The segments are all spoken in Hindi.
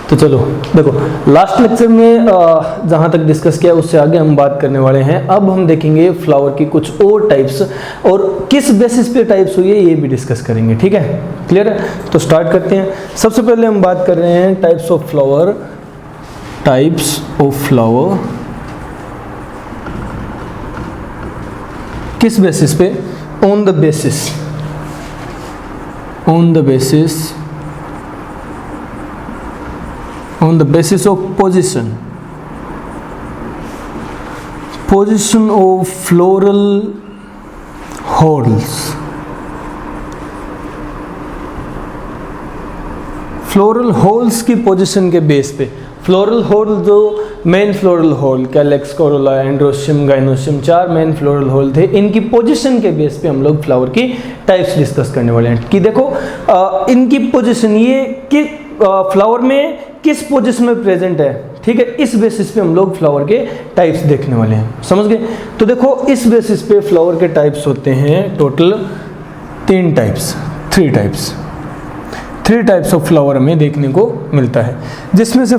तो चलो देखो, लास्ट लेक्चर में जहाँ तक डिस्कस किया उससे आगे हम बात करने वाले हैं। अब हम देखेंगे फ्लावर की कुछ और टाइप्स, और किस बेसिस पे टाइप्स हुई है ये भी डिस्कस करेंगे। ठीक है, क्लियर है? तो स्टार्ट करते हैं। सबसे पहले हम बात कर रहे हैं types of flower. Types of flower किस बेसिस पे? On the basis of position of floral whorls। Floral whorls की पोजीशन के बेस पे, फ्लोरल होल जो main floral whorl, calyx, corolla, androecium, gynoecium, 4 main floral whorl थे। इनकी पोजीशन के बेस पे हम लोग फ्लावर की टाइप्स डिस्कस करने वाले हैं कि देखो इनकी पोजीशन, ये कि फ्लावर में किस पोजीशन में प्रेजेंट है। ठीक है, इस बेसिस पे हम लोग फ्लावर के टाइप्स देखने वाले हैं। समझ गए? तो देखो इस बेसिस पे फ्लावर के टाइप्स होते हैं टोटल 3 टाइप्स ऑफ फ्लावर हमें देखने को मिलता है, जिसमें से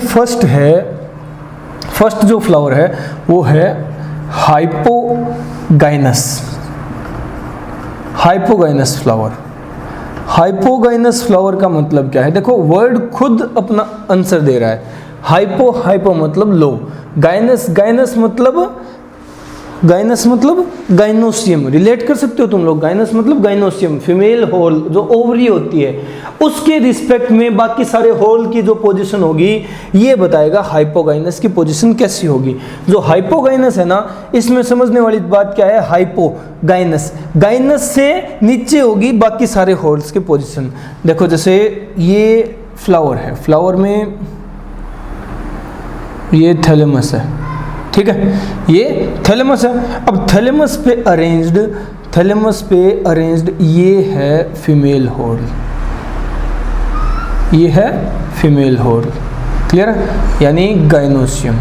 फर्स्ट जो फ्लावर है वो है हाइपोगाइनस फ्लावर। हाइपोगाइनस फ्लावर का मतलब क्या है? देखो वर्ड खुद अपना आंसर दे रहा है। हाइपो मतलब लो, गाइनस मतलब गाइनोशियम। रिलेट कर सकते हो तुम लोग, गाइनस मतलब गाइनोशियम, फीमेल होल जो ओवरी होती है उसके रिस्पेक्ट में बाकी सारे होल की जो पोजीशन होगी ये बताएगा हाइपोगाइनस की पोजीशन कैसी होगी। जो हाइपोगाइनस है ना, इसमें समझने वाली बात क्या है? गाइनस से नीचे होगी बाकी सारे होल्स की पोजीशन। देखो जैसे ये फ्लावर है, फ्लावर में ये थैलेमस है। ठीक है, ये थैलेमस है। अब थैलेमस पे अरेंज्ड ये है फीमेल होल, क्लियर है? यानी गाइनोशियम,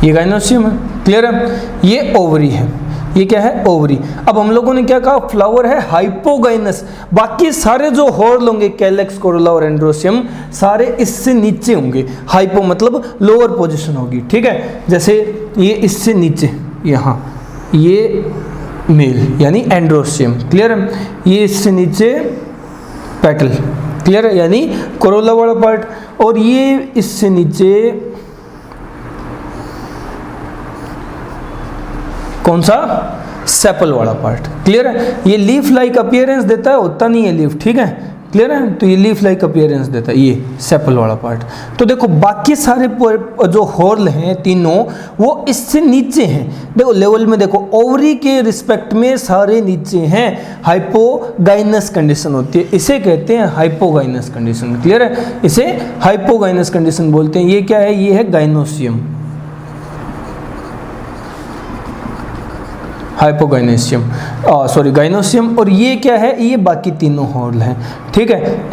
ये गाइनोशियम है, क्लियर है? ये ओवरी है, ये क्या है? ओवरी। अब हम लोगों ने क्या कहा? फ्लावर है हाइपोगाइनस, बाकी सारे जो होर्ल होंगे, कैलेक्स, कोरोला और एंड्रोशियम, सारे इससे नीचे होंगे। हाइपो मतलब लोअर पोजीशन होगी। ठीक है, जैसे ये इससे नीचे, यहाँ ये मेल यानी एंड्रोशियम, क्लियर है? ये इससे नीचे पेटल, क्लियर है? यानी कोरोला वाला पार्ट, और ये इससे नीचे कौन सा? सेपल वाला पार्ट, क्लियर है? ये लीफ लाइक अपीयरेंस देता है, होता नहीं है लीफ, ठीक है, क्लियर है? तो ये लीफ लाइक अपीयरेंस देता है, ये सेपल वाला पार्ट। तो देखो बाकी सारे जो होर्ल हैं तीनों वो इससे नीचे हैं। देखो लेवल में देखो, ओवरी के रिस्पेक्ट में सारे नीचे हैं। हाइपोगाइनस कंडीशन होती है, इसे कहते हैं हाइपोगाइनस कंडीशन, क्लियर है? इसे हाइपोगाइनस कंडीशन बोलते हैं। ये क्या है? ये है गाइनोशियम, गाइनोशियम। और ये क्या है? ये बाकी तीनों होर्ल हैं। ठीक है,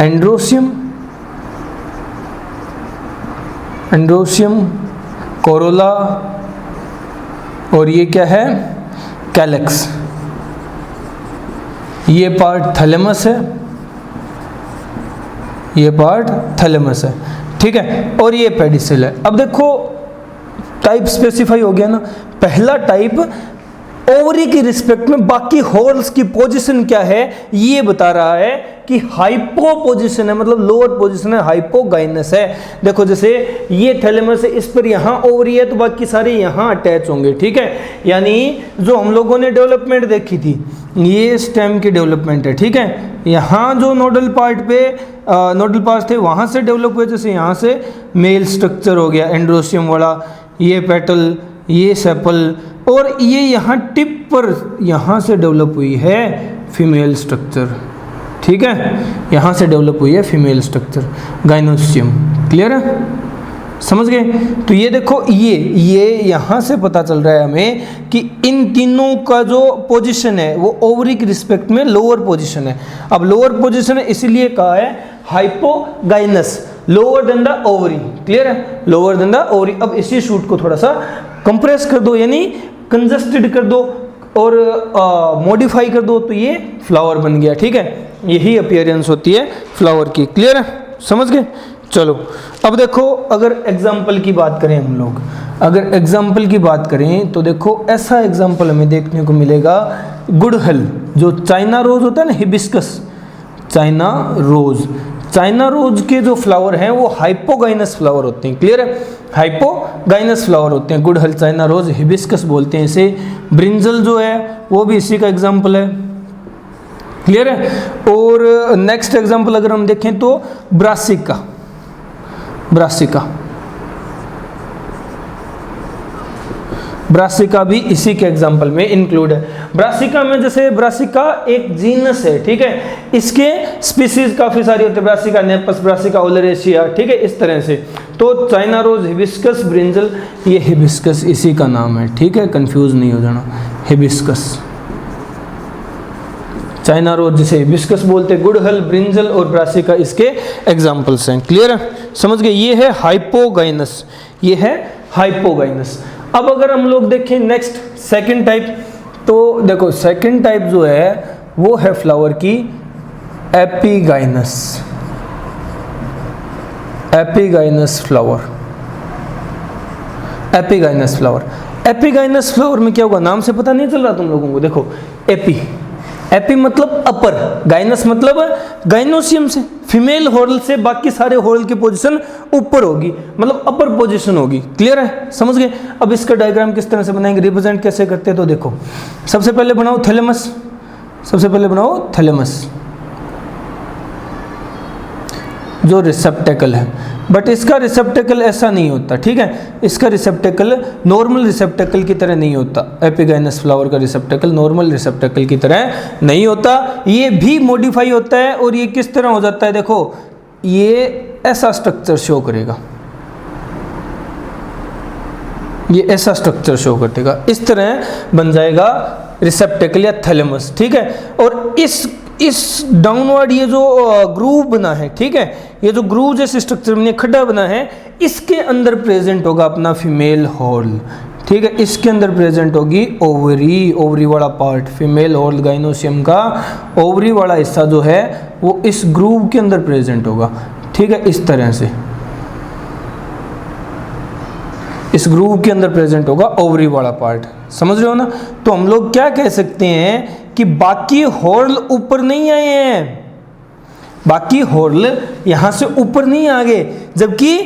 एंड्रोशियम, कोरोला, और ये क्या है? कैलेक्स। ये पार्ट थैलेमस है, ठीक है? और ये पेडिसिल है। अब देखो टाइप स्पेसिफाई हो गया ना। पहला टाइप ओवरी की रिस्पेक्ट में बाकी होल्स की पोजीशन क्या है ये बता रहा है कि हाइपो पोजीशन है, मतलब लोअर पोजीशन है, हाइपोगाइनस है। देखो जैसे ये थैलेमस है, इस पर यहाँ ओवरी है तो बाकी सारे यहाँ अटैच होंगे। ठीक है, यानी जो हम लोगों ने डेवलपमेंट देखी थी ये स्टेम की डेवलपमेंट है। ठीक है, यहाँ जो नोडल पार्ट थे वहाँ से डेवलप हुए। जैसे यहाँ से मेल स्ट्रक्चर हो गया एंड्रोशियम वाला, ये पेटल, ये सेपल, और ये यहाँ टिप पर यहाँ से डेवलप हुई है फीमेल स्ट्रक्चर। ठीक है, यहाँ से डेवलप हुई है फीमेल स्ट्रक्चर, गाइनोशियम, क्लियर है? समझ गए? तो ये देखो ये यहाँ से पता चल रहा है हमें कि इन तीनों का जो पोजीशन है वो ओवरी की रिस्पेक्ट में लोअर पोजीशन है। अब लोअर पोजीशन है इसीलिए कहा है hypogynous, lower than the ovary, clear है? Lower than the ovary. अब इसी शूट को थोड़ा सा कंप्रेस कर दो, यानी कंजस्टेड कर दो और मॉडिफाई कर दो, तो ये फ्लावर बन गया। ठीक है, यही अपीयरेंस होती है फ्लावर की, क्लियर है? समझ गए। चलो अब देखो, अगर एग्जाम्पल की बात करें हम लोग, अगर एग्जाम्पल की बात करें तो देखो ऐसा एग्जाम्पल हमें देखने को मिलेगा, गुड़हल, जो चाइना रोज होता है ना, hibiscus, China rose, China rose के जो फ्लावर हैं वो हाइपोगाइनस फ्लावर होते हैं, क्लियर है, हाइपोगाइनस फ्लावर होते हैं, गुड़हल, चाइना रोज, हिबिस्कस बोलते हैं इसे। ब्रिंजल जो है वो भी इसी का एग्जाम्पल है, क्लियर है। और नेक्स्ट एग्जाम्पल अगर हम देखें तो ब्रासिका, ब्रासिका, ब्रासिका भी इसी के एग्जाम्पल में इंक्लूड है। ब्रासिका में जैसे ब्रासिका एक जीनस है, ठीक है, इसके स्पीसीज काफी सारी होती है, ब्रासिका नेपस, ब्रासिका ओलरेशिया, ठीक है, इस तरह से। तो चाइना रोज, हिबिस्कस, ब्रिंजल, ये हिबिस्कस इसी का नाम है, ठीक है, कंफ्यूज नहीं हो जाना, हिबिस्कस, चाइना रोज जिसे हिबिस्कस बोलते हैं, गुड़हल, ब्रिंजल और ब्रासिका इसके एग्जाम्पल्स हैं, क्लियर है, समझ गए। ये है हाइपोगाइनस, ये है हाइपोगाइनस। अब अगर हम लोग देखें नेक्स्ट सेकंड टाइप, तो देखो सेकंड टाइप जो है वो है फ्लावर की epigynous, epigynous flower, epigynous flower. Epigynous flower में क्या होगा, नाम से पता नहीं चल रहा तुम लोगों को, देखो एपी, एपी मतलब अपर, गाइनस मतलब गाइनोसियम से, फीमेल हॉर्ल से बाकी सारे हॉर्ल की पोजीशन ऊपर होगी, मतलब अपर पोजीशन होगी, क्लियर है, समझ गए। अब इसका डायग्राम किस तरह से बनाएंगे, रिप्रेजेंट कैसे करते हैं, तो देखो सबसे पहले बनाओ थैलेमस, सबसे पहले बनाओ थैलेमस जो रिसेप्टेकल है, बट इसका रिसेप्टेकल ऐसा नहीं होता, ठीक है, इसका रिसेप्टेकल नॉर्मल रिसेप्टेकल की तरह नहीं होता, एपिगाइनस फ्लावर का रिसेप्टेकल नॉर्मल रिसेप्टेकल की तरह नहीं होता, ये भी मॉडिफाई होता है। और ये किस तरह हो जाता है, देखो ये ऐसा स्ट्रक्चर शो करेगा, ये ऐसा स्ट्रक्चर शो करेगा, इस तरह बन जाएगा रिसेप्टेकल या थैलेमस, ठीक है। और इस डाउनवर्ड ये जो ग्रूव बना है, ठीक है, ये जो ग्रूव जैसे स्ट्रक्चर में खड्डा बना है, इसके अंदर प्रेजेंट होगा अपना फीमेल हॉर्ल, ठीक है, इसके अंदर प्रेजेंट होगी ओवरी, ओवरी वाला पार्ट, फीमेल हॉर्ल गाइनोसियम का ओवरी वाला हिस्सा जो है वो इस ग्रूव के अंदर प्रेजेंट होगा, ठीक है, इस तरह से इस ग्रूव के अंदर प्रेजेंट होगा ओवरी वाला पार्ट, समझ रहे हो ना। तो हम लोग क्या कह सकते हैं कि बाकी हॉर्ल ऊपर नहीं आए हैं, बाकी हॉर्ल यहां से ऊपर नहीं आ गए, जबकि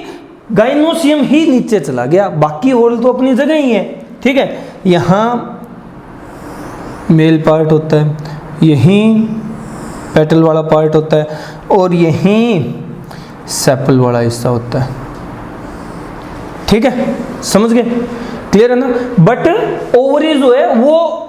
गाइनोसियम ही नीचे चला गया, बाकी हॉर्ल तो अपनी जगह ही है, ठीक है। यहां मेल पार्ट होता है, यहीं पेटल वाला पार्ट होता है और यहीं सेपल वाला हिस्सा होता है, ठीक है, समझ गए, क्लियर है ना। बट ओवरी जो है वो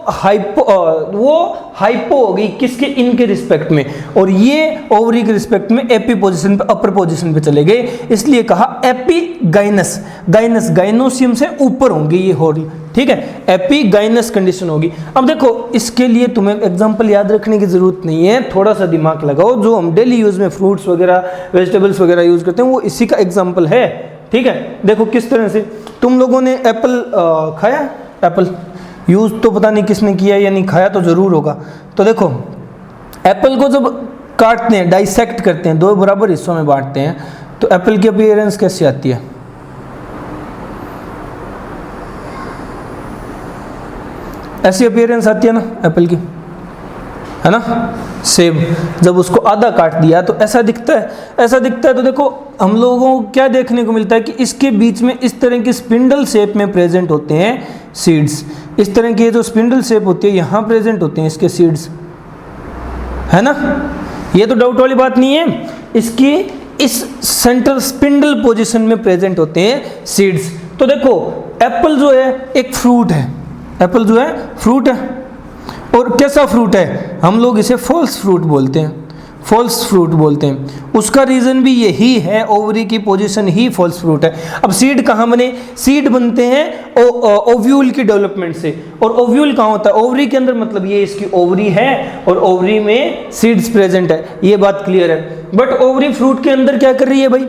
हाइपो होगी किसके, इनके रिस्पेक्ट में, और ये ओवरी के रिस्पेक्ट में एपी पोजीशन पे, अपर पोजीशन पे चले गए, इसलिए कहा एपीगाइनस, गाइनस गाइनोसियम से ऊपर होंगे ये हॉर्ल, ठीक है, एपीगाइनस कंडीशन होगी। अब देखो इसके लिए तुम्हें एग्जांपल याद रखने की जरूरत नहीं है, थोड़ा सा दिमाग लगाओ, जो हम डेली यूज में फ्रूट्स वगैरह वेजिटेबल्स वगैरह यूज करते हैं वो इसी का एग्जाम्पल है, ठीक है। देखो किस तरह से, तुम लोगों ने एप्पल खाया, एप्पल यूज तो पता नहीं किसने किया या नहीं, खाया तो जरूर होगा। तो देखो एप्पल को जब काटते हैं, डाइसेक्ट करते हैं, दो बराबर हिस्सों में बांटते हैं, तो एप्पल की अपीयरेंस कैसी आती है, ऐसी अपीयरेंस आती है ना एप्पल की, है ना। सेब जब उसको आधा काट दिया तो ऐसा दिखता है, ऐसा दिखता है। तो देखो हम लोगों को क्या देखने को मिलता है कि इसके बीच में इस तरह की स्पिंडल शेप में प्रेजेंट होते हैं सीड्स, इस तरह की जो स्पिंडल शेप होती है यहाँ प्रेजेंट होते हैं इसके सीड्स, है ना, ये तो डाउट वाली बात नहीं है। इसकी इस सेंट्रल स्पिंडल पोजीशन में प्रेजेंट होते हैं सीड्स। तो देखो एप्पल जो है एक फ्रूट है, एप्पल जो है फ्रूट है, और कैसा फ्रूट है, हम लोग इसे फॉल्स फ्रूट बोलते हैं, फॉल्स फ्रूट बोलते हैं। उसका रीज़न भी यही है, ओवरी की पोजीशन ही फॉल्स फ्रूट है। अब सीड कहाँ बने, सीड बनते हैं ओव्यूल की डेवलपमेंट से, और ओव्यूल कहाँ होता है, ओवरी के अंदर, मतलब ये इसकी ओवरी है और ओवरी में सीड्स प्रेजेंट है, ये बात क्लियर है। बट ओवरी फ्रूट के अंदर क्या कर रही है भाई,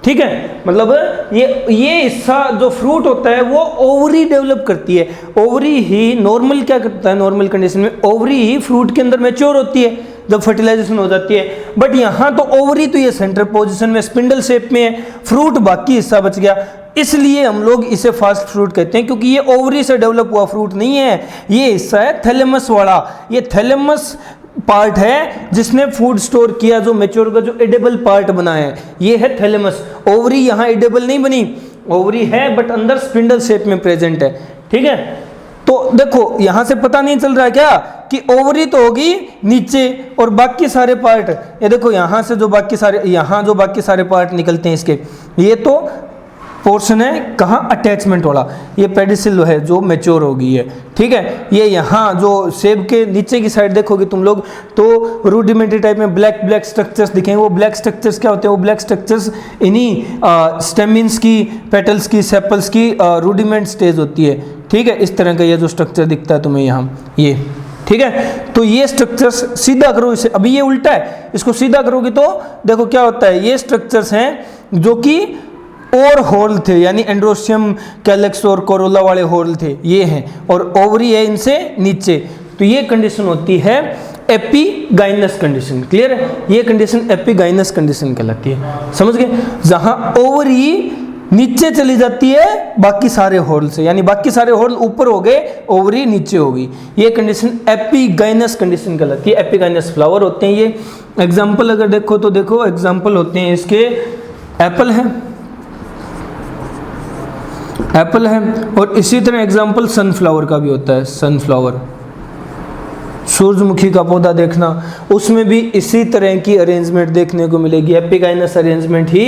ठीक है, मतलब ये हिस्सा जो फ्रूट होता है वो ओवरी डेवलप करती है, ओवरी ही नॉर्मल क्या करता है, नॉर्मल कंडीशन में ओवरी ही फ्रूट के अंदर मैच्योर होती है, जब फर्टिलाइजेशन हो जाती है। बट यहाँ तो ओवरी तो ये सेंट्रल पोजीशन में स्पिंडल शेप में है, फ्रूट बाकी हिस्सा बच गया, इसलिए हम लोग इसे फास्ट फ्रूट कहते हैं, क्योंकि ये ओवरी से डेवलप हुआ फ्रूट नहीं है, ये हिस्सा है थैलेमस वाला। ये थैलेमस पार्ट है जिसने फूड स्टोर किया, जो मैच्योर का जो एडेबल पार्ट बना है, ये है थैलेमस। ओवरी यहाँ एडेबल नहीं बनी, ओवरी है बट अंदर स्पिंडल शेप में प्रेजेंट है, ठीक है। तो देखो यहां से पता नहीं चल रहा है क्या कि ओवरी तो होगी नीचे और बाकी सारे पार्ट, ये देखो यहां से जो बाकी सारे, यहां जो बाकी सारे पार्ट निकलते हैं इसके, ये तो पोर्शन है कहाँ, अटैचमेंट वाला, ये पेडिसिल है जो मैच्योर हो गई है, ठीक है। ये यहाँ जो सेब के नीचे की साइड देखोगे तुम लोग तो रूडिमेंट्री टाइप में ब्लैक ब्लैक स्ट्रक्चर्स दिखेंगे। वो ब्लैक स्ट्रक्चर्स क्या होते हैं, वो ब्लैक स्ट्रक्चर्स इन्हीं स्टेमिन्स की, पेटल्स की, सेपल्स की रूडिमेंट स्टेज होती है, ठीक है। इस तरह का ये जो स्ट्रक्चर दिखता है तुम्हें यहाँ, ये ठीक है। तो ये स्ट्रक्चर्स सीधा करो इसे, अभी ये उल्टा है, इसको सीधा करोगे तो देखो क्या होता है, ये स्ट्रक्चर्स हैं जो कि और होल थे, यानी एंड्रोसियम, कैलेक्स और कोरोला वाले होल थे, ये हैं, और ओवरी है इनसे नीचे। तो ये कंडीशन होती है एपिगाइनस कंडीशन, क्लियर है। ये कंडीशन एपिगाइनस कंडीशन कहलाती है, समझ गए। जहां ओवरी नीचे चली जाती है बाकी सारे होल से, यानी बाकी सारे होल ऊपर हो गए, ओवरी नीचे होगी, ये कंडीशन एपिगाइनस कंडीशन कहलाती है। एपिगाइनस फ्लावर होते हैं ये। एग्जाम्पल अगर देखो तो देखो एग्जाम्पल होते हैं इसके, एप्पल है, एप्पल है, और इसी तरह एग्जाम्पल सनफ्लावर का भी होता है, सनफ्लावर, सूरजमुखी का पौधा देखना, उसमें भी इसी तरह की अरेंजमेंट देखने को मिलेगी, एपिगाइनस अरेंजमेंट ही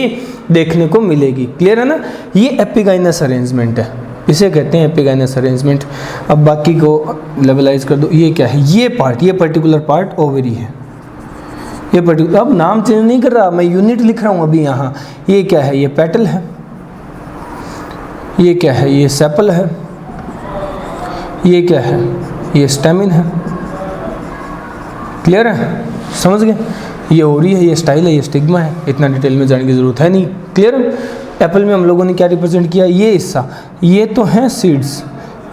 देखने को मिलेगी, क्लियर है ना। ये एपिगाइनस अरेंजमेंट है, इसे कहते हैं एपिगाइनस अरेंजमेंट। अब बाकी को लेवलाइज कर दो, ये क्या है, ये पार्ट, ये पर्टिकुलर पार्ट ओवरी है, ये पर्टिकुलर, अब नाम चेंज नहीं कर रहा मैं, यूनिट लिख रहा हूँ अभी यहाँ। ये क्या है, ये पेटल है, ये क्या है, ये सेपल है, ये क्या है, ये स्टेमिन है, क्लियर है, समझ गए। ये ओवरी है, ये स्टाइल है, ये स्टिग्मा है, इतना डिटेल में जाने की जरूरत है नहीं, क्लियर है। एप्पल में हम लोगों ने क्या रिप्रेजेंट किया, ये हिस्सा, ये तो हैं सीड्स,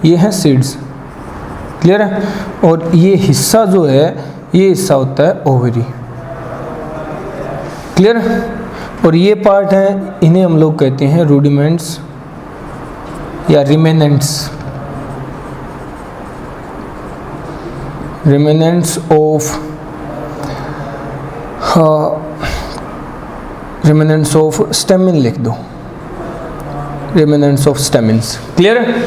ये हैं सीड्स, क्लियर है। और ये हिस्सा जो है, ये हिस्सा होता है ओवरी, क्लियर है। और ये पार्ट है, इन्हें हम लोग कहते हैं रूडिमेंट्स या रिमेनेंट्स, रिमेनेंट्स ऑफ रिमेनेंट्स ऑफ स्टेमिन लिख दो, रिमेनेंट्स ऑफ स्टेमिन्स, क्लियर है,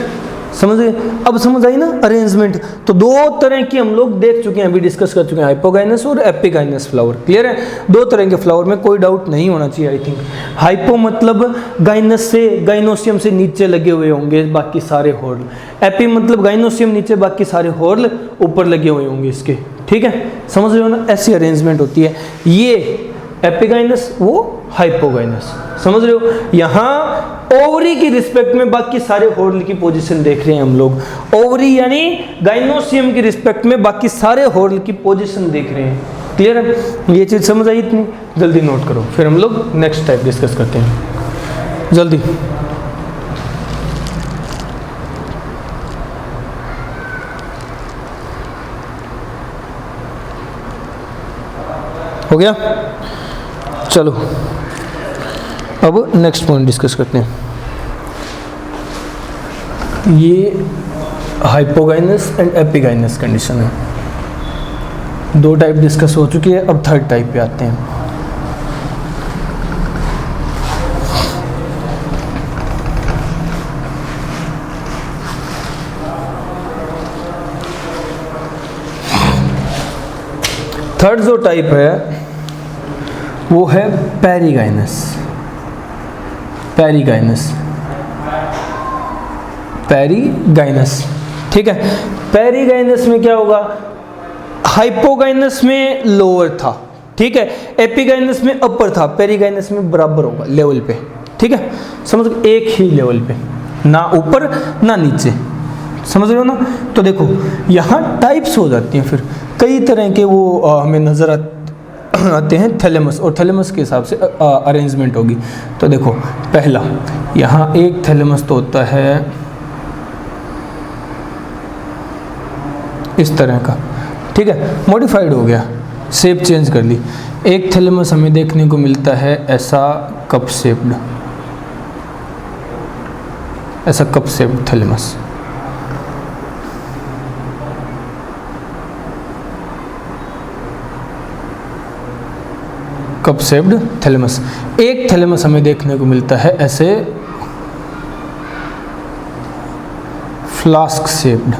समझ गए। अब समझ आई ना अरेंजमेंट। तो दो तरह की हम लोग देख चुके हैं, अभी डिस्कस कर चुके हैं, हाइपोगाइनस और एपिगाइनस फ्लावर, क्लियर है। दो तरह के फ्लावर में कोई डाउट नहीं होना चाहिए आई थिंक। हाइपो मतलब गाइनस से, गाइनोसियम से नीचे लगे हुए होंगे बाकी सारे होर्ल, एपी मतलब गाइनोसियम नीचे, बाकी सारे होर्ल ऊपर लगे हुए होंगे इसके, ठीक है, समझ रहे हो ना। ऐसी अरेंजमेंट होती है, ये एपिगाइनस, वो हाइपोगाइनस, समझ रहे हो। यहाँ ओवरी की रिस्पेक्ट में बाकी सारे होर्ल की पोजीशन देख रहे हैं हम लोग, ओवरी यानी गाइनोसियम की रिस्पेक्ट में बाकी सारे होर्ल की पोजीशन देख रहे हैं, क्लियर है। ये चीज़ समझ आई, इतनी जल्दी नोट करो, फिर हम लोग नेक्स्ट टाइप डिस्कस करते हैं, जल्दी। हो गया, चलो अब नेक्स्ट पॉइंट डिस्कस करते हैं। ये हाइपोगाइनस एंड एपिगाइनस कंडीशन है, दो टाइप डिस्कस हो चुकी है, अब थर्ड टाइप पे आते हैं। थर्ड जो टाइप है वो है पेरिगाइनस, पेरिगाइनस, पेरिगाइनस, ठीक है। पेरिगाइनस में क्या होगा, हाइपोगाइनस में लोअर था, ठीक है, एपिगाइनस में अपर था, पेरिगाइनस में बराबर होगा लेवल पे, ठीक है, समझ एक ही लेवल पे, ना ऊपर ना नीचे, समझ रहे हो ना। तो देखो यहाँ टाइप्स हो जाती हैं, फिर कई तरह के वो हमें नज़र आते हैं थैलेमस, और थैलेमस के हिसाब से अरेंजमेंट होगी। तो देखो पहला, यहाँ एक थैलेमस तो होता है इस तरह का, ठीक है, मॉडिफाइड हो गया, शेप चेंज कर ली। एक थैलेमस हमें देखने को मिलता है ऐसा कप शेप्ड, ऐसा cup shaped thalamus. Cup shaped thalamus. एक थैलेमस हमें देखने को मिलता है ऐसे फ्लास्क शेप्ड।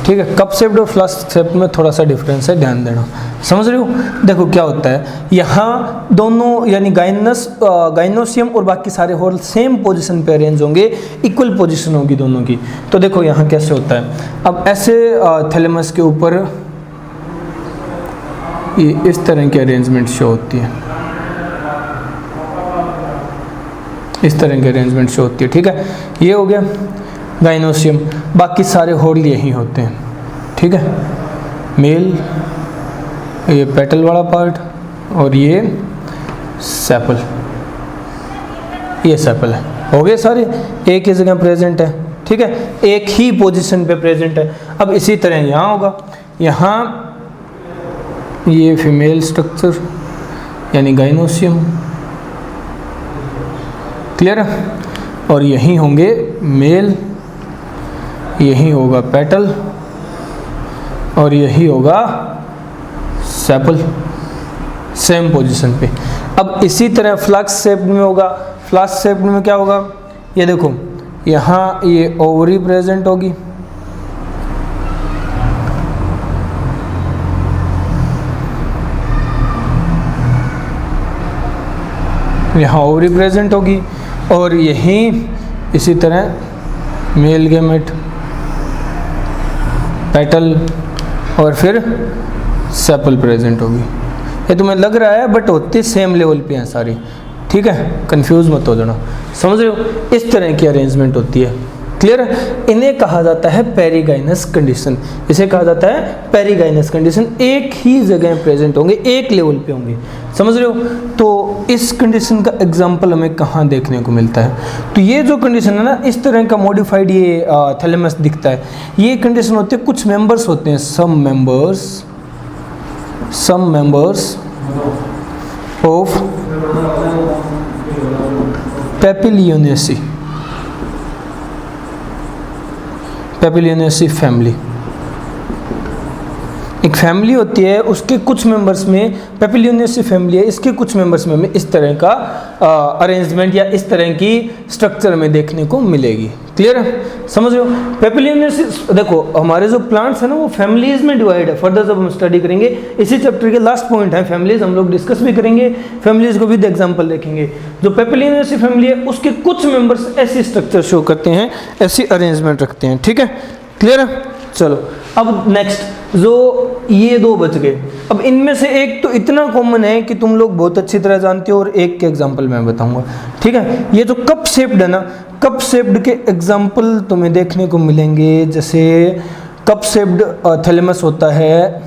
ठीक है, कप शेप्ड और फ्लास्क शेप्ड में थोड़ा सा डिफरेंस है, ध्यान देना। समझ रहे हो? देखो क्या होता है, यहाँ दोनों यानी गाइनोसियम और बाकी सारे होल सेम पोजीशन पे अरेंज होंगे, इक्वल पोजीशन होगी दोनों की। तो देखो यहाँ कैसे होता है, अब ऐसे थैलेमस के ऊपर ये इस तरह की अरेंजमेंट शो होती है, इस तरह की अरेंजमेंट शो होती है। ठीक है, ये हो गया गाइनोसियम, बाकी सारे होल यही होते हैं। ठीक है, मेल, ये पेटल वाला पार्ट और ये सेपल, ये सेपल है। हो गए सारे एक ही जगह प्रेजेंट है। ठीक है, एक ही पोजीशन पे प्रेजेंट है। अब इसी तरह यहाँ होगा, यहाँ ये फीमेल स्ट्रक्चर यानी गाइनोसियम, क्लियर है, और यहीं होंगे मेल, यही होगा पेटल और यही होगा सेपल, सेम पोजीशन पे। अब इसी तरह फ्लास्क शेप में होगा। फ्लास्क शेप में क्या होगा, ये देखो यहाँ ये ओवरी प्रेजेंट होगी, यहाँ ओवरी प्रेजेंट होगी, और यहीं इसी तरह मेल गैमेट, पेटल और फिर सेपल प्रेजेंट होगी। ये तुम्हें लग रहा है बट होती सेम लेवल पे हैं सारी। ठीक है, कंफ्यूज मत हो जाना। समझ रहे हो? इस तरह की अरेंजमेंट होती है। क्लियर है? इन्हें कहा जाता है पेरीगाइनस कंडीशन। इसे कहा जाता है पेरीगाइनस कंडीशन। एक ही जगह प्रेजेंट होंगे, एक लेवल पे होंगे। समझ रहे हो? तो इस कंडीशन का एग्जांपल हमें कहाँ देखने को मिलता है? तो ये जो कंडीशन है ना, इस तरह का मॉडिफाइड ये थैलेमस दिखता है। ये कंडीशन होती है, कुछ मेंबर्स होते हैं, सम मेंबर्स ऑफ पेपिलियोनेसी फैमिली। एक फैमिली होती है, उसके कुछ मेंबर्स में पेपिलियोनेसी फैमिली है, इसके कुछ मेंबर्स में इस तरह का अरेंजमेंट या इस तरह की स्ट्रक्चर में देखने को मिलेगी। क्लियर है? समझ रहे हो? पेपिलियोनेसी, देखो हमारे जो प्लांट्स है ना वो फैमिलीज में डिवाइड है। फर्दर जब हम स्टडी करेंगे, इसी चैप्टर के लास्ट पॉइंट है फैमिलीज, हम लोग डिस्कस भी करेंगे, फैमिलीज को विद एग्जांपल देखेंगे। जो पेपिलियोनेसी फैमिली है उसके कुछ मेंबर्स ऐसी स्ट्रक्चर शो करते हैं, ऐसी अरेंजमेंट रखते हैं। ठीक है, क्लियर है? चलो अब नेक्स्ट जो ये दो बच गए। अब इनमें से एक तो इतना कॉमन है कि तुम लोग बहुत अच्छी तरह जानते हो, और एक के एग्जांपल मैं बताऊंगा। ठीक है, ये जो कप शेप्ड है ना, कप शेप्ड के एग्जांपल तुम्हें देखने को मिलेंगे। जैसे कप शेप्ड थैलेमस होता है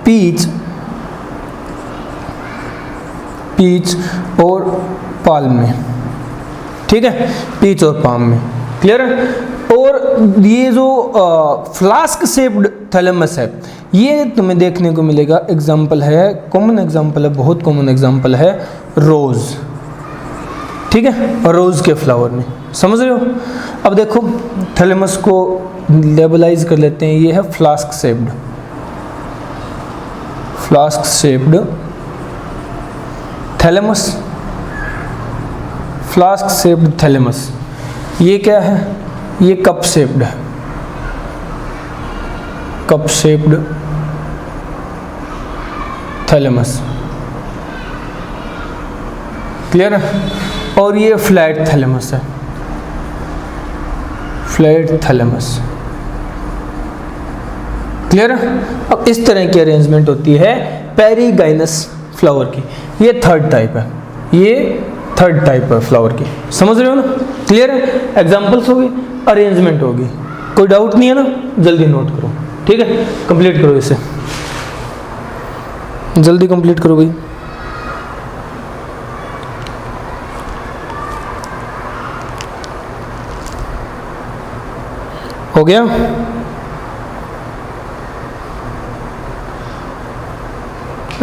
पीच और पाल्म में। ठीक है, पीच और पाल्म में। क्लियर है? और ये जो फ्लास्क शेप्ड थैलेमस है, ये तुम्हें देखने को मिलेगा, एग्जांपल है, कॉमन एग्जांपल है, बहुत कॉमन एग्जांपल है रोज। ठीक है, और रोज के फ्लावर में। समझ रहे हो? अब देखो थैलेमस को लेबलाइज कर लेते हैं। ये है flask shaped thalamus. Flask shaped thalamus, ये क्या है? ये कप शेप्ड है, कप शेप्ड थैलेमस। क्लियर है? और ये फ्लैट थैलेमस है, फ्लैट थैलेमस। क्लियर है? अब इस तरह की अरेंजमेंट होती है पेरीगाइनस फ्लावर की। ये थर्ड टाइप है, ये थर्ड टाइप है फ्लावर की। समझ रहे हो ना? क्लियर है? एग्जांपल्स होगी, अरेंजमेंट होगी, कोई डाउट नहीं है ना? जल्दी नोट करो। ठीक है, कंप्लीट करो, इसे जल्दी कंप्लीट करो भाई। हो गया?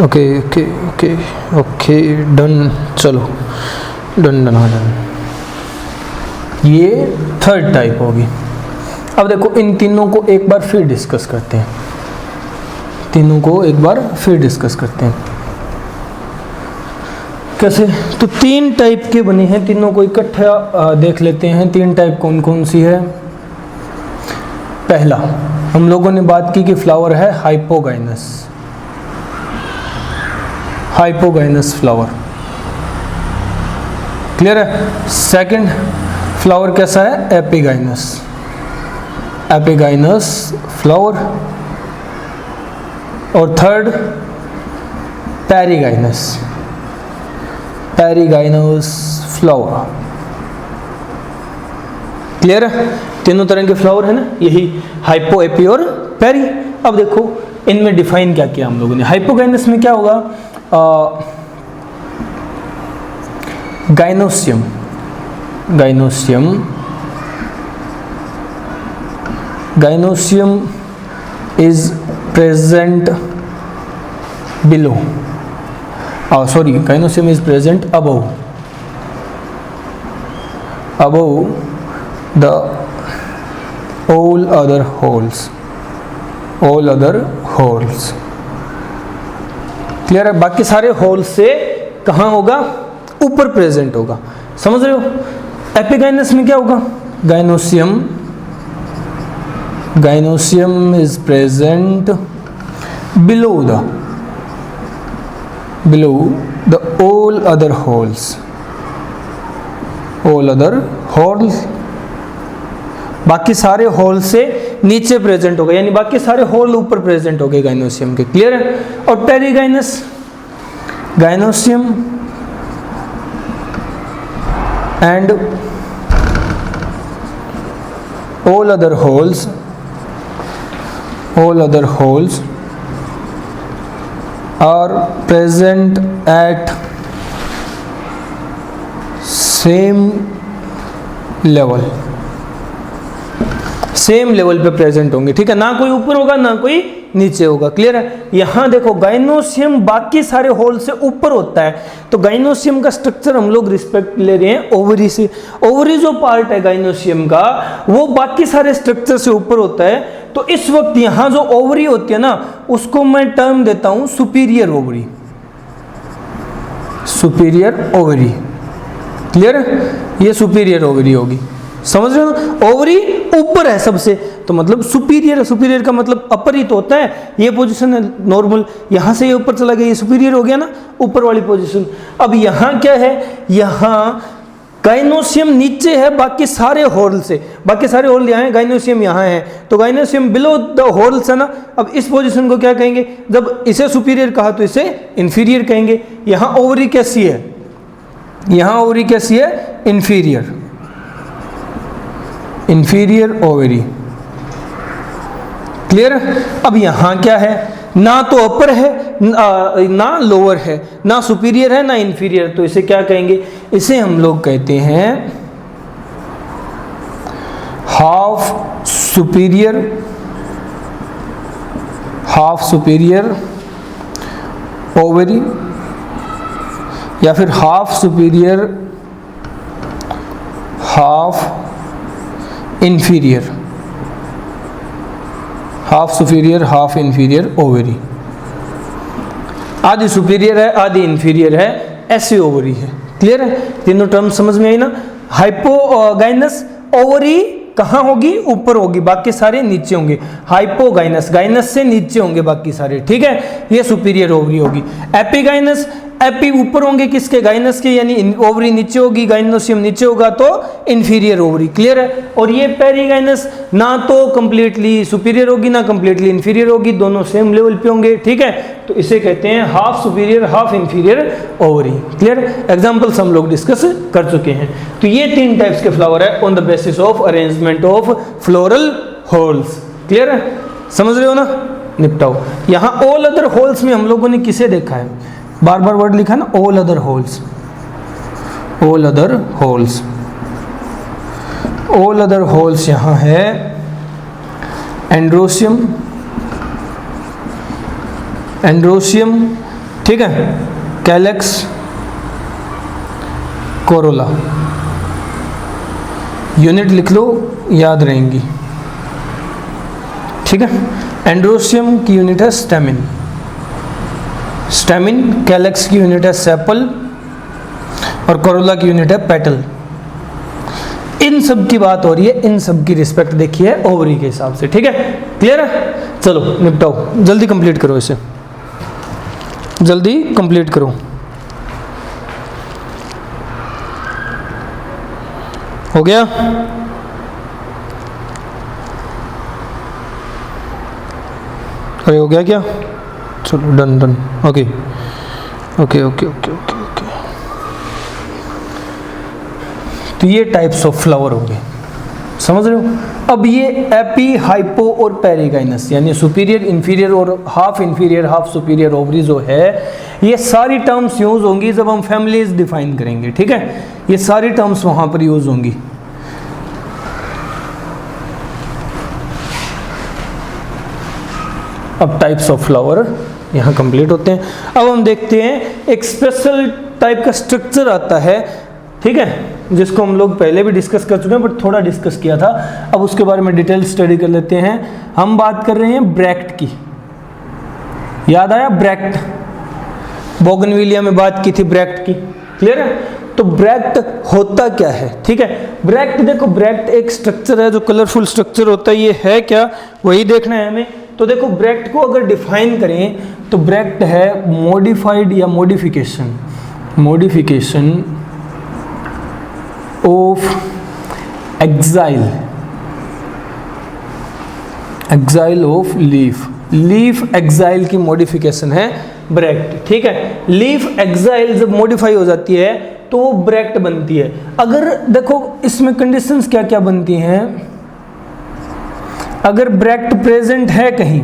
Okay okay okay okay done, चलो डन डन हाँ डन। ये थर्ड टाइप होगी। अब देखो इन तीनों को एक बार फिर डिस्कस करते हैं, तीनों को एक बार फिर डिस्कस करते हैं। कैसे? तो तीन टाइप के बने हैं, तीनों को इकट्ठा देख लेते हैं। तीन टाइप कौन कौन सी है? पहला हम लोगों ने बात की कि फ्लावर है हाइपोगाइनस, हाइपोगाइनस फ्लावर, क्लियर है। सेकंड फ्लावर कैसा है? Epigynous, epigynous flower. और third perigynous, perigynous flower, clear है। तीनों तरह के फ्लावर है ना, यही हाइपो, एपी और पेरी। अब देखो इनमें डिफाइन क्या किया हम लोगों ने। हाइपोगाइनस में क्या होगा? Gynoecium, gynoecium, gynoecium is present below, sorry gynoecium is present above, above the all other holes, all other holes, clear है। बाकी सारे होल से कहाँ होगा? ऊपर प्रेजेंट होगा, समझ रहे हो। एपिगाइनस में क्या होगा? Gynoecium, gynoecium is present below the all other holes, all other holes, बाकी सारे होल से नीचे प्रेजेंट होगा, यानी बाकी सारे होल ऊपर प्रेजेंट हो गए गाइनोसियम के, क्लियर है। और perigynous, gynoecium and all other holes, all other holes are present at same level, same level पे प्रेजेंट होंगे, ठीक है। ना कोई ऊपर होगा ना कोई नीचे होगा, क्लियर है। यहां देखो गाइनोसियम बाकी सारे होल से ऊपर होता है, तो गाइनोसियम का स्ट्रक्चर हम लोग रिस्पेक्ट ले रहे हैं ओवरी से। ओवरी जो पार्ट है गाइनोसियम का वो बाकी सारे स्ट्रक्चर से ऊपर होता है, तो इस वक्त यहां जो ओवरी होती है ना उसको मैं टर्म देता हूं superior ovary, superior ovary, clear है। ये सुपीरियर ओवरी होगी, समझ रहे हो। ओवरी ऊपर है सबसे, तो मतलब सुपीरियर है। सुपीरियर का मतलब अपर ही तो होता है, ये पोजीशन है नॉर्मल, यहां से ये ऊपर चला गया, ये सुपीरियर हो गया ना, ऊपर वाली पोजीशन। अब यहां क्या है? यहां गाइनोसियम नीचे है बाकी सारे होल से, बाकी सारे होल यहाँ है, गाइनोसियम यहाँ है, तो गाइनोसियम बिलो द होल्स है ना। अब इस पोजीशन को क्या कहेंगे? जब इसे सुपीरियर कहा तो इसे इंफीरियर कहेंगे। यहाँ ओवरी कैसी है? यहाँ ओवरी कैसी है? Inferior, inferior ovary, clear. अब यहां क्या है? ना तो अपर है ना लोअर है, ना सुपीरियर है ना इंफीरियर, तो इसे क्या कहेंगे? इसे हम लोग कहते हैं half superior, half superior ovary, या फिर half superior half inferior, half superior half inferior ovary. आधी सुपीरियर है आधी इंफीरियर है, ऐसी ओवरी है, क्लियर है। तीनों टर्म समझ में आई ना। हाइपोगाइनस ओवरी कहाँ होगी? ऊपर होगी, बाकी सारे नीचे होंगे। हाइपोगाइनस, गाइनस से नीचे होंगे बाकी सारे, ठीक है, ये सुपीरियर ओवरी होगी। एपिगाइनस, एपी ऊपर होंगे किसके? गाइनस के, यानी ओवरी नीचे होगी, गाइनोसियम नीचे होगा तो इंफीरियर ओवरी, क्लियर है। और ये पेरिगाइनस ना तो कंप्लीटली सुपीरियर होगी ना कंप्लीटली इंफीरियर होगी, दोनों सेम लेवल पे होंगे, ठीक है। तो इसे कहते हैं half superior half inferior ovary, clear. Examples हम लोग डिस्कस कर चुके हैं। तो ये तीन टाइप्स के फ्लावर है on the basis of arrangement of floral holes, clear है, समझ रहे हो ना। निपटाओ। यहाँ ऑल अदर होल्स में हम लोगों ने किसे देखा है? बार बार वर्ड लिखा ना, all other holes, all other holes, all other holes यहाँ है एंड्रोसियम, एंड्रोसियम ठीक है, कैलेक्स, कोरोला, यूनिट लिख लो, याद रहेंगी। ठीक है, एंड्रोसियम की यूनिट है स्टेमिन, स्टेमिन, कैलेक्स की यूनिट है सेपल और कोरोला की यूनिट है पेटल। इन सब की बात हो रही है, इन सब की रिस्पेक्ट देखिए ओवरी के हिसाब से। ठीक है, क्लियर है? चलो निपटाओ, जल्दी कंप्लीट करो, इसे जल्दी कंप्लीट करो। हो गया? अरे हो गया क्या? चलो done done, okay okay okay okay okay okay. तो ये टाइप्स ऑफ फ्लावर हो गए, समझ रहे हो? अब ये एपी, हाइपो और पेरिगाइनस यानी सुपीरियर, इंफीरियर और half inferior, half superior ovary जो है, ये सारी टर्म्स यूज होंगी जब हम फैमिलीज डिफाइन करेंगे। ठीक है, ये सारी टर्म्स वहां पर यूज होंगी। अब टाइप्स ऑफ फ्लावर यहाँ कंप्लीट होते हैं। अब हम देखते हैं एक स्पेशल टाइप का स्ट्रक्चर आता है, ठीक है, जिसको हम लोग पहले भी डिस्कस कर चुके हैं बट थोड़ा डिस्कस किया था। अब उसके बारे में डिटेल स्टडी कर लेते हैं। हम बात कर रहे हैं ब्रैक्ट की, याद आया? ब्रैक्ट, बोगनविलिया में बात की थी ब्रैक्ट की, क्लियर है? तो ब्रैक्ट होता क्या है? ठीक है, ब्रैक्ट देखो, ब्रैक्ट एक स्ट्रक्चर है जो कलरफुल स्ट्रक्चर होता है। ये है क्या, वही देखना है हमें। तो देखो ब्रैक्ट को अगर डिफाइन करें तो ब्रैक्ट है मॉडिफाइड या modification, modification of axil, axil of leaf, leaf axil की मॉडिफिकेशन है ब्रैक्ट। ठीक है, लीफ एक्साइल जब मॉडिफाई हो जाती है तो वो ब्रैक्ट बनती है। अगर देखो इसमें कंडीशंस क्या क्या बनती हैं, अगर ब्रैक्ट प्रेजेंट है कहीं,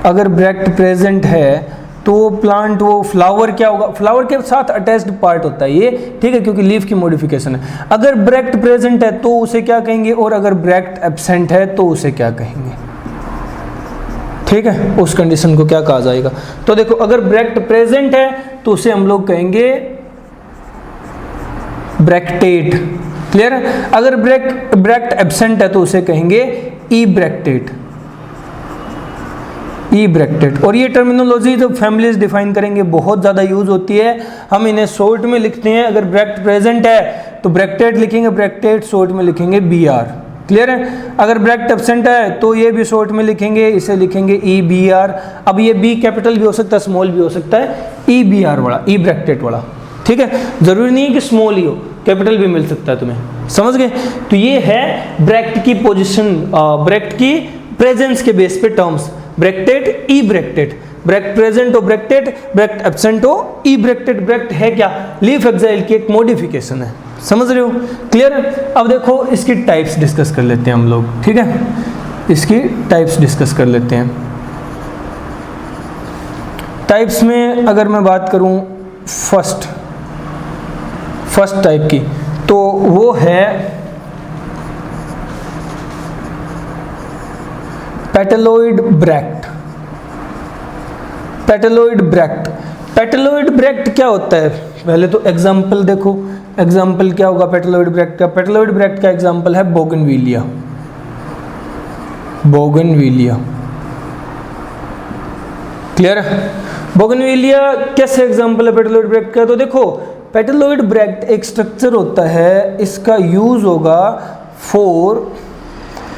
अगर ब्रैक्ट प्रेजेंट है तो वो प्लांट, वो फ्लावर क्या होगा, फ्लावर के साथ अटैच्ड पार्ट होता है ये, ठीक है, क्योंकि लीफ की मॉडिफिकेशन है। अगर ब्रैक्ट प्रेजेंट है तो उसे क्या कहेंगे, और अगर ब्रैक्ट एब्सेंट है तो उसे क्या कहेंगे? ठीक है, उस कंडीशन को क्या कहा जाएगा? तो देखो अगर ब्रैक्ट प्रेजेंट है तो उसे हम लोग कहेंगे ब्रैक्टेट, क्लियर है? अगर ब्रैक्ट एब्सेंट है तो उसे कहेंगे ई ब्रैक्टेट, ई ब्रैक्टेट। और ये टर्मिनोलॉजी जब फैमिलीज डिफाइन करेंगे बहुत ज़्यादा यूज होती है, हम इन्हें शॉर्ट में लिखते हैं। अगर ब्रैक्ट प्रेजेंट है तो ब्रैक्टेट लिखेंगे, ब्रैक्टेट शॉर्ट में लिखेंगे बी आर, क्लियर है? अगर ब्रैक्ट एब्सेंट है तो ये भी शॉर्ट में लिखेंगे, इसे लिखेंगे ई बी आर। अब ये बी कैपिटल भी हो सकता है, स्मॉल भी हो सकता है, ई बी आर वाला, ई ब्रैक्टेट वाला। ठीक है, जरूरी नहीं है कि स्मॉल ही हो, कैपिटल भी मिल सकता है तुम्हें, समझ गए? तो ये है ब्रैक्ट की पोजीशन, ब्रैक्ट की प्रेजेंस के बेस पे टर्म्स, ब्रैक्टेट, ई ब्रैक्टेट, ब्रैक्ट प्रेजेंट हो ब्रैक्टेट, ब्रैक्ट एब्सेंट हो ई ब्रैक्टेट। ब्रैक्ट है क्या, लीफ एक्साइल की एक मॉडिफिकेशन है, समझ रहे हो? क्लियर? अब देखो इसकी टाइप्स डिस्कस कर लेते हैं हम लोग, ठीक है, इसकी टाइप्स डिस्कस कर लेते हैं। टाइप्स में अगर मैं बात करूं फर्स्ट टाइप की, तो वो है पेटलोइड ब्रैक्ट। पेटलोइड ब्रैक्ट, पेटलोइड ब्रैक्ट क्या होता है? पहले तो एग्जाम्पल देखो, एग्जाम्पल क्या होगा पेटलोइड ब्रैक्ट का? पेटलोइड ब्रैक्ट का एग्जाम्पल है बोगनविलिया, बोगनविलिया, क्लियर है? बोगनविलिया कैसे एग्जाम्पल है पेटलोइड ब्रैक्ट का? तो देखो पेटलोइड ब्रैक्ट एक स्ट्रक्चर होता है, इसका यूज होगा for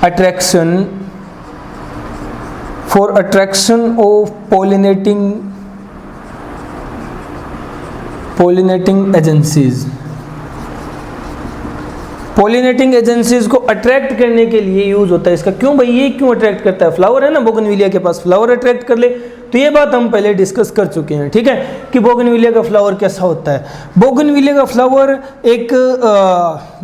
attraction of pollinating agencies. Pollinating agencies को अट्रैक्ट करने के लिए यूज होता है इसका। क्यों भाई, ये क्यों अट्रैक्ट करता है? फ्लावर है ना बोगनविलिया के पास, फ्लावर अट्रैक्ट कर ले। तो ये बात हम पहले डिस्कस कर चुके हैं, ठीक है, कि बोगनविलिया का फ्लावर कैसा होता है। बोगनविलिया का फ्लावर एक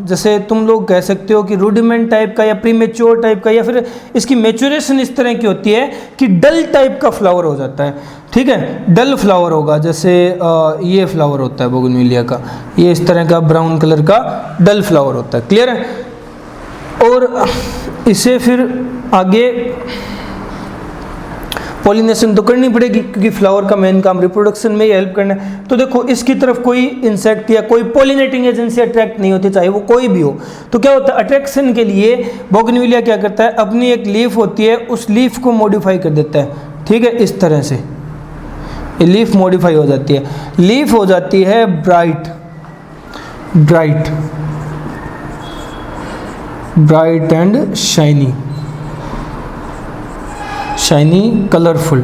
जैसे तुम लोग कह सकते हो कि रूडिमेंट टाइप का या प्रीमेच्योर टाइप का, या फिर इसकी मैच्योरेशन इस तरह की होती है कि डल टाइप का फ्लावर हो जाता है, ठीक है, डल फ्लावर होगा। जैसे ये फ्लावर होता है बोगनविलिया का, ये इस तरह का ब्राउन कलर का डल फ्लावर होता है, क्लियर है? और इसे फिर आगे पॉलिनेशन तो करनी पड़ेगी क्योंकि फ्लावर का मेन काम रिप्रोडक्शन में ही हेल्प करना है। तो देखो इसकी तरफ कोई इंसेक्ट या कोई पॉलिनेटिंग एजेंसी अट्रैक्ट नहीं होती, चाहे वो कोई भी हो। तो क्या होता है, अट्रैक्शन के लिए बोगनविलिया क्या करता है, अपनी एक लीफ होती है उस लीफ को मॉडिफाई कर देता है, ठीक है, इस तरह से लीफ मॉडिफाई हो जाती है। लीफ हो जाती है ब्राइट एंड शाइनी कलरफुल,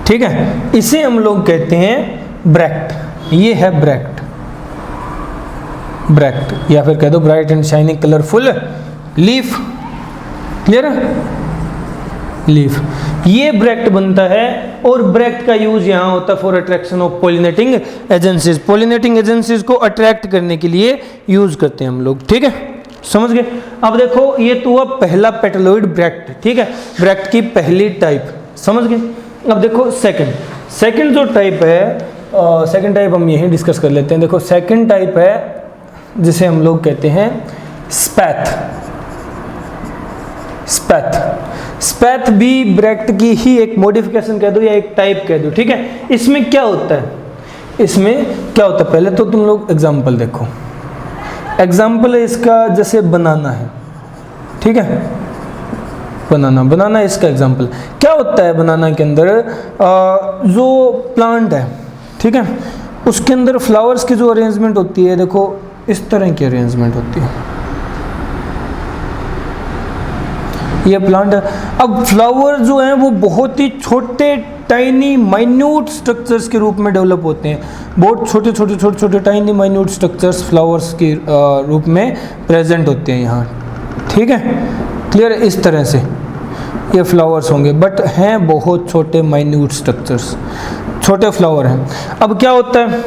ठीक है, इसे हम लोग कहते हैं ब्रैक्ट। ये है ब्रैक्ट या फिर कह दो bright and shiny colourful leaf. Clear है, लीफ, ये ब्रैक्ट बनता है। और ब्रैक्ट का यूज यहां होता है for attraction of pollinating agencies. Pollinating agencies को अट्रैक्ट करने के लिए यूज करते हैं हम लोग, ठीक है, समझ गए। अब देखो ये तो हुआ पहला पेटलोइड ब्रैक्ट, ठीक है, ब्रैक्ट की पहली टाइप, समझ गए। अब देखो सेकंड जो टाइप है, सेकंड टाइप हम यही डिस्कस कर लेते हैं। देखो सेकंड टाइप है जिसे हम लोग कहते हैं स्पैथ भी ब्रैक्ट की ही एक मॉडिफिकेशन कह दो या एक टाइप कह दो, ठीक है। इसमें क्या होता है, पहले तो तुम लोग एग्जाम्पल देखो। एग्जाम्पल है इसका, जैसे बनाना है, ठीक है, बनाना इसका एग्जाम्पल। क्या होता है बनाना के अंदर, जो प्लांट है, ठीक है, उसके अंदर फ्लावर्स की जो अरेंजमेंट होती है, देखो इस तरह की अरेंजमेंट होती है, ये प्लांट है। अब फ्लावर जो हैं वो बहुत ही छोटे टाइनी माइन्यूट स्ट्रक्चर्स के रूप में डेवलप होते हैं। बहुत छोटे टाइनी माइन्यूट स्ट्रक्चर्स फ्लावर्स के रूप में प्रेजेंट होते हैं यहाँ, ठीक है, क्लियर। इस तरह से ये फ्लावर्स होंगे, बट हैं बहुत छोटे माइन्यूट स्ट्रक्चर्स, छोटे फ्लावर हैं। अब क्या होता है,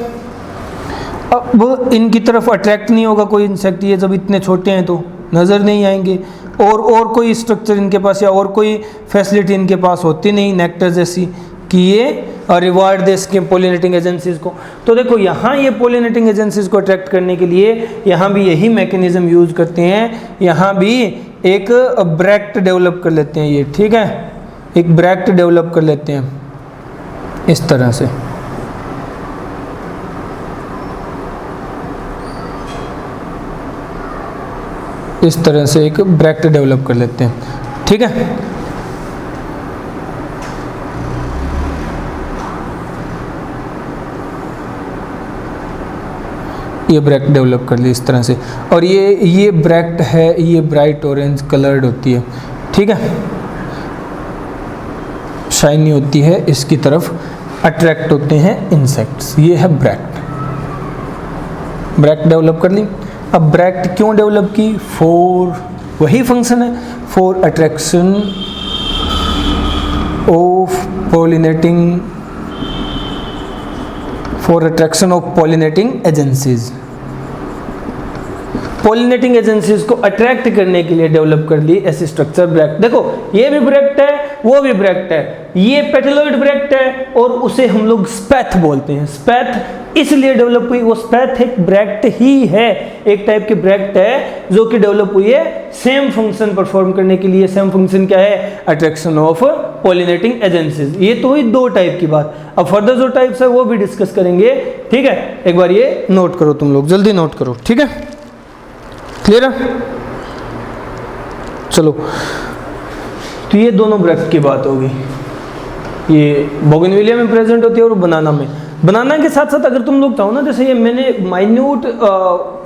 अब इनकी तरफ अट्रैक्ट नहीं होगा कोई इंसेक्ट, ये जब इतने छोटे हैं तो नज़र नहीं आएंगे, और कोई स्ट्रक्चर इनके पास या और कोई फैसिलिटी इनके पास होती नहीं नेक्टर जैसी कि ये रिवार्ड दे इसके पॉलिनेटिंग एजेंसीज को। तो देखो यहाँ ये पॉलिनेटिंग एजेंसीज को अट्रैक्ट करने के लिए यहाँ भी यही मैकेनिज्म यूज करते हैं। यहाँ भी एक ब्रैक्ट डेवलप कर लेते हैं ये, ठीक है, एक ब्रैक्ट डेवलप कर लेते हैं इस तरह से। इस तरह से एक ब्रैक्ट डेवलप कर लेते हैं, ठीक है। ये ब्रैक्ट डेवलप कर ली इस तरह से, और ये ब्रैक्ट है, ये ब्राइट ऑरेंज कलर्ड होती है, ठीक है, शाइनी होती है, इसकी तरफ अट्रैक्ट होते हैं इंसेक्ट्स। ये है ब्रैक्ट डेवलप कर ली। अब ब्रैक्ट क्यों डेवलप की, वही फंक्शन है, for attraction of pollinating agencies. Pollinating agencies को अट्रैक्ट करने के लिए डेवलप कर ली ऐसी स्ट्रक्चर ब्रैक्ट। देखो ये भी ब्रैक्ट है, वो भी ब्रैक्ट है, ये पेटलोइड ब्रैक्ट है और उसे हम लोग स्पैथ बोलते हैं। स्पैथ इसलिए डेवलप हुई, वो स्पैथ एक ब्रैक्ट ही है, एक टाइप की ब्रैक्ट है जो कि डेवलप हुई है सेम फंक्शन परफॉर्म करने के लिए। सेम फंक्शन क्या है, अट्रैक्शन ऑफ पॉलिनेटिंग एजेंसीज। ये तो हुई दो टाइप की बात। अब फर्दर जो टाइप्स है वो भी डिस्कस करेंगे, ठीक है। एक बार ये नोट करो, तुम लोग जल्दी नोट करो, ठीक है, क्लियर है। चलो, तो ये दोनों ब्रैक्ट की बात होगी, ये बोगनविलिया में प्रेजेंट होती है और बनाना में। बनाना के साथ साथ अगर तुम लोग चाहो ना, जैसे ये मैंने माइन्यूट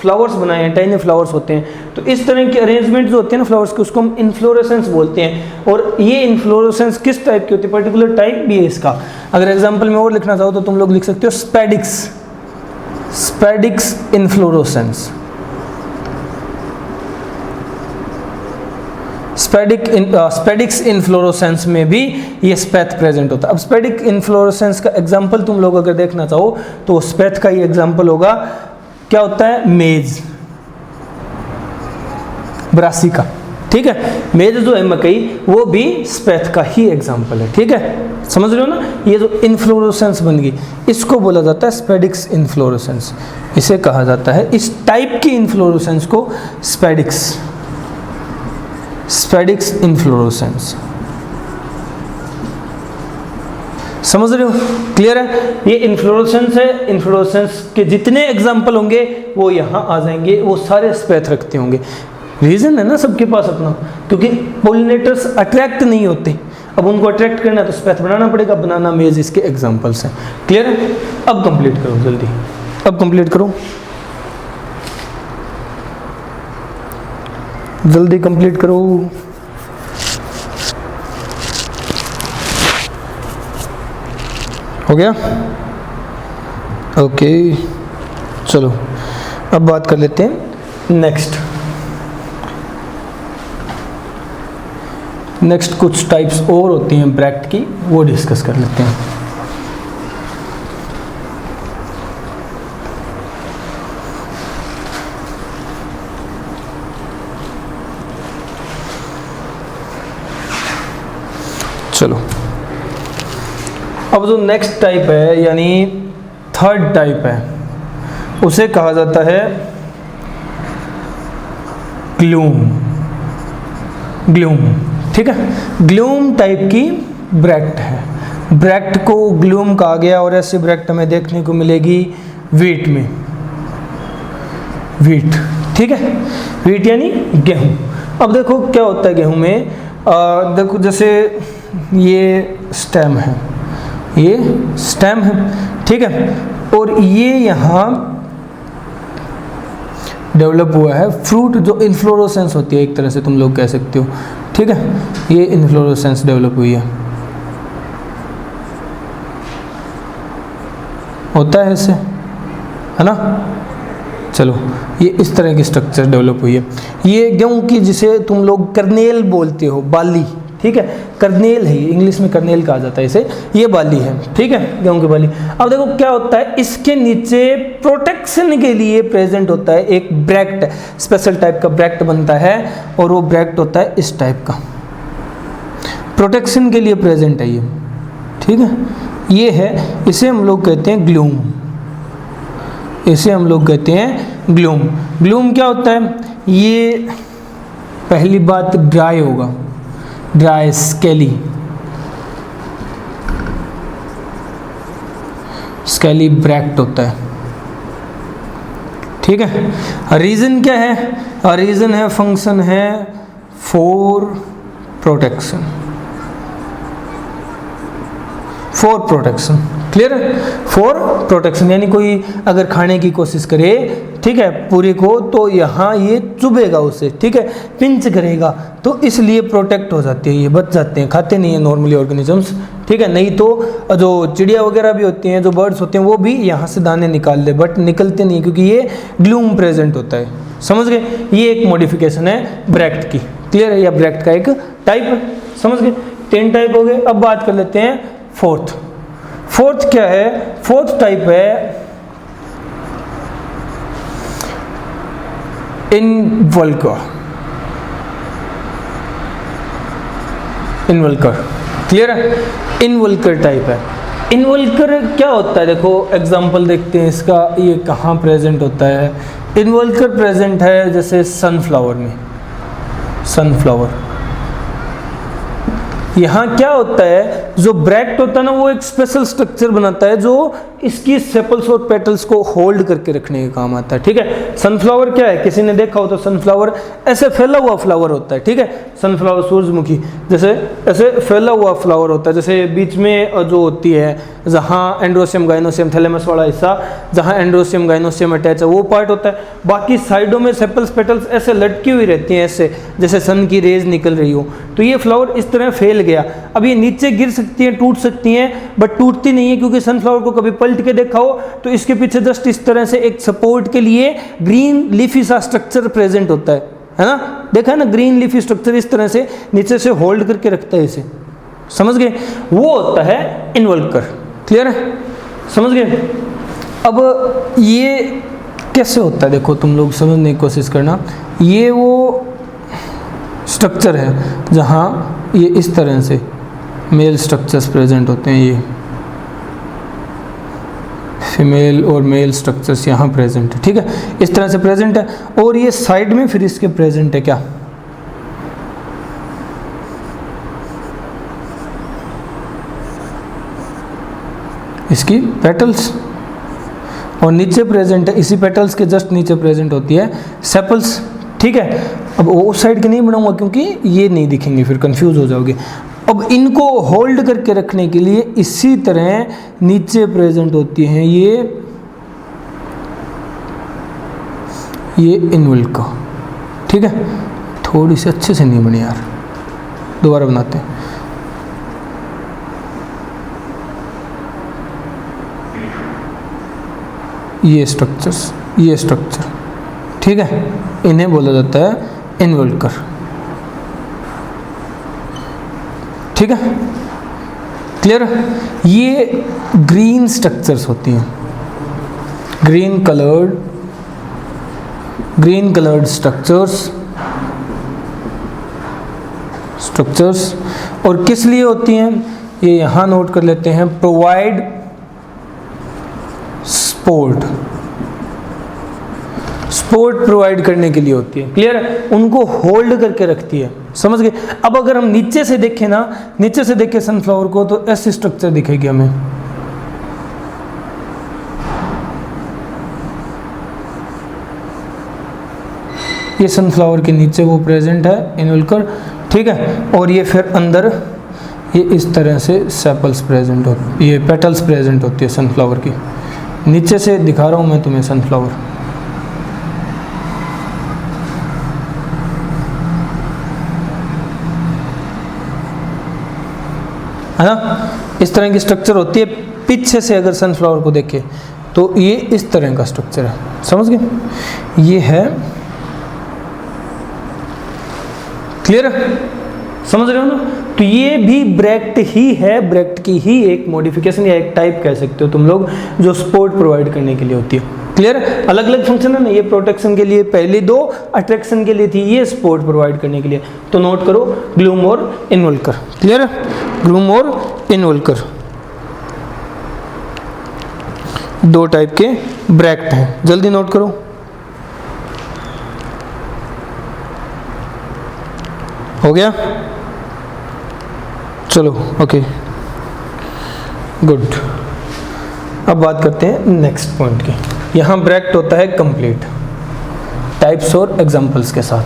फ्लावर्स बनाए हैं, टाइनी फ्लावर्स होते हैं, तो इस तरह की अरेंजमेंट जो होती है ना फ्लावर्स की, उसको हम इन्फ्लोरेसेंस बोलते हैं। और ये इन्फ्लोरेसेंस किस टाइप की होती है, पर्टिकुलर टाइप भी है इसका। अगर एग्जाम्पल में और लिखना चाहो तो तुम लोग लिख सकते हो स्पैडिक्स इन्फ्लोरेसेंस। स्पेडिक्स इन्फ्लोरेसेंस में भी ये स्पैथ प्रेजेंट होता है। अब स्पेडिक इन्फ्लोरेसेंस का एग्जांपल तुम लोग अगर देखना चाहो तो स्पैथ का ही एग्जांपल होगा। क्या होता है, मेज, ब्रासिका, ठीक है। मेज जो है मकई, वो भी स्पैथ का ही एग्जांपल है, ठीक है, समझ रहे हो ना। ये जो इन्फ्लोरेसेंस बन गई, इसको बोला जाता है स्पेडिक्स इन्फ्लोरेसेंस, इसे कहा जाता है, इस टाइप की इन्फ्लोरेसेंस को स्पेडिक्स इन्फ्लोरेसेंस, समझ रहे हो? क्लियर है? ये इन्फ्लोरेसेंस है, इन्फ्लोरेसेंस के जितने एग्जाम्पल होंगे वो यहाँ आ जाएंगे, वो सारे स्पेथ रखते होंगे। रीजन है ना सबके पास अपना, क्योंकि पोलिनेटर्स अट्रैक्ट नहीं होते, अब उनको अट्रैक्ट करना है तो स्पेथ बनाना पड़ेगा, बनाना मेज इसके एग्जाम्पल्स हैं। क्लियर है? अब कंप्लीट करो जल्दी, अब कंप्लीट करो, जल्दी कंप्लीट करो। हो गया? ओके, चलो अब बात कर लेते हैं नेक्स्ट कुछ टाइप्स और होती हैं ब्रैकेट की, वो डिस्कस कर लेते हैं। चलो, अब जो नेक्स्ट टाइप है यानी थर्ड टाइप है, उसे कहा जाता है ग्लूम। ठीक है, ग्लूम टाइप की ब्रैकेट है। ब्रैकेट को ग्लूम कहा गया, और ऐसी ब्रैकेट हमें देखने को मिलेगी व्हीट में। व्हीट, ठीक है, व्हीट यानी गेहूं। अब देखो क्या होता है गेहूं में, देखो जैसे ये स्टेम है, ये स्टेम है, ठीक है, और ये यहाँ डेवलप हुआ है फ्रूट, जो इन्फ्लोरेसेंस होती है एक तरह से तुम लोग कह सकते हो, ठीक है, ये इन्फ्लोरेसेंस डेवलप हुई है, होता है इससे, है ना। चलो, ये इस तरह की स्ट्रक्चर डेवलप हुई है। ये गेहूं की जिसे तुम लोग कर्नेल बोलते हो, बाली, ठीक है, कर्नेल है, इंग्लिश में कर्नेल कहा जाता है इसे, ये बाली है, ठीक है, गेहूं की बाली। अब देखो क्या होता है, इसके नीचे प्रोटेक्शन के लिए प्रेजेंट होता है एक ब्रैकेट, स्पेशल टाइप का ब्रैकेट बनता है, और वो ब्रैकेट होता है इस टाइप का, प्रोटेक्शन के लिए प्रेजेंट है ये, ठीक है, ये है, इसे हम लोग कहते हैं ग्लूम, इसे हम लोग कहते हैं ग्लूम। ग्लूम क्या होता है, ये पहली बात ड्राई होगा, ड्राई स्केली, स्केली ब्रैकेट होता है, ठीक है। रीजन क्या है, रीजन है, फंक्शन है for protection, for protection, clear है, फॉर प्रोटेक्शन, यानी कोई अगर खाने की कोशिश करे, ठीक है, पूरी को, तो यहाँ ये चुभेगा उसे, ठीक है, पिंच करेगा, तो इसलिए प्रोटेक्ट हो जाती है, ये बच जाते हैं, खाते नहीं है नॉर्मली ऑर्गेनिजम्स, ठीक है, नहीं तो जो चिड़िया वगैरह भी होती हैं, जो बर्ड्स होते हैं, वो भी यहाँ से दाने निकाल ले, बट निकलते नहीं, क्योंकि ये ग्लूम प्रेजेंट होता है, समझ गए। ये एक मॉडिफिकेशन है ब्रैकेट की, क्लियर है, या ब्रैकेट का एक टाइप है, समझ गए। 3 टाइप हो गए। अब बात कर लेते हैं फोर्थ क्या है, फोर्थ टाइप है इनवल्कर, क्लियर है, इनवल्कर टाइप है। इनवल्कर क्या होता है, देखो एग्जांपल देखते हैं इसका, ये कहाँ प्रेजेंट होता है। इनवल्कर प्रेजेंट है जैसे सनफ्लावर में, सनफ्लावर, यहाँ क्या होता है, जो ब्रैकेट होता है ना, वो एक स्पेशल स्ट्रक्चर बनाता है जो इसकी सेपल्स और पेटल्स को होल्ड करके रखने के काम आता है, ठीक है। सनफ्लावर क्या है, किसी ने देखा हो तो सनफ्लावर ऐसे फैला हुआ फ्लावर होता है, ठीक है, सनफ्लावर, सूरजमुखी जैसे ऐसे फैला हुआ फ्लावर होता है, जैसे बीच में जो होती है, जहाँ एंड्रोसियम गाइनोसियम थैलेमस वाला हिस्सा, जहाँ एंड्रोसियम गाइनोसियम अटैच है, वो पार्ट होता है। बाकी साइडों में सेपल्स पेटल्स ऐसे लटकी हुई रहती हैं, ऐसे जैसे सन की रेज निकल रही हो, तो ये फ्लावर इस तरह फैल गया। अब ये नीचे गिर सकती हैं, टूट सकती हैं, बट टूटती नहीं है, क्योंकि सनफ्लावर को कभी पलट के देखा हो तो इसके पीछे जस्ट इस तरह से एक सपोर्ट के लिए ग्रीन लीफी सा स्ट्रक्चर प्रेजेंट होता है ना, देखा है ना, ग्रीन लीफी स्ट्रक्चर इस तरह से नीचे से होल्ड करके रखता है इसे, समझ गए, वो होता है इनवल्कर, क्लियर है, समझ गए। अब ये कैसे होता है, देखो तुम लोग समझने की कोशिश करना, ये वो स्ट्रक्चर है जहाँ ये इस तरह से मेल स्ट्रक्चर्स प्रेजेंट होते हैं, ये फीमेल और मेल स्ट्रक्चर्स यहाँ प्रेजेंट है, ठीक है, इस तरह से प्रेजेंट है। और ये साइड में फिर इसके प्रेजेंट है क्या, इसकी पेटल्स, और नीचे प्रेजेंट है, इसी पेटल्स के जस्ट नीचे प्रेजेंट होती है सेपल्स। ठीक है, अब उस साइड के नहीं बनाऊंगा क्योंकि ये नहीं दिखेंगे, फिर कंफ्यूज हो जाओगे। अब इनको होल्ड करके रखने के लिए इसी तरह नीचे प्रेजेंट होती हैं ये इन्वोल्का। ठीक है, थोड़ी सी अच्छे से नहीं बनी यार, दोबारा बनाते हैं। ये स्ट्रक्चर, ठीक है, इन्हें बोला जाता है इन्वोल्कर। ठीक है, क्लियर। ये ग्रीन स्ट्रक्चर्स होती हैं, ग्रीन कलर्ड स्ट्रक्चर्स और किस लिए होती हैं ये यहाँ नोट कर लेते हैं। प्रोवाइड सपोर्ट प्रोवाइड करने के लिए होती है, क्लियर है, उनको होल्ड करके रखती है, समझ गए। अब अगर हम नीचे से देखें ना, नीचे से देखें सनफ्लावर को, तो ऐसी स्ट्रक्चर दिखेगी हमें। ये सनफ्लावर के नीचे वो प्रेजेंट है इन्वोल्कर, ठीक है, और ये फिर अंदर ये इस तरह से सेपल्स प्रेजेंट होती, ये पेटल्स प्रेजेंट होती है सनफ्लावर की। नीचे से दिखा रहा हूँ मैं तुम्हें सनफ्लावर, है ना, इस तरह की स्ट्रक्चर होती है। पीछे से अगर सनफ्लावर को देखें तो ये इस तरह का स्ट्रक्चर है, समझ गए। ये है, क्लियर है, समझ रहे हो ना। तो ये भी ब्रैक्ट ही है, ब्रैक्ट की ही एक मॉडिफिकेशन या एक टाइप कह सकते हो तुम लोग, जो सपोर्ट प्रोवाइड करने के लिए होती है। क्लियर है, अलग अलग फंक्शन है ना, ये प्रोटेक्शन के लिए पहली दो, अट्रैक्शन के लिए थी, ये सपोर्ट प्रोवाइड करने के लिए। तो नोट करो ग्लूम और इन्वोल्कर, क्लियर है, ग्लूम और इन्वोल्कर दो टाइप के ब्रैक्ट हैं, जल्दी नोट करो। हो गया, चलो ओके गुड। अब बात करते हैं नेक्स्ट पॉइंट की। यहाँ ब्रैक्ट होता है कंप्लीट टाइप्स और एग्जांपल्स के साथ।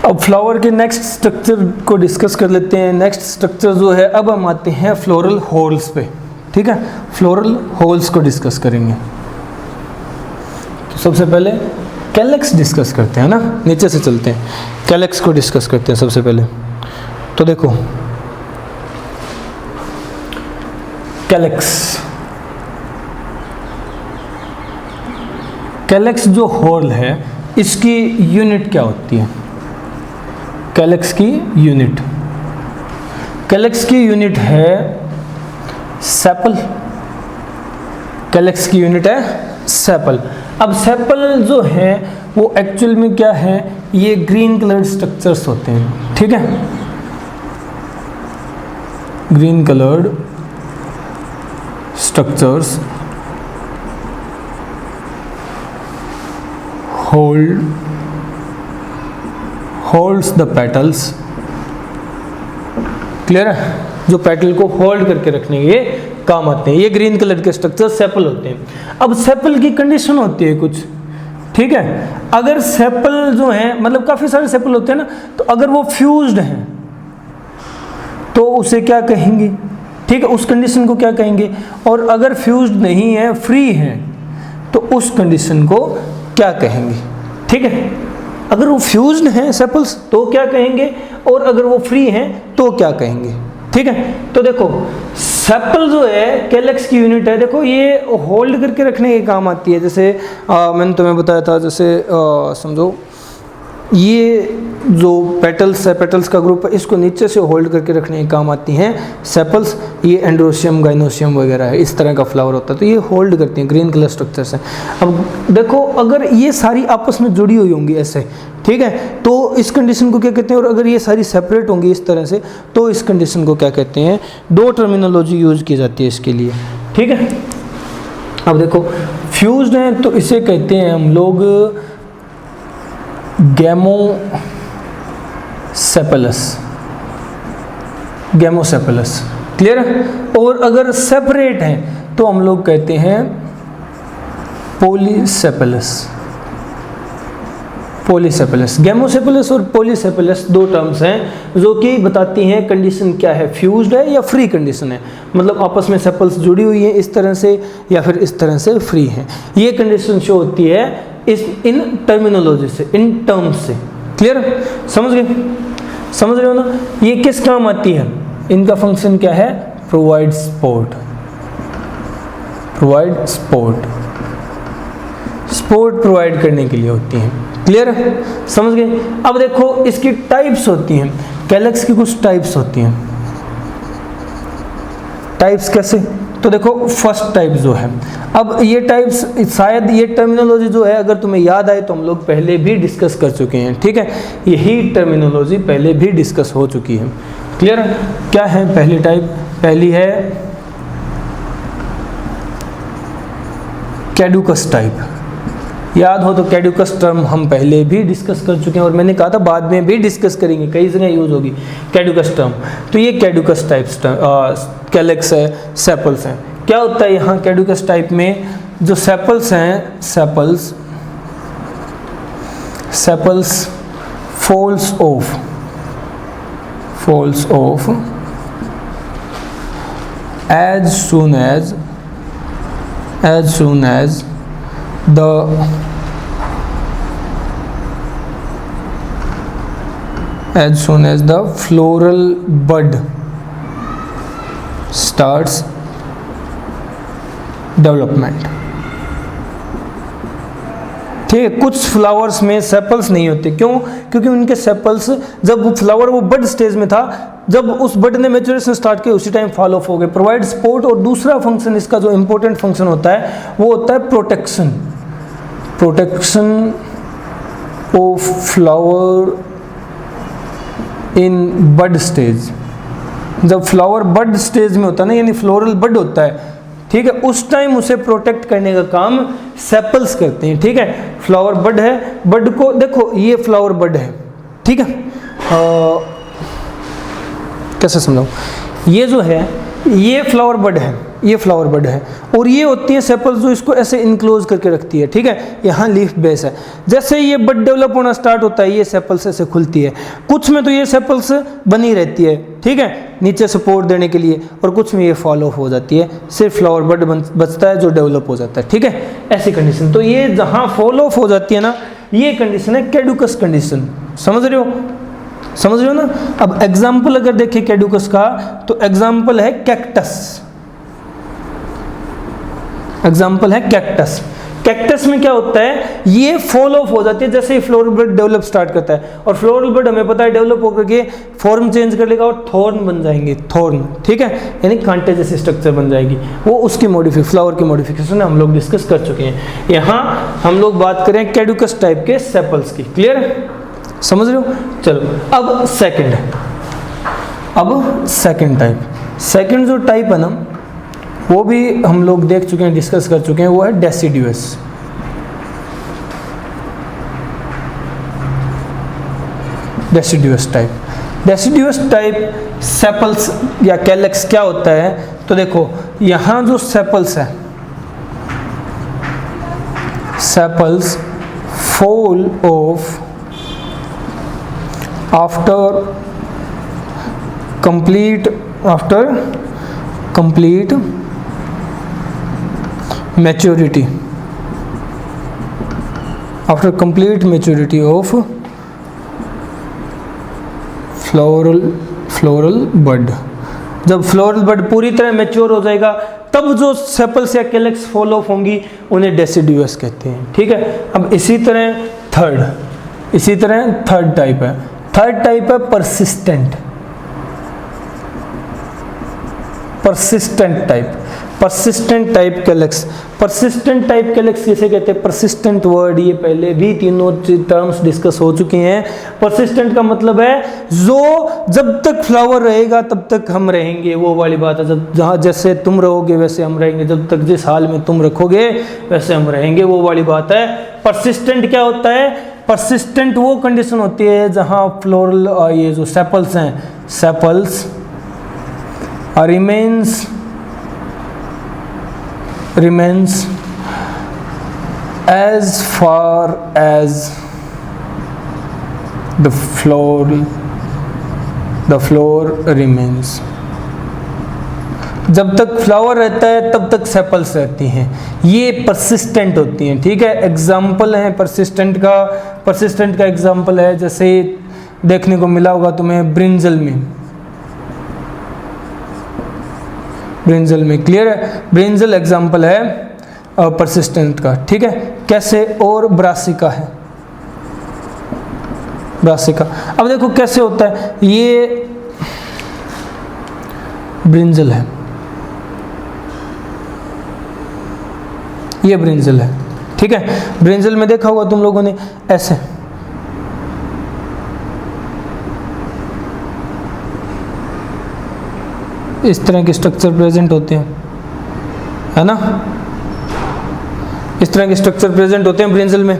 अब फ्लावर के नेक्स्ट स्ट्रक्चर को डिस्कस कर लेते हैं। नेक्स्ट स्ट्रक्चर जो है, अब हम आते हैं फ्लोरल होल्स पे, ठीक है, फ्लोरल होल्स को डिस्कस करेंगे। तो सबसे पहले कैलेक्स डिस्कस करते हैं ना, नीचे से चलते हैं, कैलेक्स को डिस्कस करते हैं सबसे पहले। तो देखो कैलेक्स जो होल है, इसकी यूनिट क्या होती है? कैलेक्स की यूनिट है सेपल। कैलेक्स की यूनिट है सेपल। अब सेपल जो है वो एक्चुअल में क्या है, ये ग्रीन कलर्ड स्ट्रक्चर्स होते हैं, ठीक है, green coloured structures holds the petals, clear है, जो पेटल को होल्ड करके रखने के काम आते हैं। ये ग्रीन कलर के स्ट्रक्चर सेपल होते हैं। अब सेपल की कंडीशन होती है कुछ, ठीक है, अगर सेपल जो है, मतलब काफी सारे सेपल होते हैं ना, तो अगर वो फ्यूज्ड हैं तो उसे क्या कहेंगे, ठीक है, उस कंडीशन को क्या कहेंगे। और अगर फ्यूज्ड नहीं है, फ्री है, तो उस कंडीशन को क्या कहेंगे, ठीक है। अगर वो फ्यूज्ड हैं सेपल्स तो क्या कहेंगे, और अगर वो फ्री हैं तो क्या कहेंगे, ठीक है। तो देखो सेपल जो है कैलेक्स की यूनिट है, देखो ये होल्ड करके रखने के काम आती है। जैसे मैंने तुम्हें बताया था, जैसे समझो ये जो पेटल्स है, पेटल्स का ग्रुप है, इसको नीचे से होल्ड करके रखने के काम आती हैं सेपल्स। ये एंड्रोशियम, गाइनोशियम वगैरह है, इस तरह का फ्लावर होता है, तो ये होल्ड करती हैं, ग्रीन कलर स्ट्रक्चर्स हैं। अब देखो अगर ये सारी आपस में जुड़ी हुई होंगी ऐसे, ठीक है, तो इस कंडीशन को क्या कहते हैं, और अगर ये सारी सेपरेट होंगी इस तरह से, तो इस कंडीशन को क्या कहते हैं। दो टर्मिनोलॉजी यूज की जाती है इसके लिए, ठीक है। अब देखो फ्यूज्ड हैं तो इसे कहते हैं हम लोग गैमोसेपलस, गेमोसेफेलस। क्लियर है? और अगर सेपरेट हैं तो हम लोग कहते हैं पॉलीसेफेलस। पॉलीसेफेलस, गेमोसेफेलस और पॉलीसेफेलस दो टर्म्स हैं जो कि बताती हैं कंडीशन क्या है, फ्यूज्ड है या फ्री कंडीशन है, मतलब आपस में सेपल्स जुड़ी हुई है इस तरह से या फिर इस तरह से फ्री है। ये कंडीशन शो होती है इस इन टर्मिनोलॉजी से, इन टर्म्स से। क्लियर? समझ गए? समझ रहे हो ना? ये किस काम आती है? इनका फंक्शन क्या है? Provide support. Provide support, support provide करने के लिए होती हैं। क्लियर है? समझ गए? अब देखो इसकी टाइप्स होती हैं, कैलक्स की कुछ टाइप्स होती हैं। टाइप्स कैसे? तो देखो फर्स्ट टाइप जो है, अब ये टाइप्स शायद ये टर्मिनोलॉजी जो है अगर तुम्हें याद आए तो हम लोग पहले भी डिस्कस कर चुके हैं। ठीक है, यही टर्मिनोलॉजी पहले भी डिस्कस हो चुकी है। क्लियर है? क्या है पहली टाइप? पहली है कैडुकस टाइप। याद हो तो कैडुकस टर्म हम पहले भी डिस्कस कर चुके हैं और मैंने कहा था बाद में भी डिस्कस करेंगे, कई जगह यूज होगी कैडुकस टर्म। तो ये कैडुकस टाइप्स कैलक्स है, सेपल्स हैं। क्या होता है यहाँ कैडुकस टाइप में? जो सेपल्स हैं, sepals falls off as soon as the floral bud starts development। ठीक है, कुछ फ्लावर्स में सेपल्स नहीं होते, क्यों? क्योंकि उनके सेपल्स जब वो फ्लावर वो बड स्टेज में था, जब उस बड ने मैच्योरेशन स्टार्ट किया उसी टाइम फॉल ऑफ हो गए। प्रोवाइड सपोर्ट, और दूसरा फंक्शन इसका जो इंपॉर्टेंट फंक्शन होता है वो होता है protection of flower in bud stage. जब फ्लावर बड स्टेज में होता है ना, यानी फ्लोरल बड होता है, ठीक है, उस टाइम उसे प्रोटेक्ट करने का काम सेपल्स करते हैं। ठीक है, फ्लावर बड है, बड को देखो ये फ्लावर बड है, ठीक है, कैसे समझाऊं? ये जो है ये फ्लावर बड है, ये फ्लावर बड है, और ये होती है सेपल्स जो इसको ऐसे इनक्लोज करके रखती है। ठीक है, यहाँ लीफ बेस है, जैसे ये बड डेवलप होना स्टार्ट होता है ये सेपल्स ऐसे खुलती है। कुछ में तो ये सेपल्स बनी रहती है, ठीक है, नीचे सपोर्ट देने के लिए, और कुछ में ये फॉल ऑफ हो जाती है, सिर्फ फ्लावर बड बचता है जो डेवलप हो जाता है। ठीक है, ऐसी कंडीशन। तो ये जहाँ फॉल ऑफ हो जाती है ना, ये कंडीशन है कैडुकस कंडीशन। समझ रहे हो? समझ रहे हो ना? अब एग्जाम्पल अगर देखें कैडुकस का, तो एग्जाम्पल है कैक्टस। एग्जाम्पल है कैक्टस। कैक्टस में क्या होता है? ये फॉल ऑफ हो जाती है जैसे ही फ्लोरल बड डेवलप स्टार्ट करता है, और फ्लोरल बड हमें पता है डेवलप होकर के फॉर्म चेंज कर लेगा और थॉर्न बन जाएंगे, थॉर्न। ठीक है, यानी कांटे जैसी स्ट्रक्चर बन जाएगी, वो उसकी फ्लावर की मॉडिफिकेशन हम लोग डिस्कस कर चुके हैं। यहाँ हम लोग बात करें कैडुकस टाइप के सेपल्स की। क्लियर है? समझ रहे हो? चलो अब सेकंड है, अब सेकंड टाइप। सेकंड जो टाइप है ना, वो भी हम लोग देख चुके हैं, डिस्कस कर चुके हैं, वो है deciduous. Deciduous type. Deciduous type sepals या कैलक्स क्या होता है? तो देखो यहाँ जो सेपल्स है, sepals fall of after complete maturity, after complete maturity of floral bud। जब फ्लोरल बड पूरी तरह मैच्योर हो जाएगा तब जो सेपल्स या कैलक्स फॉल ऑफ होंगी उन्हें डेसिडुअस कहते हैं। ठीक है, अब इसी तरह थर्ड टाइप है। थर्ड टाइप है persistent type. Persistent type calyx. Persistent type calyx किसे कहते हैं? परसिस्टेंट वर्ड ये पहले भी तीनों टर्म्स डिस्कस हो चुकी हैं। परसिस्टेंट का मतलब है जो जब तक फ्लावर रहेगा तब तक हम रहेंगे, वो वाली बात है। जब जहाँ जैसे तुम रहोगे वैसे हम रहेंगे, जब तक जिस हाल में तुम रखोगे वैसे हम रहेंगे, वो वाली बात है। परसिस्टेंट क्या होता है? परसिस्टेंट वो कंडीशन होती है जहाँ फ्लोरल ये जो सेपल्स हैं, sepals remains as far as the flower remains। जब तक फ्लावर रहता है तब तक सेपल्स रहती हैं, ये परसिस्टेंट होती हैं, ठीक है। एग्जाम्पल है परसिस्टेंट का एग्जाम्पल है, जैसे देखने को मिला होगा तुम्हें ब्रिंजल में, क्लियर है। ब्रिंजल एग्जाम्पल है परसिस्टेंट का, ठीक है। कैसे, और ब्रासिका है, ब्रासिका। अब देखो कैसे होता है, ये ब्रिंजल है, ये ब्रिंजल है, ठीक है। ब्रिंजल में देखा होगा तुम लोगों ने ऐसे, इस तरह के स्ट्रक्चर प्रेजेंट होते हैं, है ना, इस तरह के स्ट्रक्चर प्रेजेंट होते हैं ब्रिंजल में।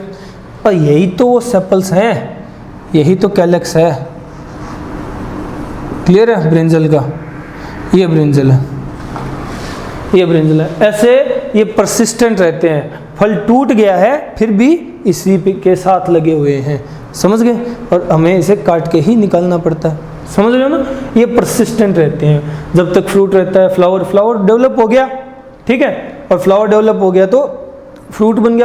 और यही तो वो सेपल्स हैं, यही तो कैलेक्स है, क्लियर है। ब्रिंजल का ये ब्रिंजल है, ये ब्रिंजल है। ऐसे ये परसिस्टेंट रहते हैं, फल टूट गया है फिर भी इसी के साथ लगे हुए हैं, समझ गए। और हमें इसे काट के ही निकालना पड़ता है, समझ रहे हो ना। ये परसिस्टेंट रहते हैं जब तक फ्रूट रहता है। फ्लावर डेवलप हो गया, ठीक है, और फ्लावर डेवलप हो गया तो फ्रूट बन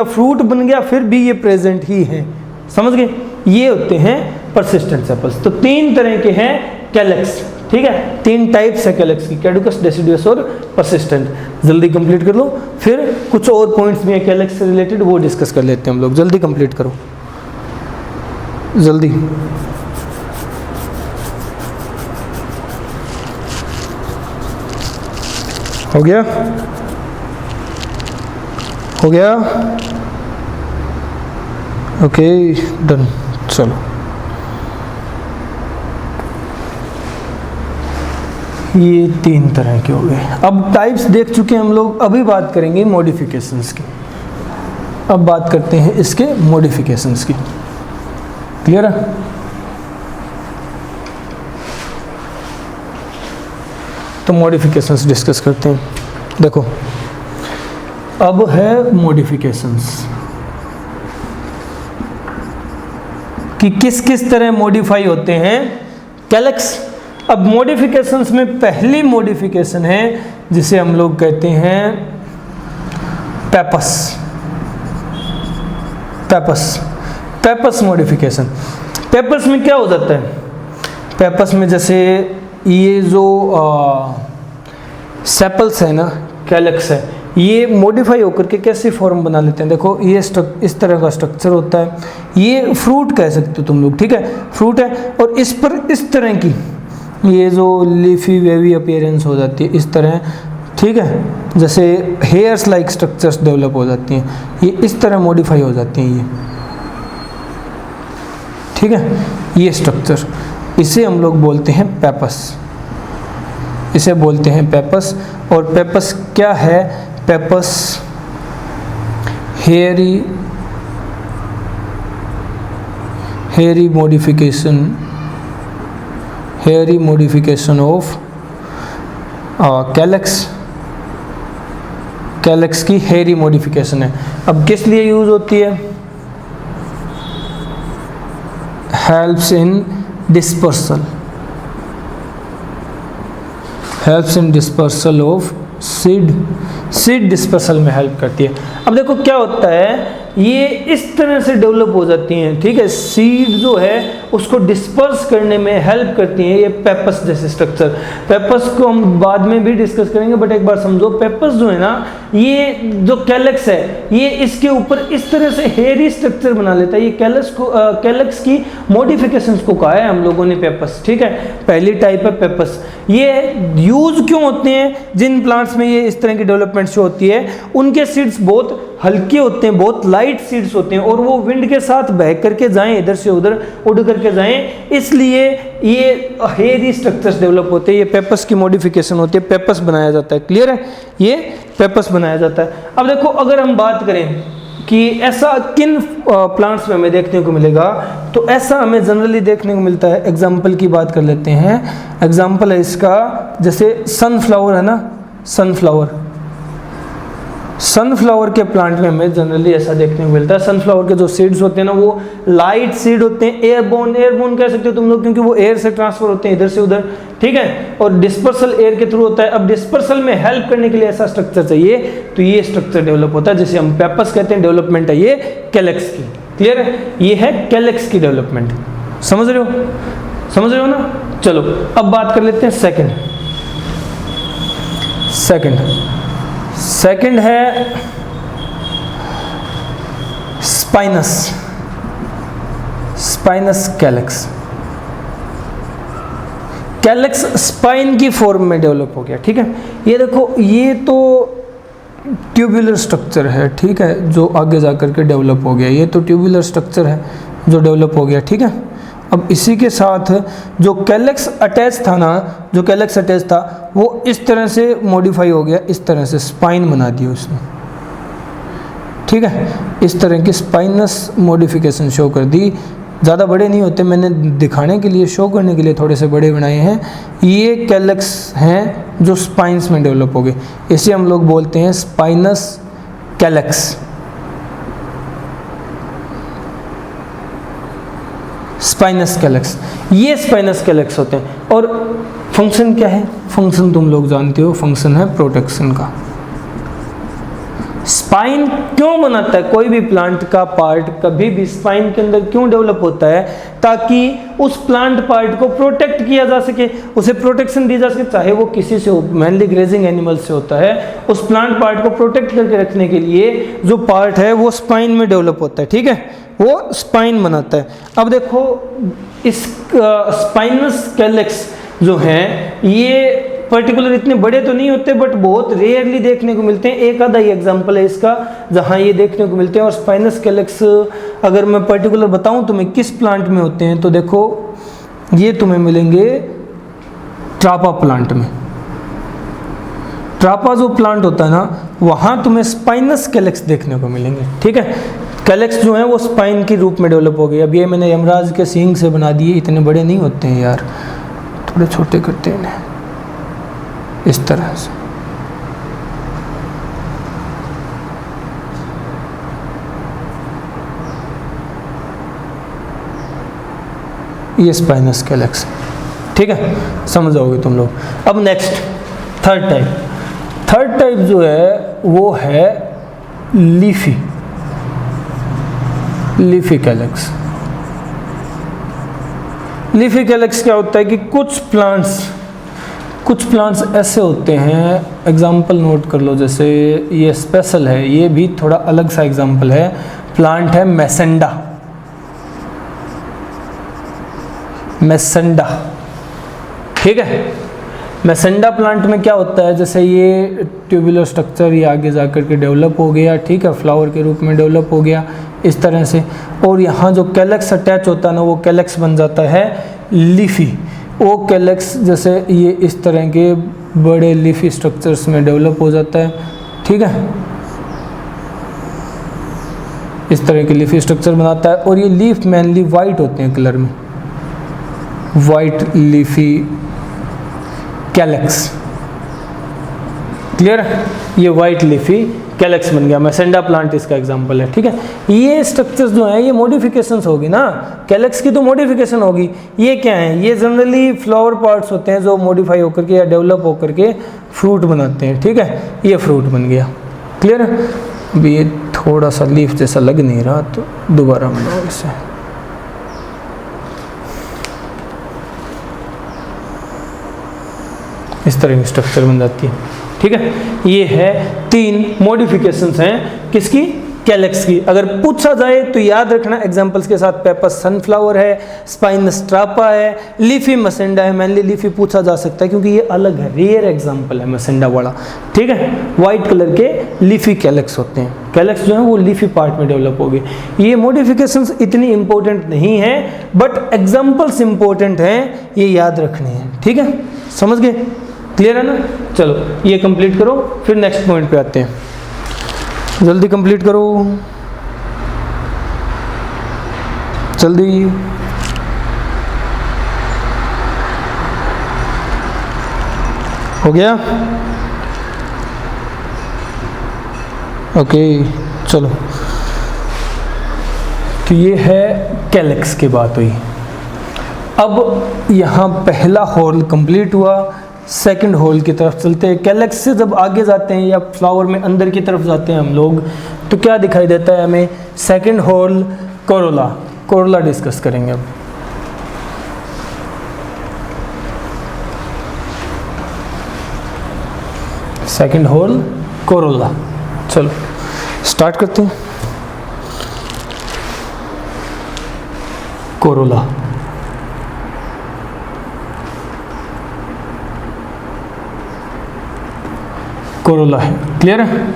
गया फिर भी ये प्रेजेंट ही है, समझ गए। ये होते हैं परसिस्टेंट सेपल्स। तो 3 तरह के हैं कैलेक्स, ठीक है। 3 टाइप्स है कैलेक्स की, कैडुकस, डेसिडुअस और परसिस्टेंट। जल्दी कंप्लीट कर लो, फिर कुछ और पॉइंट्स भी हैं कैलेक्स से रिलेटेड, वो डिस्कस कर लेते हैं हम लोग। जल्दी कंप्लीट करो, जल्दी। हो गया, हो गया, ओके, डन। चलो, ये 3 तरह के हो गए। अब टाइप्स देख चुके हैं हम लोग, अभी बात करेंगे मॉडिफिकेशंस की। अब बात करते हैं इसके मॉडिफिकेशंस की, क्लियर है। तो मॉडिफिकेशंस डिस्कस करते हैं। देखो अब है मॉडिफिकेशंस कि किस किस तरह मॉडिफाई होते हैं कैलेक्स। अब मॉडिफिकेशंस में पहली मॉडिफिकेशन है जिसे हम लोग कहते हैं पेपस मॉडिफिकेशन। पेपस में क्या हो जाता है, पेपस में जैसे ये जो सेपल्स है ना, कैलेक्स है, ये मॉडिफाई होकर के कैसे फॉर्म बना लेते हैं। देखो ये इस तरह का स्ट्रक्चर होता है, ये फ्रूट कह सकते हो तुम लोग, ठीक है, फ्रूट है। और इस पर इस तरह की ये जो लीफी वेवी अपीयरेंस हो जाती है इस तरह, ठीक है, जैसे हेयर्स लाइक स्ट्रक्चर्स डेवलप हो जाती हैं, ये इस तरह मॉडिफाई हो जाती हैं, ये ठीक है, ये स्ट्रक्चर, इसे हम लोग बोलते हैं पेपस, इसे बोलते हैं पेपस। और पेपस क्या है, pappus hairy modification of calyx की हेयरी मॉडिफिकेशन है। अब किस लिए यूज होती है, helps in dispersal of seed dispersal में हेल्प करती है। अब देखो क्या होता है, ये इस तरह से डेवलप हो जाती हैं, ठीक है, सीड जो है उसको डिस्पर्स करने में हेल्प करती हैं ये पेपस जैसे स्ट्रक्चर। पेपस को हम बाद में भी डिस्कस करेंगे, बट एक बार समझो, पेपस जो है ना, ये जो कैलेक्स है ये इसके ऊपर इस तरह से हेयरी स्ट्रक्चर बना लेता है। ये कैलेक्स की मॉडिफिकेशंस को कहा है हम लोगों ने पेपस, ठीक है, पहली टाइप है पेपस। ये यूज क्यों होते हैं, जिन प्लांट्स में ये इस तरह की डेवलपमेंट शो होती है उनके सीड्स बहुत हल्के होते हैं, बहुत लाइट सीड्स होते हैं, और वो विंड के साथ बह करके जाएं, इधर से उधर उड़ करके जाएं, इसलिए ये हेयरी स्ट्रक्चर्स डेवलप होते हैं। ये पेपस की मॉडिफिकेशन होती है, पेपस बनाया जाता है, क्लियर है, ये पेपस बनाया जाता है। अब देखो अगर हम बात करें कि ऐसा किन प्लांट्स में हमें देखने को मिलेगा, तो ऐसा हमें जनरली देखने को मिलता है। एग्जाम्पल की बात कर लेते हैं, एग्जाम्पल है इसका, जैसे सनफ्लावर है ना, सनफ्लावर के प्लांट में हमें जनरली ऐसा देखने को मिलता है। सनफ्लावर के जो सीड्स होते हैं ना, वो लाइट सीड होते हैं, एयरबोर्न कह सकते हो तुम लोग, क्योंकि वो एयर से ट्रांसफर होते हैं इधर से उधर, ठीक है, और डिस्पर्सल एयर के थ्रू होता है। अब डिस्पर्सल में हेल्प करने के लिए ऐसा स्ट्रक्चर चाहिए, तो ये स्ट्रक्चर डेवलप होता है, जिसे हम पेपस कहते हैं। डेवलपमेंट है ये कैलेक्स की, क्लियर है, ये है कैलेक्स की डेवलपमेंट। समझ रहे हो ना। चलो अब बात कर लेते हैं सेकंड है स्पाइनस कैलेक्स स्पाइन की फॉर्म में डेवलप हो गया, ठीक है। ये देखो, ये तो ट्यूबुलर स्ट्रक्चर है, ठीक है, जो आगे जा करके डेवलप हो गया। ये तो ट्यूबुलर स्ट्रक्चर है जो डेवलप हो गया, ठीक है। अब इसी के साथ जो कैलेक्स अटैच था वो इस तरह से मॉडिफाई हो गया, इस तरह से स्पाइन बना दिया उसने, ठीक है। इस तरह की स्पाइनस मॉडिफिकेशन शो कर दी। ज़्यादा बड़े नहीं होते, मैंने दिखाने के लिए, शो करने के लिए थोड़े से बड़े बनाए हैं। ये कैलेक्स हैं जो स्पाइन्स में डेवलप हो गए, इसे हम लोग बोलते हैं स्पाइनस कैलेक्स। ये स्पाइनस कैलेक्स होते हैं। और फंक्शन क्या है? फंक्शन तुम लोग जानते हो, फंक्शन है प्रोटेक्शन का। स्पाइन क्यों बनाता है कोई भी प्लांट का पार्ट, कभी भी स्पाइन के अंदर क्यों डेवलप होता है? ताकि उस प्लांट पार्ट को प्रोटेक्ट किया जा सके, उसे प्रोटेक्शन दी जा सके, चाहे वो किसी से हो, मेनली ग्रेजिंग एनिमल से होता है। उस प्लांट पार्ट को प्रोटेक्ट करके रखने के लिए जो पार्ट है वो स्पाइन में डेवलप होता है, ठीक है, वो स्पाइन बनाता है। अब देखो, इस स्पाइनस कैलेक्स जो हैं, ये पर्टिकुलर इतने बड़े तो नहीं होते, बट बहुत रेयरली देखने को मिलते हैं। एक आधा ही एग्जांपल है इसका जहां ये देखने को मिलते हैं। और स्पाइनस कैलेक्स अगर मैं पर्टिकुलर बताऊं तुम्हें किस प्लांट में होते हैं, तो देखो ये तुम्हें मिलेंगे ट्रापा प्लांट में। ट्रापा जो प्लांट होता है ना, वहां तुम्हें स्पाइनस कैलेक्स देखने को मिलेंगे, ठीक है। कैलेक्स जो है वो स्पाइन के रूप में डेवलप हो गए। अब ये मैंने यमराज के सींग से बना दिए, इतने बड़े नहीं होते हैं यार, थोड़े छोटे करते हैं इन्हें इस तरह से। ये स्पाइनस कैलेक्स, ठीक है, समझ जाओगे तुम लोग। अब नेक्स्ट थर्ड टाइप जो है वो है लीफी कैलेक्स। लीफी कैलेक्स क्या होता है कि कुछ प्लांट्स ऐसे होते हैं, एग्जाम्पल नोट कर लो, जैसे ये स्पेशल है, ये भी थोड़ा अलग सा एग्जाम्पल है। प्लांट है मैसेंडा, ठीक है। मैसेंडा प्लांट में क्या होता है, जैसे ये ट्यूबुलर स्ट्रक्चर ये आगे जाकर के डेवलप हो गया, ठीक है, फ्लावर के रूप में डेवलप हो गया इस तरह से। और यहाँ जो कैलेक्स अटैच होता है ना, वो कैलेक्स बन जाता है लीफी। वो कैलेक्स जैसे ये इस तरह के बड़े लीफी स्ट्रक्चर्स में डेवलप हो जाता है, ठीक है, इस तरह के लीफी स्ट्रक्चर बनाता है। और ये लीफ मेनली वाइट होते हैं कलर में, वाइट लीफी कैलेक्स, क्लियर है, ये वाइट लीफी कैलेक्स बन गया। मैसेंडा प्लांट इसका एग्जांपल है, ठीक है। ये स्ट्रक्चर्स जो हैं ये मॉडिफिकेशंस होगी ना, कैलेक्स की तो मॉडिफिकेशन होगी। ये क्या है, ये जनरली फ्लावर पार्ट्स होते हैं जो मॉडिफाई होकर के या डेवलप होकर के फ्रूट बनाते हैं, ठीक है, ये फ्रूट बन गया, क्लियर है। अभी ये थोड़ा सा लीफ जैसा लग नहीं रहा, तो दोबारा बनाओ इसे। इस तरह की स्ट्रक्चर बन जाती है, ठीक है। ये है 3 मॉडिफिकेशंस हैं किसकी, कैलेक्स की। अगर पूछा जाए तो याद रखना एग्जांपल्स के साथ, पेपस सनफ्लावर है, स्पाइनस ट्रापा है, लीफी मसेंडा है। मेनली लीफी पूछा जा सकता है क्योंकि ये अलग है, रेयर एग्जांपल है मसेंडा वाला, ठीक है। वाइट कलर के लीफी कैलेक्स होते हैं। कैलेक्स जो है वो लीफी पार्ट में डेवलप हो गए। ये मॉडिफिकेशंस इतनी इंपॉर्टेंट नहीं है, बट एग्जाम्पल्स इंपॉर्टेंट हैं, ये याद रखने हैं, ठीक है, समझ गए, क्लियर है ना। चलो ये कंप्लीट करो, फिर नेक्स्ट पॉइंट पे आते हैं, जल्दी कंप्लीट करो। जल्दी। हो गया? ओके, चलो। तो ये है कैलेक्स की बात हुई। अब यहाँ पहला होल कंप्लीट हुआ, सेकंड होल की तरफ चलते हैं। कैलेक्स से जब आगे जाते हैं या फ्लावर में अंदर की तरफ जाते हैं हम लोग, तो क्या दिखाई देता है हमें? Second whorl corolla. Corolla discuss करेंगे अब। Second whorl corolla. चलो स्टार्ट करते हैं। कोरोला, कोरोला है, क्लियर है?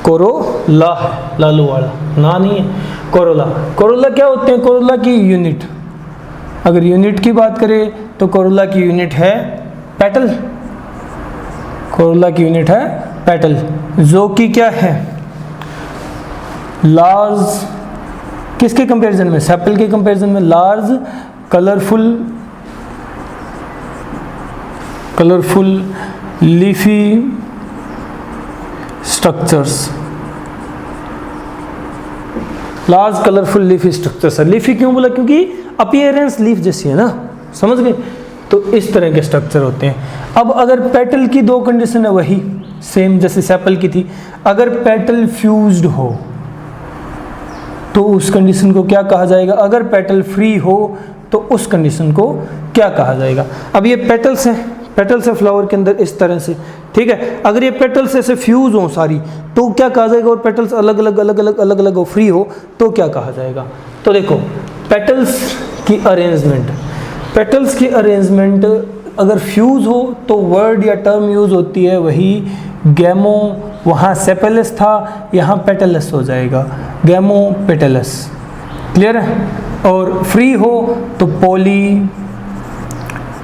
कोरोला है, लालू वाला ना नहीं है, कोरोला। कोरोला क्या होते हैं? कोरोला की यूनिट, अगर यूनिट की बात करें तो कोरोला की यूनिट है पेटल। कोरोला की यूनिट है पेटल, जो कि क्या है? लार्ज, किसके कंपैरिजन में? सेपल के कंपैरिजन में large colourful leafy structures. Large colourful leafy structures है। लीफी क्यों बोला? क्योंकि अपीयरेंस लीफ जैसी है ना, समझ गए? तो इस तरह के स्ट्रक्चर होते हैं। अब अगर पेटल की दो कंडीशन है, वही सेम जैसे सेपल की थी। अगर पेटल फ्यूज्ड हो तो उस कंडीशन को क्या कहा जाएगा? अगर पेटल फ्री हो तो उस कंडीशन को क्या कहा जाएगा? अब ये पेटल्स हैं, पेटल्स है फ्लावर के अंदर इस तरह से, ठीक है? अगर ये पेटल्स ऐसे फ्यूज हो सारी तो क्या कहा जाएगा? और पेटल्स अलग अलग हो, फ्री हो तो क्या कहा जाएगा? तो देखो पेटल्स की अरेंजमेंट अगर फ्यूज हो तो वर्ड या टर्म यूज होती है वही गैमो, वहाँ सेपेलस था, यहाँ पेटलस हो जाएगा, गैमो पेटलस, क्लियर है? और फ्री हो तो पॉली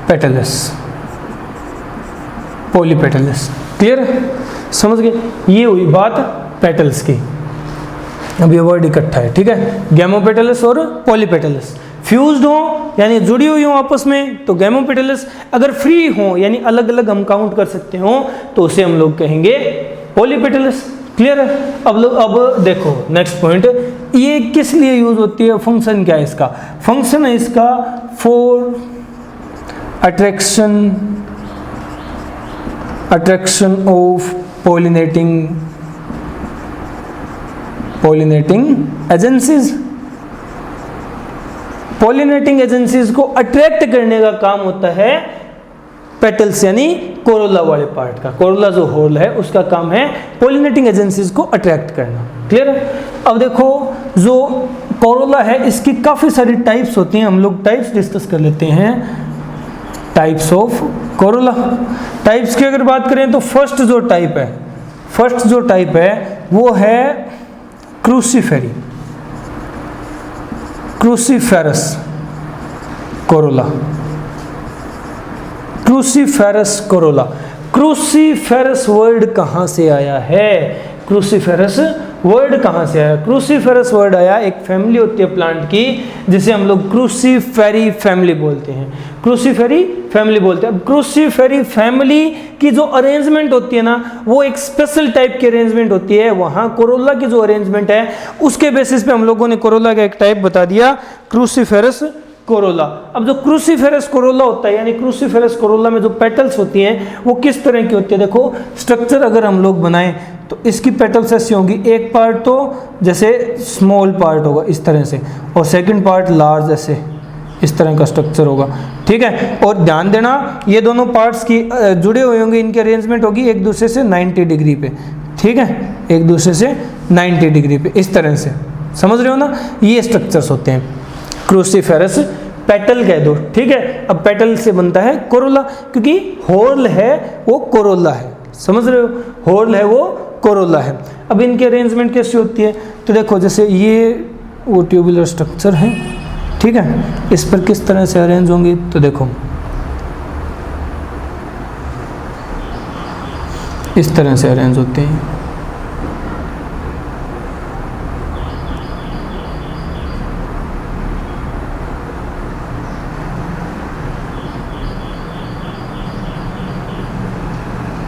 पेटलस, क्लियर है? समझ गए? ये हुई बात पेटल्स की। अब ये वर्ड इकट्ठा है, ठीक है? गैमोपेटलस और पॉलीपेटलस। फ्यूज्ड हो यानी जुड़ी हुई हो आपस में तो गैमोपेटलस, अगर फ्री हो यानी अलग अलग हम काउंट कर सकते हो तो उसे हम लोग कहेंगे पॉलीपेटलस, क्लियर है? अब देखो नेक्स्ट पॉइंट, ये किस लिए यूज होती है? फंक्शन क्या है इसका? फंक्शन है इसका for attraction of pollinating agencies. Pollinating agencies को अट्रैक्ट करने का काम होता है पेटल्स यानी कोरोला वाले पार्ट का। कोरोला जो होल है उसका काम है पोलिनेटिंग एजेंसीज को अट्रैक्ट करना, क्लियर है? अब देखो जो कोरोला है इसकी काफ़ी सारी टाइप्स होती हैं, हम लोग टाइप्स डिस्कस कर लेते हैं। Types of Corolla. टाइप्स की अगर बात करें तो फर्स्ट जो टाइप है वो है क्रूसीफेरस कोरोला। क्रूसीफेरस वर्ड कहाँ से आया है? क्रूसीफेरस वर्ड आया, एक फैमिली होती है प्लांट की जिसे हम लोग क्रूसीफेरी फैमिली बोलते हैं। अब क्रूसीफेरी फैमिली की जो अरेंजमेंट होती है ना वो एक स्पेशल टाइप की अरेंजमेंट होती है। वहाँ कोरोला की जो अरेंजमेंट है उसके बेसिस पे हम लोगों ने कोरोला का एक टाइप बता दिया, क्रूसीफेरस कोरोला। अब जो क्रूसीफेरस कोरोला होता है यानी क्रूसीफेरस कोरोला में जो पेटल्स होती हैं वो किस तरह की होती है? देखो स्ट्रक्चर अगर हम लोग बनाएं तो इसकी पेटल्स ऐसी होंगी, एक पार्ट तो जैसे स्मॉल पार्ट होगा इस तरह से और सेकंड पार्ट लार्ज, ऐसे इस तरह का स्ट्रक्चर होगा, ठीक है? और ध्यान देना ये दोनों पार्ट्स की जुड़े हुए होंगे, इनकी अरेंजमेंट होगी एक दूसरे से 90 डिग्री पे, ठीक है? एक दूसरे से 90 डिग्री पे इस तरह से, समझ रहे हो ना? ये स्ट्रक्चर्स होते हैं क्रूसीफेरस पेटल कह दो, ठीक है? अब पेटल से बनता है कोरोला क्योंकि होल है वो कोरोला है, समझ रहे हो? होल है वो कोरोला है। अब इनकी अरेंजमेंट कैसी होती है? तो देखो जैसे ये वो ट्यूबुलर स्ट्रक्चर है, ठीक है? इस पर किस तरह से अरेंज होंगी? तो देखो इस तरह से अरेंज होते हैं,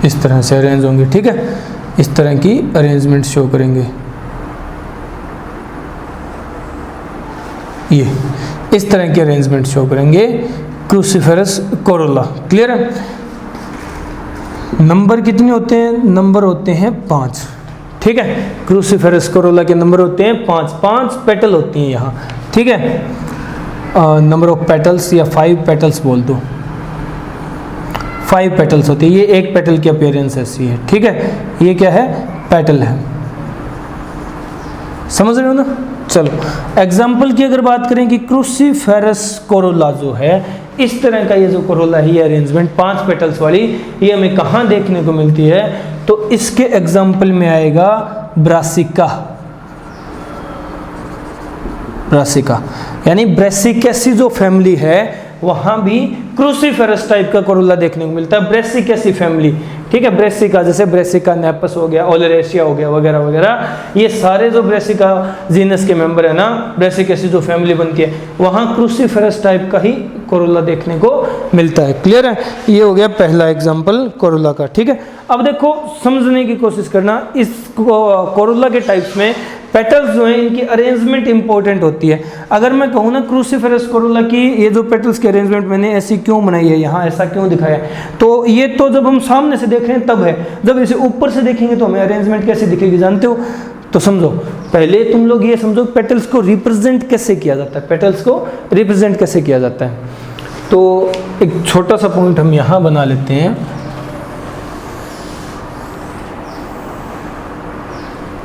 इस तरह से अरेंज होंगे, ठीक है। इस तरह की अरेंजमेंट शो करेंगे, ये इस तरह की अरेंजमेंट शो करेंगे क्रूसीफेरस कोरोला। क्लियर है। नंबर कितने होते हैं? नंबर होते हैं 5, ठीक है। क्रूसीफेरस कोरोला के नंबर होते हैं 5, 5 पेटल होती हैं यहाँ, ठीक है। नंबर ऑफ पेटल्स या 5 पेटल्स बोल दो, 5 पेटल्स होते हैं। ये एक पेटल की अपीयरेंस ऐसी है, ठीक है। ये क्या है? पेटल है, समझ रहे हो ना। चलो एग्जाम्पल की अगर बात करें कि क्रूसीफेरस कोरोला जो है, इस तरह का ये जो कोरोला है, ये अरेंजमेंट 5 पेटल्स वाली, ये हमें कहाँ देखने को मिलती है? तो इसके एग्जाम्पल में आएगा ब्रासिका, ब्रासिका यानी ब्रेसिकेसी जो फैमिली है वहां भी क्रूसीफेरस टाइप का कोरोला देखने को मिलता है, ब्रेसिकेसी फैमिली, ठीक है। ब्रेसिका जैसे ब्रेसिका नेपस हो गया, ओलेरेशिया हो गया, वगैरह वगैरह, ये सारे जो ब्रेसिका जीनस के मेंबर है ना, ब्रेसिकेसी जो फैमिली बनती है, वहां क्रूसीफेरस टाइप का ही कोरोला देखने को मिलता है। क्लियर है। ये हो गया पहला एग्जाम्पल कोरोला का, ठीक है। अब देखो समझने की कोशिश करना, इस कोरोला के टाइप्स में पेटल्स जो हैं इनकी अरेंजमेंट इंपॉर्टेंट होती है। अगर मैं कहूँ ना क्रूसीफेरस कोरोला की ये जो पेटल्स की अरेंजमेंट मैंने ऐसी क्यों बनाई है, यहाँ ऐसा क्यों दिखाया है, तो ये तो जब हम सामने से देख रहे हैं तब है, जब इसे ऊपर से देखेंगे तो हमें अरेंजमेंट कैसे दिखेगी जानते हो? तो समझो, पहले तुम लोग ये समझो पेटल्स को रिप्रेजेंट कैसे किया जाता है, पेटल्स को रिप्रेजेंट कैसे किया जाता है। तो एक छोटा सा पॉइंट हम यहाँ बना लेते हैं,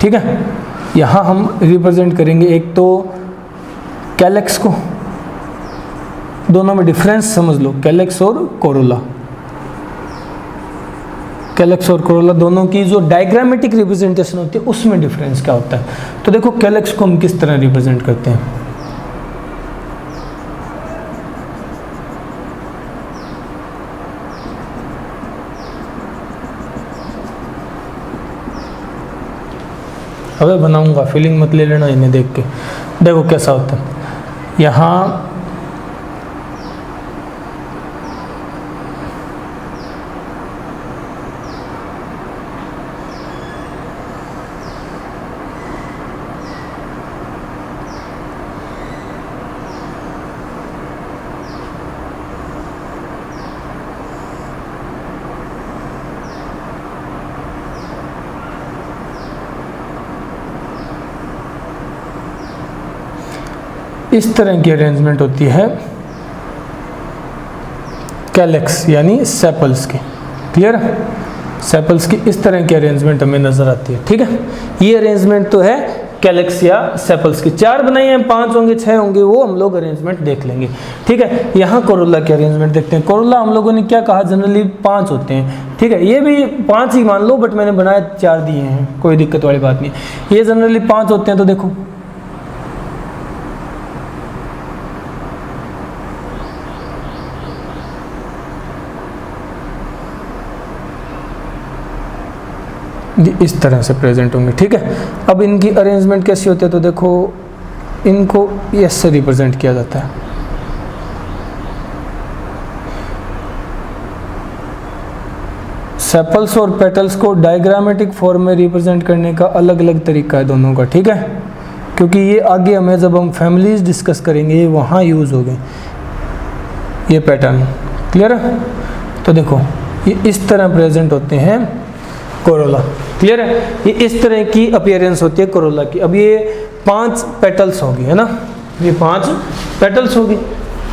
ठीक है। यहाँ हम रिप्रेजेंट करेंगे एक तो कैलेक्स को, दोनों में डिफरेंस समझ लो, कैलेक्स और कोरोला, कैलेक्स और कोरोला दोनों की जो डायग्रामेटिक रिप्रेजेंटेशन होती है उसमें डिफरेंस क्या होता है। तो देखो कैलेक्स को हम किस तरह रिप्रेजेंट करते हैं, अबे बनाऊंगा, फीलिंग मत ले लेना इन्हें देख के। देखो कैसा होता है, यहाँ इस तरह की अरेंजमेंट होती है कैलेक्स यानी सेपल्स की। क्लियर है। सेपल्स की इस तरह की अरेंजमेंट हमें नजर आती है, ठीक है। ये अरेंजमेंट तो है कैलेक्स या सेपल्स की। 4 बनाई हैं, 5 होंगे, 6 होंगे, वो हम लोग अरेंजमेंट देख लेंगे, ठीक है। यहाँ कोरोला की अरेंजमेंट देखते हैं। कोरोला हम लोगों ने क्या कहा, जनरली 5 होते हैं, ठीक है। ये भी 5 ही मान लो, बट मैंने बनाए 4 दिए हैं, कोई दिक्कत वाली बात नहीं। ये जनरली 5 होते हैं। तो देखो इस तरह से प्रेजेंट होंगे, ठीक है। अब इनकी अरेंजमेंट कैसी होती है, तो देखो इनको ऐसे रिप्रेजेंट किया जाता है। सेपल्स और पेटल्स को डायग्रामेटिक फॉर्म में रिप्रेजेंट करने का अलग अलग तरीका है दोनों का, ठीक है। क्योंकि ये आगे हमें जब हम फैमिलीज डिस्कस करेंगे ये वहाँ यूज़ हो गए ये पैटर्न। क्लियर है। तो देखो ये इस तरह प्रेजेंट होते हैं कोरोला। क्लियर है। ये इस तरह की अपीयरेंस होती है कोरोला की। अब ये 5 पेटल्स होगी, है ना, ये 5 पेटल्स होगी।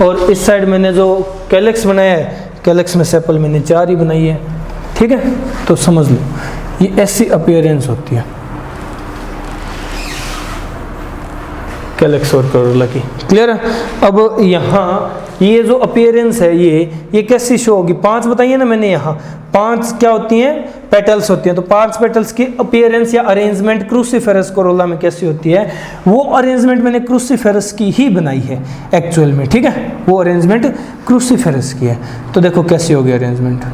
और इस साइड मैंने जो कैलेक्स बनाया है, कैलेक्स में सेपल मैंने 4 ही बनाई है, ठीक है। तो समझ लो ये ऐसी अपीयरेंस होती है कैलेक्स और कोरोला की। क्लियर है। अब यहाँ ये जो अपीयरेंस है ये कैसी शो होगी, 5 बताइए ना मैंने, यहाँ 5 क्या होती हैं, पेटल्स होती हैं। तो 5 पेटल्स की अपीयरेंस या अरेंजमेंट क्रूसीफेरस कोरोला में कैसी होती है, वो अरेंजमेंट मैंने क्रूसीफेरस की ही बनाई है एक्चुअल में, ठीक है। वो अरेंजमेंट क्रूसीफेरस की है। तो देखो कैसी होगी अरेंजमेंट,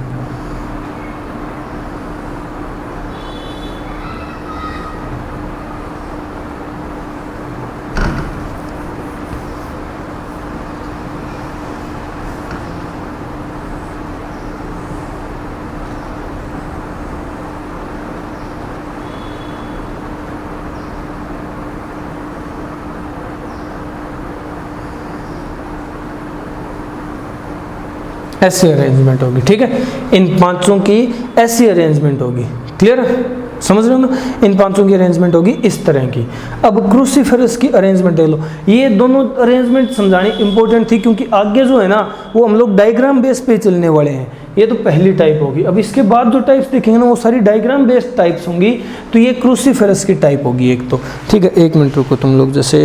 ऐसी अरेंजमेंट होगी, ठीक है। इन पांचों की ऐसी अरेंजमेंट होगी, क्लियर है, समझ रहे हो ना। इन पांचों की अरेंजमेंट होगी इस तरह की। अब क्रूसीफेरस की अरेंजमेंट देख लो। ये दोनों अरेंजमेंट समझानी इंपॉर्टेंट थी क्योंकि आगे जो है ना वो हम लोग डायग्राम बेस पे चलने वाले हैं। ये तो पहली टाइप होगी। अब इसके बाद जो टाइप्स देखेंगे ना वो सारी डायग्राम बेस्ड टाइप्स होंगी। तो ये क्रूसीफेरस की टाइप होगी एक तो, ठीक है। एक मिनट रुको तुम लोग, जैसे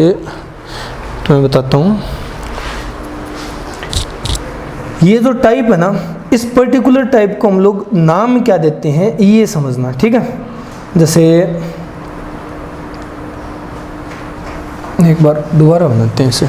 तुम्हें बताता हूँ। ये जो टाइप है ना, इस पर्टिकुलर टाइप को हम लोग नाम क्या देते हैं ये समझना, ठीक है। जैसे एक बार दोबारा बनाते हैं इसे।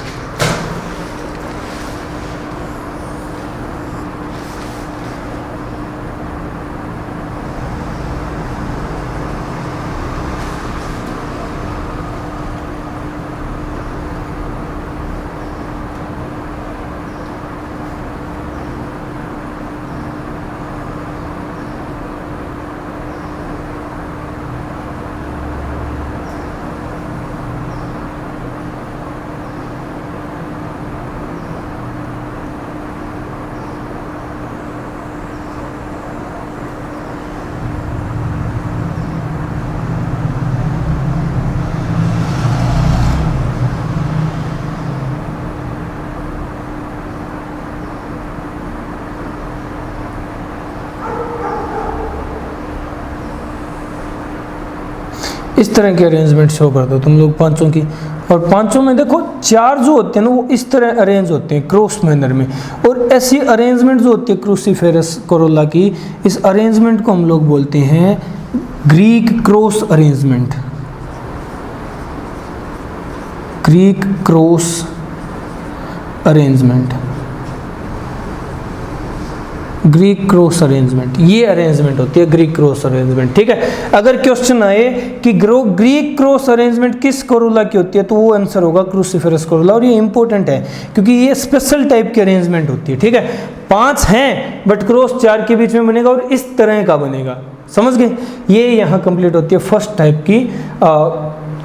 इस तरह के अरेंजमेंट शो कर दो तुम लोग पांचों की। और पांचों में देखो चार जो होते हैं ना वो इस तरह अरेंज होते हैं क्रॉस मैनर में। और ऐसी अरेंजमेंट जो होती है क्रूसीफेरस कोरोला की, इस अरेंजमेंट को हम लोग बोलते हैं Greek cross arrangement. Greek cross arrangement, Greek cross arrangement, ये अरेंजमेंट होती है ग्रीक क्रॉस अरेंजमेंट, ठीक है। अगर क्वेश्चन आए कि ग्रीक क्रॉस अरेंजमेंट किस कोरोला की होती है तो वो आंसर होगा क्रूसीफेरस कोरोला। और ये इंपॉर्टेंट है क्योंकि ये स्पेशल टाइप की अरेंजमेंट होती है, ठीक है। पांच हैं बट क्रॉस चार के बीच में बनेगा और इस तरह का बनेगा, समझ गए। ये यहाँ कंप्लीट होती है फर्स्ट टाइप की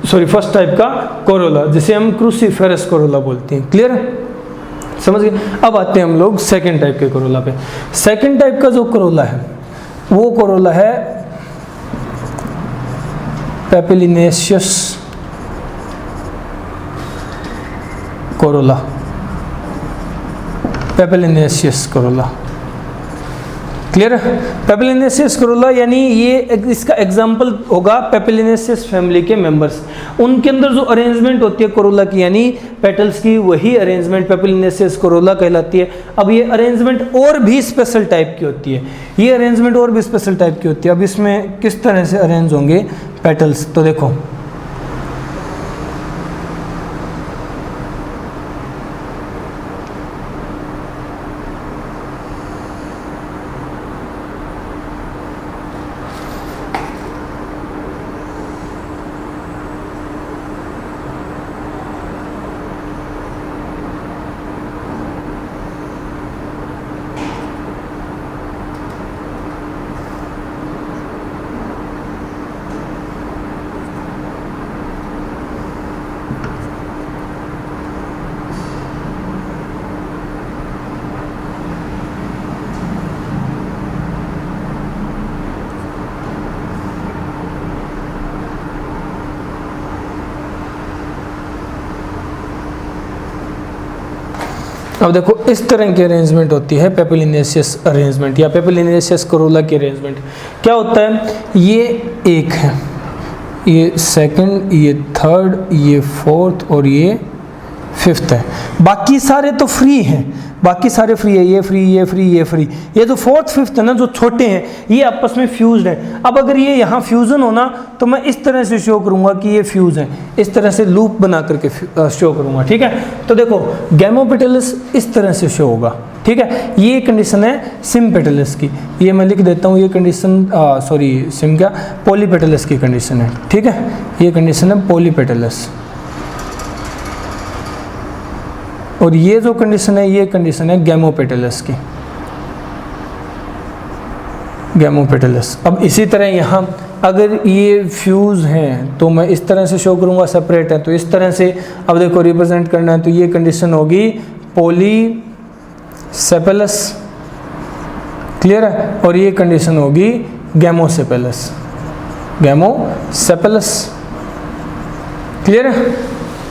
फर्स्ट टाइप का कोरोला, जिसे हम क्रूसीफेरस कोरोला बोलते हैं, क्लियर है, समझ गए। अब आते हैं हम लोग सेकंड टाइप के कोरोला पे। सेकंड टाइप का जो कोरोला है वो कोरोला है पेपिलिनेशियस कोरोला। पेपिलिनेशियस कोरोला, क्लियर है। पेपिलिनेशियस कोरोला यानी ये इसका एग्जांपल होगा पेपिलिनेशियस फैमिली के मेंबर्स। उनके अंदर जो अरेंजमेंट होती है कोरोला की यानी पेटल्स की, वही अरेंजमेंट पेपिलिनेशियस कोरोला कहलाती है। अब ये अरेंजमेंट और भी स्पेशल टाइप की होती है, ये अरेंजमेंट और भी स्पेशल टाइप की होती है। अब इसमें किस तरह से अरेंज होंगे पेटल्स, तो देखो अब देखो इस तरह की अरेंजमेंट होती है पेपिलिनेशियस अरेंजमेंट या पेपिलिनेशियस कोरोला की अरेंजमेंट। क्या होता है, ये एक है, ये सेकंड, ये थर्ड, ये फोर्थ और ये फिफ्थ है। बाकी सारे तो फ्री हैं, बाकी सारे फ्री है, ये फ्री, ये फ्री, ये फ्री। ये जो फोर्थ फिफ्थ है ना जो छोटे हैं ये आपस में फ्यूज्ड है। अब अगर ये यहाँ फ्यूजन होना तो मैं इस तरह से शो करूंगा कि ये फ्यूज है, इस तरह से लूप बना करके शो करूंगा, ठीक है। तो देखो गैमोपेटलस इस तरह से शो होगा, ठीक है। ये कंडीशन है सिम्पेटलस की, ये मैं लिख देता हूँ, ये कंडीशन सिम क्या पॉलीपेटलस की कंडीशन है, ठीक है। ये कंडीशन है पॉलीपेटलस। और ये जो कंडीशन है ये कंडीशन है गैमोपेटलस की, गैमोपेटलस। अब इसी तरह यहाँ अगर ये फ्यूज हैं तो मैं इस तरह से शो करूँगा, सेपरेट है तो इस तरह से। अब देखो रिप्रेजेंट करना है तो ये कंडीशन होगी पॉलीसेपेलस, क्लियर है। और ये कंडीशन होगी गैमोसेपेलस, गैमोसेपेलस, क्लियर है,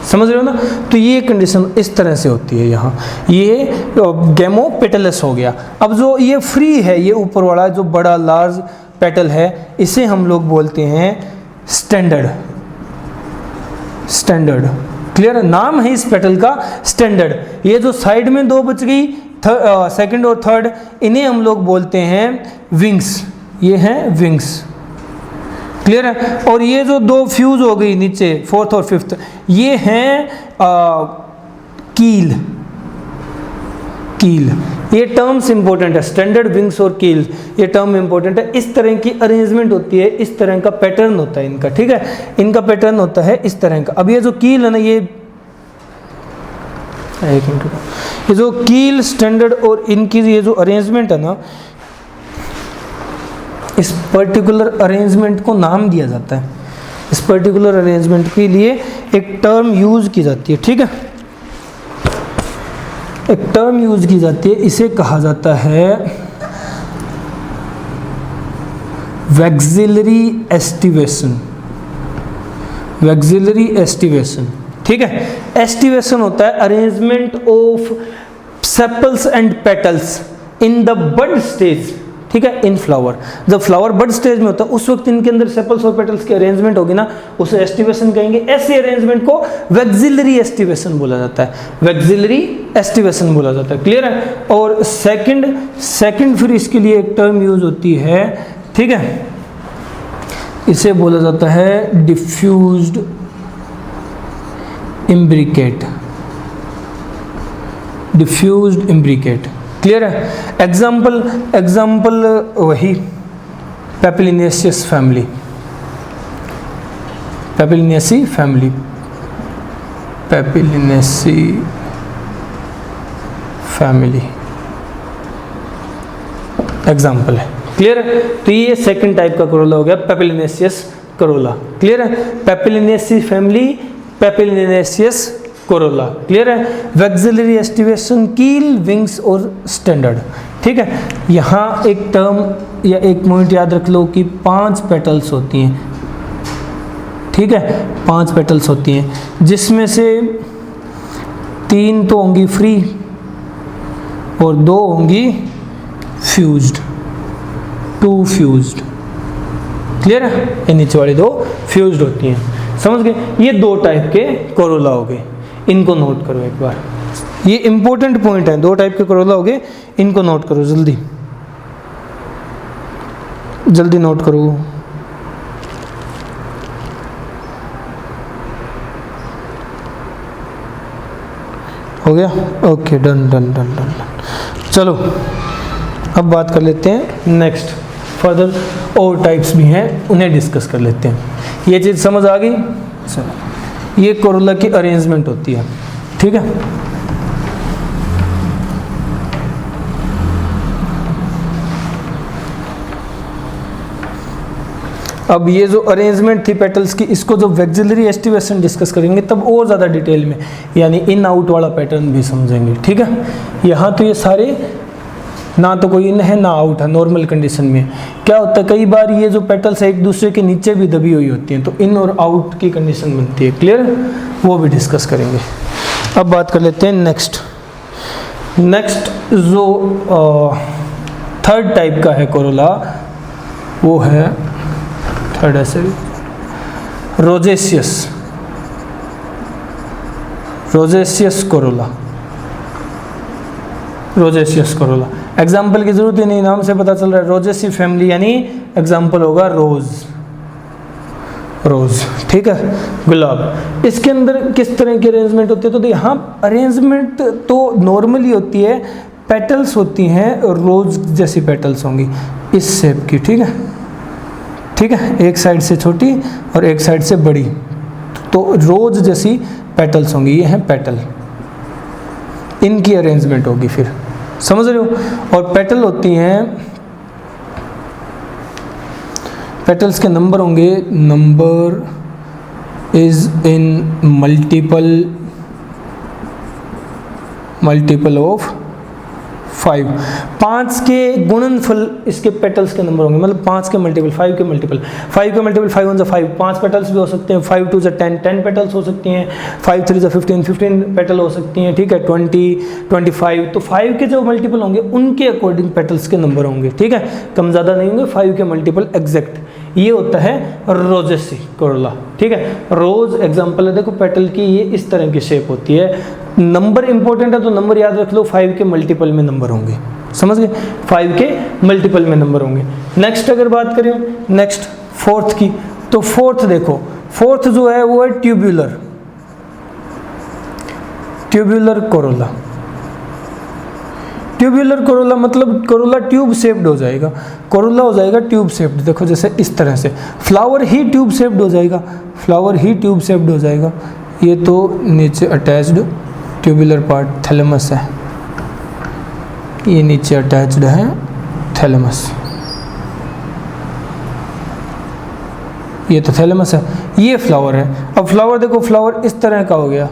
समझ रहे हो ना। तो ये कंडीशन इस तरह से होती है यहाँ, ये गैमोपेटलस हो गया। अब जो ये फ्री है, ये ऊपर वाला जो बड़ा लार्ज पेटल है, इसे हम लोग बोलते हैं स्टैंडर्ड, स्टैंडर्ड, क्लियर, नाम है इस पेटल का स्टैंडर्ड। ये जो साइड में दो बच गई, सेकंड और थर्ड, इन्हें हम लोग बोलते हैं विंग्स, ये हैं विंग्स, क्लियर है। और ये जो दो फ्यूज हो गई नीचे, फोर्थ और फिफ्थ, ये हैं कील, कील। ये टर्म्स इंपॉर्टेंट है, स्टैंडर्ड, विंग्स और कील, ये टर्म इंपॉर्टेंट है। इस तरह की अरेंजमेंट होती है, इस तरह का पैटर्न होता है इनका, ठीक है, इनका पैटर्न होता है इस तरह का। अब ये जो कील है ना, ये जो कील, स्टैंडर्ड और इनकी ये जो अरेंजमेंट है ना, इस पर्टिकुलर अरेंजमेंट को नाम दिया जाता है। इस पर्टिकुलर अरेंजमेंट के लिए एक टर्म यूज की जाती है, ठीक है, एक टर्म यूज की जाती है, इसे कहा जाता है वैक्सिलरी एस्टिवेशन, वैक्सिलरी एस्टिवेशन, ठीक है। एस्टिवेशन होता है arrangement of sepals and petals in the bud stage, ठीक है, इन फ्लावर। जब फ्लावर बड स्टेज में होता है उस वक्त इनके अंदर सेपल्स और पेटल्स की अरेंजमेंट होगी ना, उसे एस्टिवेशन कहेंगे। ऐसे अरेंजमेंट को वैक्सिलरी एस्टिवेशन बोला जाता है, वैक्सिलरी एस्टिवेशन बोला जाता है, क्लियर है। और सेकंड फिर इसके लिए एक टर्म यूज होती है, ठीक है, इसे बोला जाता है diffused imbricate, diffused imbricate, clear है। एग्जाम्पल वही पेपिलिनेसियस फैमिली, पेपिलिनेसी फैमिली, पेपिलिनेसी फैमिली एग्जाम्पल है, क्लियर है। तो ये सेकंड टाइप का करोला हो गया, पेपिलिनेसियस करोला, क्लियर है। पेपिलिनेसी फैमिली, पेपिलिनेसियस कोरोला, क्लियर है। वैक्सिलरी एस्टिवेशन, कील, विंग्स और स्टैंडर्ड, ठीक है। यहाँ एक टर्म या एक पॉइंट याद रख लो कि 5 पेटल्स होती हैं, ठीक है, 5 पेटल्स होती हैं, जिसमें से 3 तो होंगी फ्री और 2 होंगी फ्यूज्ड, 2 फ्यूज्ड, क्लियर है। ये नीचे वाली 2 फ्यूज्ड होती हैं, समझ गए। ये 2 टाइप के कोरोला हो गए, इनको नोट करो एक बार, ये इंपॉर्टेंट पॉइंट है। 2 टाइप के कोरोला हो गए, इनको नोट करो, जल्दी जल्दी नोट करो। हो गया, okay, done done done done. चलो अब बात कर लेते हैं नेक्स्ट, फर्दर और टाइप्स भी हैं, उन्हें डिस्कस कर लेते हैं। ये चीज़ समझ आ गई। चलो, ये कोरोला की अरेंजमेंट होती है, ठीक है। अब ये जो अरेंजमेंट थी पेटल्स की, इसको जब वैक्सिलरी एस्टिवेशन डिस्कस करेंगे तब और ज़्यादा डिटेल में, यानी इन आउट वाला पैटर्न भी समझेंगे, ठीक है। यहाँ तो ये सारे ना तो कोई इन है ना आउट है, नॉर्मल कंडीशन में क्या होता है, कई बार ये जो पेटल्स है एक दूसरे के नीचे भी दबी हुई होती हैं, तो इन और आउट की कंडीशन बनती है, क्लियर, वो भी डिस्कस करेंगे। अब बात कर लेते हैं नेक्स्ट जो थर्ड टाइप का है कोरोला, वो है थर्ड ऐसे रोजेसियस कोरोला, रोजेसियस कोरोला। एग्जाम्पल की जरूरत ही नहीं, नाम से पता चल रहा है, रोजेसी फैमिली, यानी एग्जाम्पल होगा रोज, ठीक है, गुलाब। इसके अंदर किस तरह की अरेंजमेंट होती है, तो यहाँ अरेंजमेंट तो नॉर्मली होती है, पेटल्स होती हैं रोज जैसी पेटल्स होंगी इस शेप की, ठीक है, ठीक है, एक साइड से छोटी और एक साइड से बड़ी, तो रोज जैसी पेटल्स होंगी, ये हैं पेटल, इनकी अरेंजमेंट होगी, फिर समझ रहे हो। और पेटल होती हैं, पेटल्स के नंबर होंगे, number is in multiple of 5, 5 के गुणनफल इसके पेटल्स के नंबर होंगे, मतलब 5 के मल्टीपल, 5 के मल्टीपल, 5 के मल्टीपल 5 1 5, 5 पेटल्स भी हो सकते हैं, 5 2 10, 10 पेटल्स हो सकती हैं, 5 3 15, 15 पेटल हो सकती हैं, ठीक है, 20 25। तो 5 के जो मल्टीपल होंगे उनके अकॉर्डिंग पेटल्स के नंबर होंगे, ठीक है, कम ज़्यादा नहीं होंगे, 5 के मल्टीपल एग्जैक्ट। ये होता है रोजेसी कोरोला, ठीक है। रोज एग्जांपल है, देखो पेटल की ये इस तरह की शेप होती है। नंबर इंपॉर्टेंट है तो नंबर याद रख लो, 5 के मल्टीपल में नंबर होंगे, समझ गए, 5 के मल्टीपल में नंबर होंगे। नेक्स्ट अगर बात करें नेक्स्ट फोर्थ की, तो फोर्थ देखो, फोर्थ जो है वो है tubular, tubular Corolla. Tubular Corolla मतलब कोरोला ट्यूब शेप्ड हो जाएगा, कोरोला हो जाएगा ट्यूब शेप्ड। देखो जैसे इस तरह से, फ्लावर ही ट्यूब शेप्ड हो जाएगा, फ्लावर ही ट्यूब शेप्ड हो जाएगा। ये तो नीचे अटैच्ड ट्यूबुलर पार्ट थैलेमस है, ये नीचे अटैच्ड है थैलेमस, ये तो थैलेमस है, ये फ्लावर है। अब फ्लावर देखो, फ्लावर इस तरह का हो गया,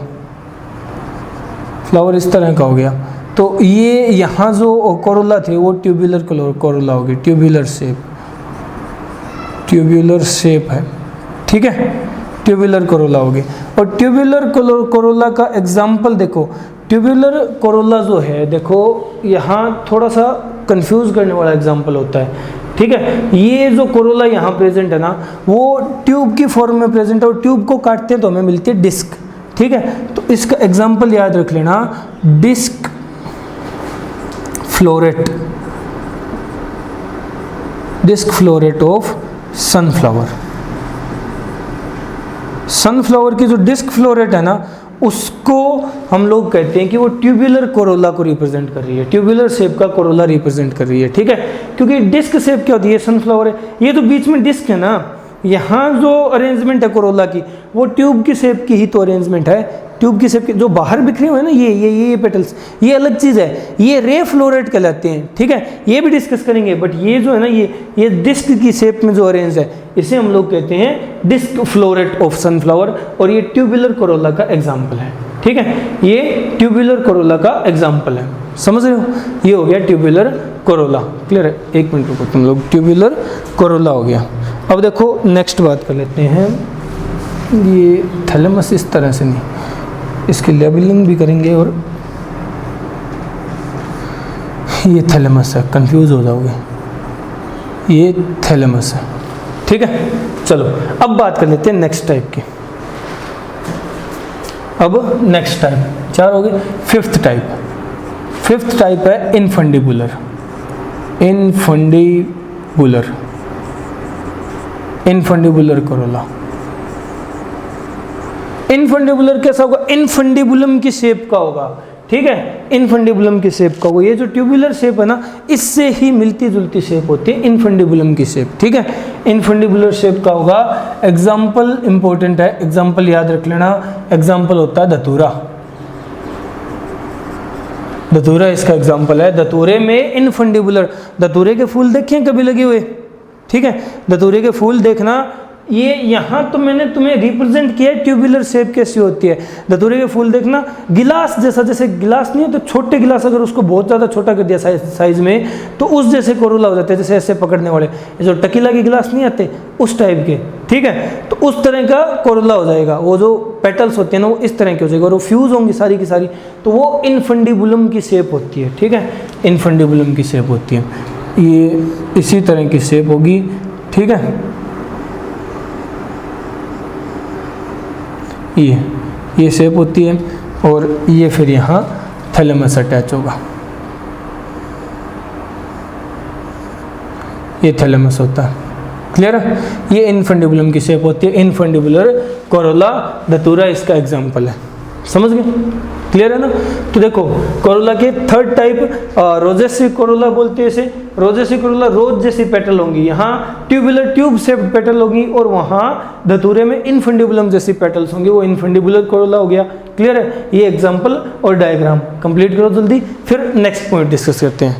फ्लावर इस तरह का हो गया, तो ये यहाँ जो कोरोला थे वो ट्यूबुलर कोरोला हो गई, ट्यूबुलर शेप, ट्यूबुलर शेप है, ठीक है, ट्यूबुलर कोरोला हो गई। और ट्यूबुलर कोरोला का एग्जाम्पल देखो, ट्यूबुलर कोरोला जो है देखो यहाँ थोड़ा सा कंफ्यूज करने वाला एग्जाम्पल होता है, ठीक है। ये जो कोरोला यहाँ प्रेजेंट है ना, वो ट्यूब की फॉर्म में प्रेजेंट है, और ट्यूब को काटते हैं तो हमें मिलती है डिस्क, ठीक है। तो इसका एग्जाम्पल याद रख लेना, disc floret, disc floret of sunflower. Sunflower की जो डिस्क फ्लोरेट है ना, उसको हम लोग कहते हैं कि वो ट्यूबुलर कोरोला को रिप्रेजेंट कर रही है, ट्यूबुलर शेप का कोरोला रिप्रेजेंट कर रही है, ठीक है। क्योंकि डिस्क शेप क्या होती है, सनफ्लावर है, ये तो बीच में डिस्क है ना, यहाँ जो अरेंजमेंट है कोरोला की वो ट्यूब की शेप की ही तो अरेंजमेंट है, ट्यूब की शेप की। जो बाहर बिखरे हुए हैं ना ये पेटल्स, ये अलग चीज़ है, ये रे फ्लोरेट कहलाते हैं, ठीक है, ये भी डिस्कस करेंगे। बट ये जो है ना, ये डिस्क की शेप में जो अरेंज है, इसे हम लोग कहते हैं डिस्क फ्लोरेट ऑफ सनफ्लावर, और ये ट्यूबुलर कोरोला का एग्जाम्पल है, ठीक है, ये ट्यूबुलर कोरोला का एग्जाम्पल है, समझ रहे हो। ये हो गया ट्यूबुलर कोरोला, क्लियर है। एक मिनट रुको तुम लोग, ट्यूबुलर कोरोला हो गया। अब देखो नेक्स्ट बात कर लेते हैं, ये थैलेमस इस तरह से नहीं, इसकी लेबलिंग भी करेंगे, और ये थैलेमस है, कंफ्यूज हो जाओगे, ये थैलेमस है, ठीक है। चलो अब बात कर लेते हैं नेक्स्ट टाइप की। अब नेक्स्ट टाइप 4 हो गए, फिफ्थ टाइप, फिफ्थ टाइप है इनफंडिबुलर, इनफंडिबुलर, इनफंडिबुलर कोरोला। इनफंडिबुलर कैसा होगा, इनफंडिबुलम की शेप का होगा, ठीक है, इनफंडिबुलम की शेप का होगा। ये जो ट्यूबुलर शेप है ना, इससे ही मिलती जुलती शेप होती है इनफंडिबुलम की शेप, ठीक है, इनफंडिबुलर शेप का होगा। एग्जाम्पल इंपॉर्टेंट है, एग्जाम्पल याद रख लेना, एग्जाम्पल होता है धतूरा, धतूरा इसका एग्जाम्पल है। धतूरे में इनफंडिबुलर, धतूरे के फूल देखे कभी लगे हुए, ठीक है, धतूरे के फूल देखना, ये यहाँ तो मैंने तुम्हें रिप्रेजेंट किया है ट्यूबुलर शेप कैसी होती है। धतूरे के फूल देखना गिलास जैसा, जैसे गिलास नहीं है तो छोटे गिलास अगर उसको बहुत ज़्यादा छोटा कर दिया साइज में तो उस जैसे कोरोला हो जाते हैं, जैसे ऐसे पकड़ने वाले जो टकीला के गिलास नहीं आते उस टाइप के, ठीक है, तो उस तरह का कोरोला हो जाएगा। वो जो पेटल्स होते हैं ना वो इस तरह के हो जाएगा और वो फ्यूज़ होंगी सारी की सारी, तो वो इनफंडिबुलम की शेप होती है, ठीक है, इनफंडिबुलम की शेप होती है, ये इसी तरह की शेप होगी, ठीक है। ये शेप होती है और ये फिर यहाँ थैलेमस अटैच होगा, ये थैलेमस होता है, क्लियर है। ये इनफंडिबुलम की शेप होती है, इनफंडिबुलर कोरोला धतूरा इसका एग्जाम्पल है, समझ गए, क्लियर है ना। तो देखो कोरोला के थर्ड टाइप रोजेसी कोरोला बोलते हैं इसे। रोजेसी कोरोला रोज जैसी पेटल होंगी, यहाँ ट्यूबुलर ट्यूब शेप्ड पेटल होगी और वहाँ धतूरे में इनफंडिबुलम जैसी पेटल्स होंगी, वो इनफंडिबुलर कोरोला हो गया, क्लियर है। ये एग्जाम्पल और डायग्राम कंप्लीट करो जल्दी, फिर नेक्स्ट पॉइंट डिस्कस करते हैं,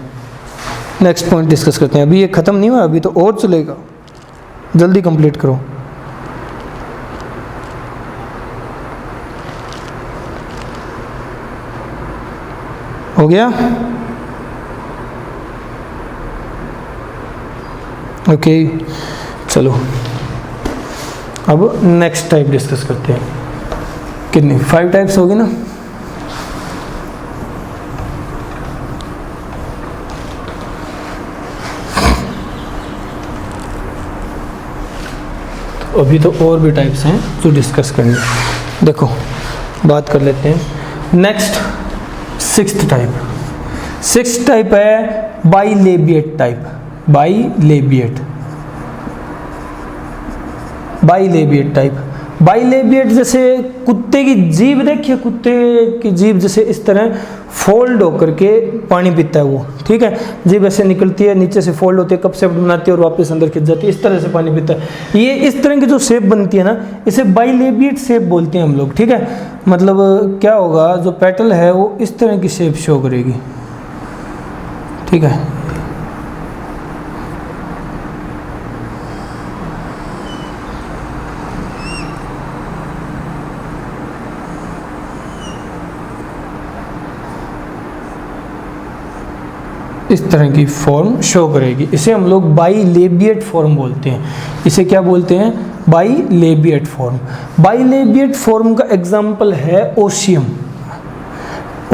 नेक्स्ट पॉइंट डिस्कस करते हैं। अभी ये खत्म नहीं हुआ, अभी तो और चलेगा, जल्दी कंप्लीट करो। हो गया, ओके चलो अब नेक्स्ट टाइप डिस्कस करते हैं। कितनी 5 टाइप्स होगी ना। अभी तो और भी टाइप्स हैं जो डिस्कस करनी। देखो बात कर लेते हैं next 6th type. 6th type है बाइलेबिएट टाइप। बाइलेबिएट टाइप। बाइलेबिएट जैसे कुत्ते की जीभ देखिए, कुत्ते की जीभ जैसे इस तरह फोल्ड होकर के पानी पीता है वो, ठीक है। जीभ ऐसे निकलती है, नीचे से फोल्ड होती है, कप शेप बनाती है और वापस अंदर खिंच जाती है, इस तरह से पानी पीता है। ये इस तरह की जो शेप बनती है ना, इसे बाइलेबिएट शेप बोलते हैं हम लोग, ठीक है। मतलब क्या होगा, जो पेटल है वो इस तरह की शेप शो करेगी, ठीक है। इस तरह की फॉर्म शो करेगी, इसे हम लोग बाइलेबिएट फॉर्म बोलते हैं। इसे क्या बोलते हैं, बाइलेबिएट फॉर्म। बाइलेबिएट फॉर्म का एग्जाम्पल है ओसियम,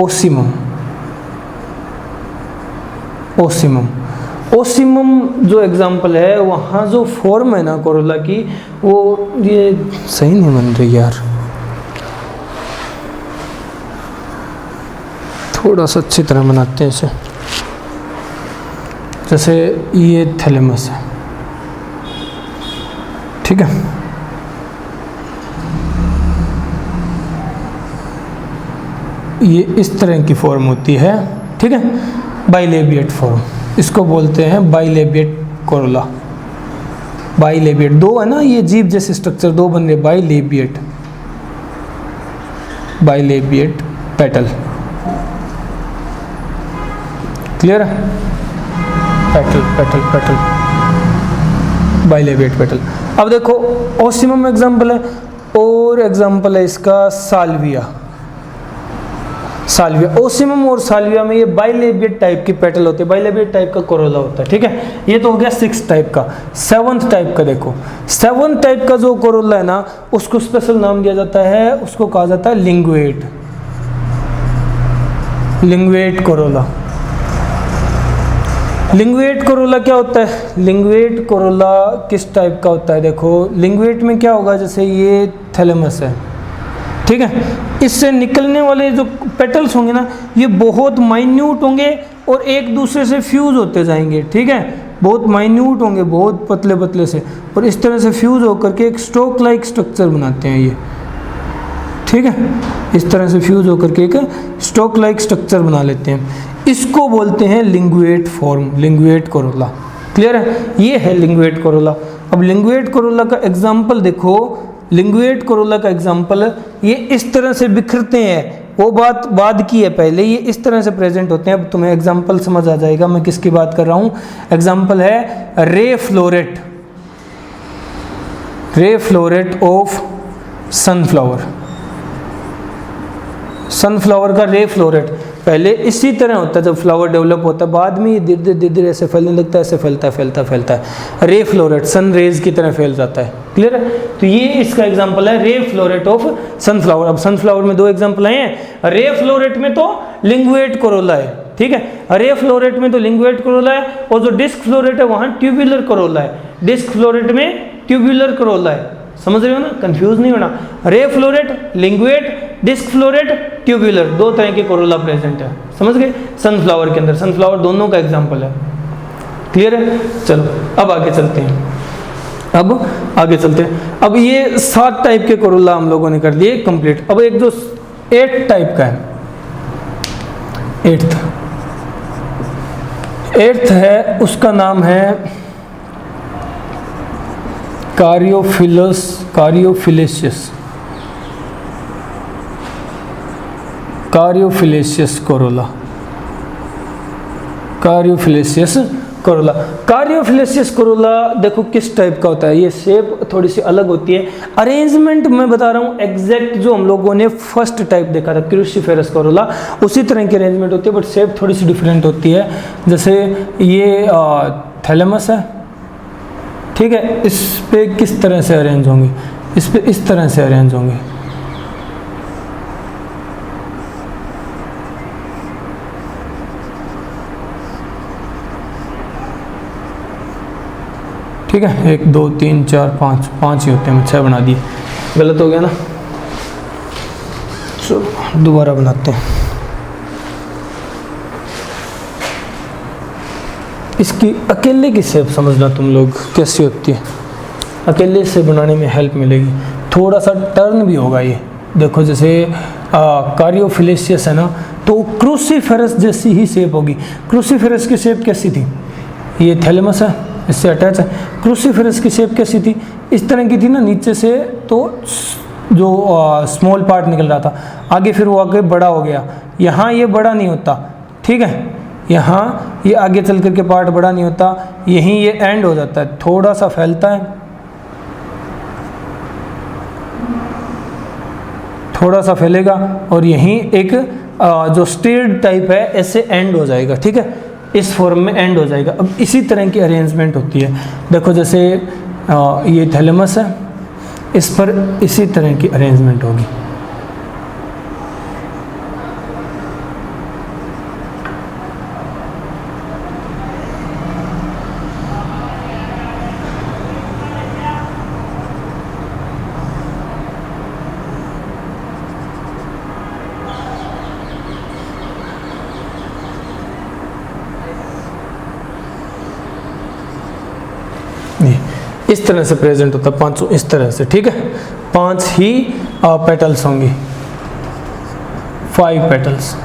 ओसिमम, ओसिमम। ओसिमम जो एग्जाम्पल है, वहाँ जो फॉर्म है ना कोरोला की, वो ये सही नहीं बन रही यार, थोड़ा सा अच्छी तरह बनाते हैं इसे। जैसे ये थैलेमस है, ठीक है। ये इस तरह की फॉर्म होती है, ठीक है, बाइलेबिएट फॉर्म। इसको बोलते हैं बाइलेबिएट कोरोला। बाइलेबिएट दो है ना, ये जीभ जैसे स्ट्रक्चर दो बन रहे, बाइलेबिएट, बाइलेबिएट पेटल। क्लियर है, पेटल पेटल पेटल, बाइलेबिएट पेटल। अब देखो ओसिमम एग्जाम्पल है, और एग्जाम्पल है इसका साल्विया। साल्विया, ओसिमम और साल्विया में ये बाइलेबिएट टाइप की पेटल होती है, बाइलेबिएट टाइप का कोरोला होता है, ठीक है। ये तो हो गया 6th टाइप का। 7th टाइप का देखो, 7th टाइप का जो कोरोला है ना, उसको स्पेशल नाम दिया जाता है, उसको कहा जाता है लिंगुएट, लिंगुएट कोरोला। लिंगुएट कोरोला क्या होता है, लिंगुएट कोरोला किस टाइप का होता है, देखो लिंगुएट में क्या होगा, जैसे ये थैलेमस है, ठीक है। इससे निकलने वाले जो पेटल्स होंगे ना, ये बहुत माइन्यूट होंगे और एक दूसरे से फ्यूज होते जाएंगे, ठीक है। बहुत माइन्यूट होंगे, बहुत पतले पतले से, और इस तरह से फ्यूज होकर के एक स्टोक लाइक स्ट्रक्चर बनाते हैं ये, ठीक है। इस तरह से फ्यूज होकर के एक स्टोक लाइक स्ट्रक्चर बना लेते हैं, इसको बोलते हैं लिंगुएट फॉर्म, लिंगुएट कोरोला। क्लियर है, ये है लिंगुएट कोरोला। अब लिंगुएट कोरोला का एग्जाम्पल देखो, लिंगुएट कोरोला का एग्जाम्पल, ये इस तरह से बिखरते हैं, वो बात बाद की है, पहले ये इस तरह से प्रेजेंट होते हैं। अब तुम्हें एग्जाम्पल समझ आ जाएगा मैं किसकी बात कर रहा हूँ। एग्जाम्पल है रे फ्लोरेट, रे फ्लोरेट ऑफ सनफ्लावर। सनफ्लावर का रे फ्लोरेट पहले इसी तरह होता है, जब फ्लावर डेवलप होता है, बाद में ये धीरे धीरे ऐसे फैलने लगता है, ऐसे फैलता है फैलता फैलता है, रे फ्लोरेट सन रेज की तरह फैल जाता है। क्लियर है, तो ये इसका एग्जांपल है रे फ्लोरेट ऑफ सनफ्लावर। अब सनफ्लावर में दो एग्जांपल आए हैं, रे फ्लोरेट में तो लिंगुएट कोरोला है, ठीक है, रे फ्लोरेट में तो लिंगुएट कोरोला है, और जो डिस्क फ्लोरेट है वहाँ ट्यूबुलर कोरोला है। डिस्क फ्लोरेट में ट्यूबुलर कोरोला है, समझ रहे हो ना, कंफ्यूज नहीं होना। Ray floret, ligulate, disc floret, tubular, दो तरह के कोरोला प्रेजेंट है, समझ गए। सनफ्लावर के अंदर, सनफ्लावर दोनों का एग्जांपल है। क्लियर है, चलो अब आगे चलते हैं, अब आगे चलते हैं। अब ये 7 टाइप के कोरोला हम लोगों ने कर लिए कंप्लीट। अब एक जो 8 टाइप का है, 8th है, उसका नाम है कारियोफिलेशियस, कारियोफिलेशियस कोरोला, कारियोफिलेशियस कोरोला। कारियोफिलेशियस कोरोला देखो किस टाइप का होता है, ये शेप थोड़ी सी अलग होती है। अरेंजमेंट मैं बता रहा हूँ एग्जैक्ट, जो हम लोगों ने फर्स्ट टाइप देखा था क्रूसिफेरस कोरोला, उसी तरह की अरेंजमेंट होती है, बट शेप थोड़ी सी डिफरेंट होती है। जैसे ये थैलेमस है, ठीक है, इस पे किस तरह से अरेंज होंगे, इस पे इस तरह से अरेंज होंगे। ठीक है, 1 2 3 4 5, 5 ही होते हैं, 6 बना दिए, गलत हो गया ना। चलो दोबारा बनाते हैं। इसकी अकेले की शेप समझना तुम लोग कैसी होती है, अकेले से बनाने में हेल्प मिलेगी। थोड़ा सा टर्न भी होगा ये, देखो जैसे कार्योफिलेशियस है ना, तो क्रूसीफेरस जैसी ही शेप होगी। क्रूसीफेरस की शेप कैसी थी, ये थैलेमस है, इससे अटैच है। क्रूसीफेरस की शेप कैसी थी, इस तरह की थी ना, नीचे से तो जो स्मॉल पार्ट निकल रहा था, आगे फिर वो आगे बड़ा हो गया। यहाँ ये बड़ा नहीं होता, ठीक है, यहाँ ये आगे चल कर के पार्ट बड़ा नहीं होता, यहीं ये एंड हो जाता है, थोड़ा सा फैलता है, थोड़ा सा फैलेगा और यहीं एक जो स्टेयर्ड टाइप है ऐसे एंड हो जाएगा। ठीक है, इस फॉर्म में एंड हो जाएगा। अब इसी तरह की अरेंजमेंट होती है, देखो जैसे ये थैलेमस है, इस पर इसी तरह की अरेंजमेंट होगी। इस तरह से प्रेजेंट होता है, 5 इस तरह से। ठीक है, 5 ही पेटल्स होंगी, 5 पेटल्स।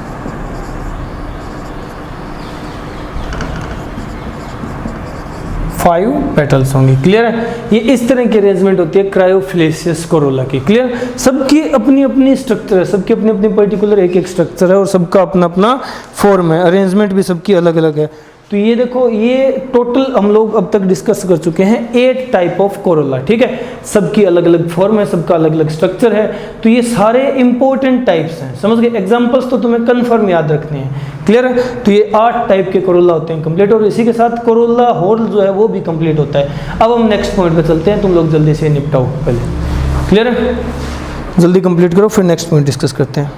होंगी। क्लियर है, ये इस तरह की अरेंजमेंट होती है क्रायोफिलेशियस कोरोला की। क्लियर, सबकी अपनी अपनी स्ट्रक्चर है, सबकी अपनी अपनी पर्टिकुलर एक एक स्ट्रक्चर है और सबका अपना अपना फॉर्म है, अरेंजमेंट भी सबकी अलग अलग है। तो ये देखो, ये टोटल हम लोग अब तक डिस्कस कर चुके हैं 8 टाइप ऑफ कोरोला। ठीक है, सबकी अलग अलग फॉर्म है, सबका अलग अलग स्ट्रक्चर है। तो ये सारे इंपॉर्टेंट टाइप्स हैं, समझ गए। एग्जांपल्स तो तुम्हें कंफर्म याद रखने हैं। क्लियर है, तो ये 8 टाइप के कोरोला होते हैं कंप्लीट, और इसी के साथ कोरोला होल जो है वो भी कंप्लीट होता है। अब हम नेक्स्ट पॉइंट पे चलते हैं, तुम लोग जल्दी से निपटाओ पहले। क्लियर है, जल्दी कंप्लीट करो, फिर नेक्स्ट पॉइंट डिस्कस करते हैं।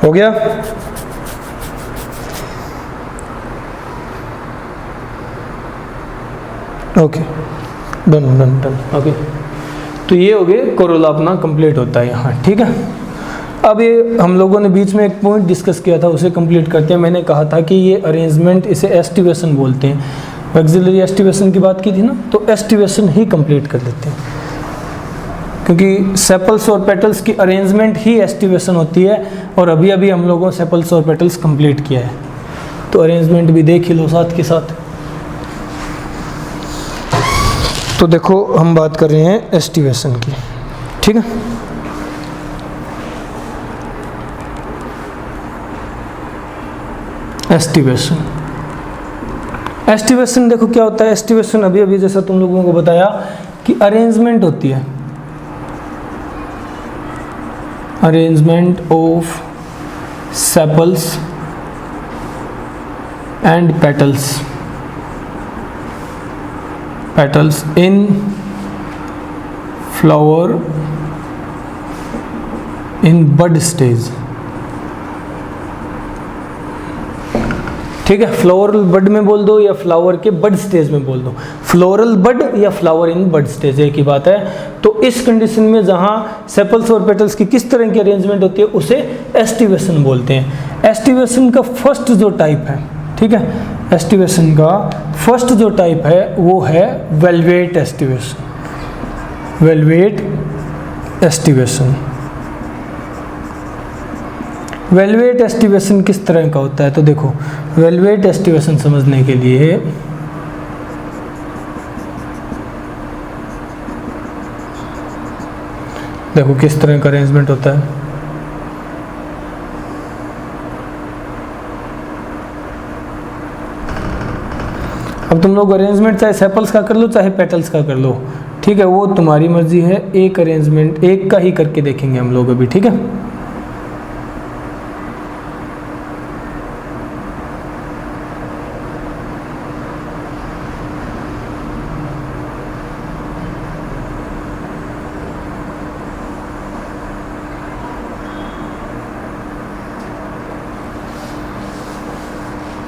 हो गया, okay, done done done. Okay, तो ये हो गए कोरोला अपना कंप्लीट होता है यहाँ। ठीक है, अब ये हम लोगों ने बीच में एक पॉइंट डिस्कस किया था, उसे कंप्लीट करते हैं। मैंने कहा था कि ये अरेंजमेंट, इसे एस्टिवेशन बोलते हैं। एक्सिलरी एस्टिवेशन की बात की थी ना, तो एस्टिवेशन ही कंप्लीट कर लेते हैं, क्योंकि सेपल्स और पेटल्स की अरेंजमेंट ही एस्टिवेशन होती है। और अभी अभी हम लोगों सेपल्स और पेटल्स कंप्लीट किया है, तो अरेंजमेंट भी देख ही लो साथ के साथ। तो देखो, हम बात कर रहे हैं एस्टिवेशन की। ठीक है, एस्टिवेशन। एस्टिवेशन देखो क्या होता है। एस्टिवेशन अभी अभी जैसा तुम लोगों को बताया कि अरेंजमेंट होती है, arrangement of sepals and petals in flower in bud stage. ठीक है, फ्लोरल बड में बोल दो या फ्लावर के बड स्टेज में बोल दो, फ्लोरल बड या फ्लावर इन बड स्टेज एक ही बात है। तो इस कंडीशन में जहां सेपल्स और पेटल्स की किस तरह की अरेंजमेंट होती है उसे एस्टिवेशन बोलते हैं। एस्टिवेशन का फर्स्ट जो टाइप है, ठीक है, एस्टिवेशन का फर्स्ट जो टाइप है वो है velvet aestivation. Velvet aestivation, velvet aestivation किस तरह का होता है? तो देखो, वेलवेट एस्टिवेशन समझने के लिए देखो किस तरह का अरेंजमेंट होता है। अब तुम लोग अरेंजमेंट चाहे सेपल्स का कर लो चाहे पेटल्स का कर लो, ठीक है, वो तुम्हारी मर्जी है। एक अरेंजमेंट एक का ही करके देखेंगे हम लोग अभी। ठीक है,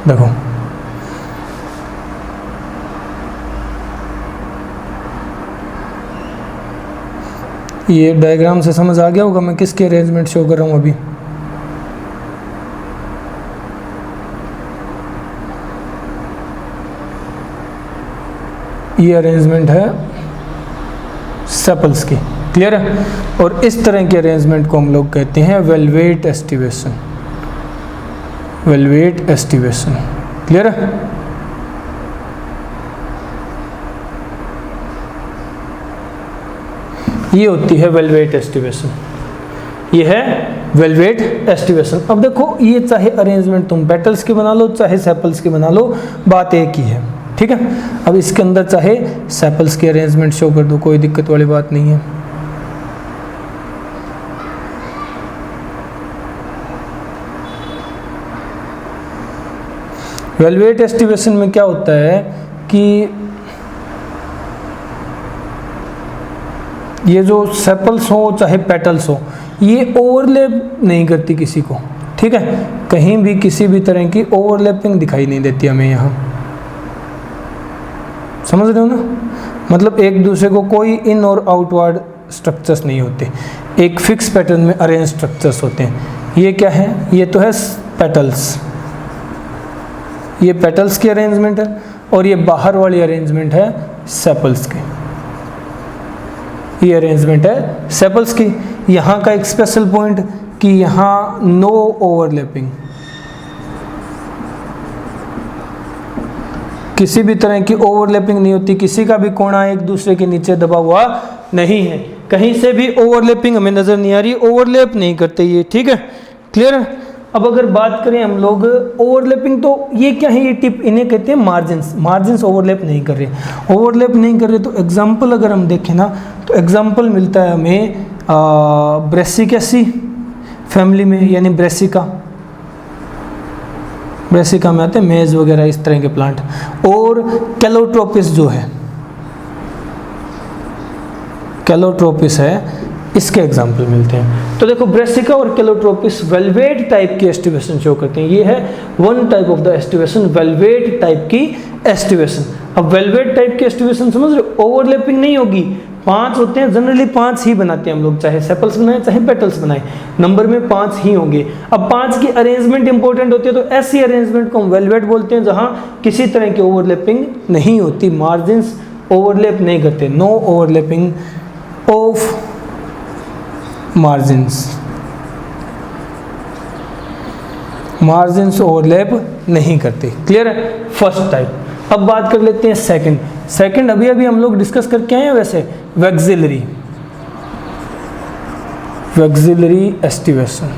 देखो ये डायग्राम से समझ आ गया होगा मैं किसके अरेंजमेंट शो कर रहा हूँ अभी। ये अरेंजमेंट है सेपल्स की, क्लियर है। और इस तरह के अरेंजमेंट को हम लोग कहते हैं velvet aestivation, velvet aestivation, clear है। ये होती है वेलवेट एस्टिवेशन, ये है वेलवेट एस्टिवेशन। अब देखो ये चाहे अरेंजमेंट तुम पेटल्स की बना लो चाहे सेपल्स की बना लो, बात एक ही है, ठीक है। अब इसके अंदर चाहे सेपल्स की अरेंजमेंट शो कर दो, कोई दिक्कत वाली बात नहीं है। वेलवेट एस्टिवेशन में क्या होता है कि ये जो सेपल्स हो चाहे पेटल्स हो, ये ओवरलैप नहीं करती किसी को, ठीक है। कहीं भी किसी भी तरह की ओवरलैपिंग दिखाई नहीं देती हमें यहाँ, समझ रहे हो ना। मतलब एक दूसरे को कोई इन और आउटवर्ड स्ट्रक्चर्स नहीं होते, एक फिक्स पैटर्न में अरेंज स्ट्रक्चर्स होते हैं। ये क्या है, ये तो है पेटल्स, ये पेटल्स की अरेंजमेंट है, और ये बाहर वाली अरेंजमेंट है सेपल्स की, ये अरेंजमेंट है सेपल्स की। यहाँ का एक स्पेशल पॉइंट कि यहाँ नो ओवरलैपिंग, किसी भी तरह की ओवरलैपिंग नहीं होती, किसी का भी कोना एक दूसरे के नीचे दबा हुआ नहीं है, कहीं से भी ओवरलैपिंग हमें नजर नहीं आ रही, ओवरलैप नहीं करते ये, ठीक है, क्लियर है। अब अगर बात करें हम लोग ओवरलैपिंग, तो ये क्या है, ये टिप इन्हें कहते हैं मार्जिन्स। मार्जिन्स ओवरलैप नहीं कर रहे, ओवरलैप नहीं कर रहे। तो एग्जांपल अगर हम देखें ना, तो एग्जांपल मिलता है हमें ब्रेसिकेसी फैमिली में, यानी ब्रेसिका, ब्रेसिका में आते हैं मेज वगैरह इस तरह के प्लांट, और कैलोट्रोपिस जो है, कैलोट्रोपिस है, इसके एग्जाम्पल मिलते हैं। तो देखो ब्रेसिका और कैलोट्रोपिस वेलवेट टाइप की एस्टिवेशन शो करते हैं। ये है one type of the aestivation, velvet type की एस्टिवेशन। अब वेलवेट टाइप की एस्टिवेशन समझ रहे हो, ओवरलैपिंग नहीं होगी, 5 होते हैं जनरली, 5 ही बनाते हैं हम लोग, चाहे सेपल्स बनाए चाहे पेटल्स बनाए, नंबर में 5 ही होंगे। अब 5 की अरेंजमेंट इंपॉर्टेंट होती है, तो ऐसी अरेंजमेंट को हम वेलवेट बोलते हैं जहां किसी तरह की ओवरलैपिंग नहीं होती, मार्जिन्स ओवरलैप नहीं करते, no overlapping of margins, margins overlap नहीं करते, क्लियर है, फर्स्ट टाइप। अब बात कर लेते हैं सेकंड। सेकंड अभी अभी हम लोग डिस्कस करके आए हैं वैसे, vexillary, vexillary aestivation.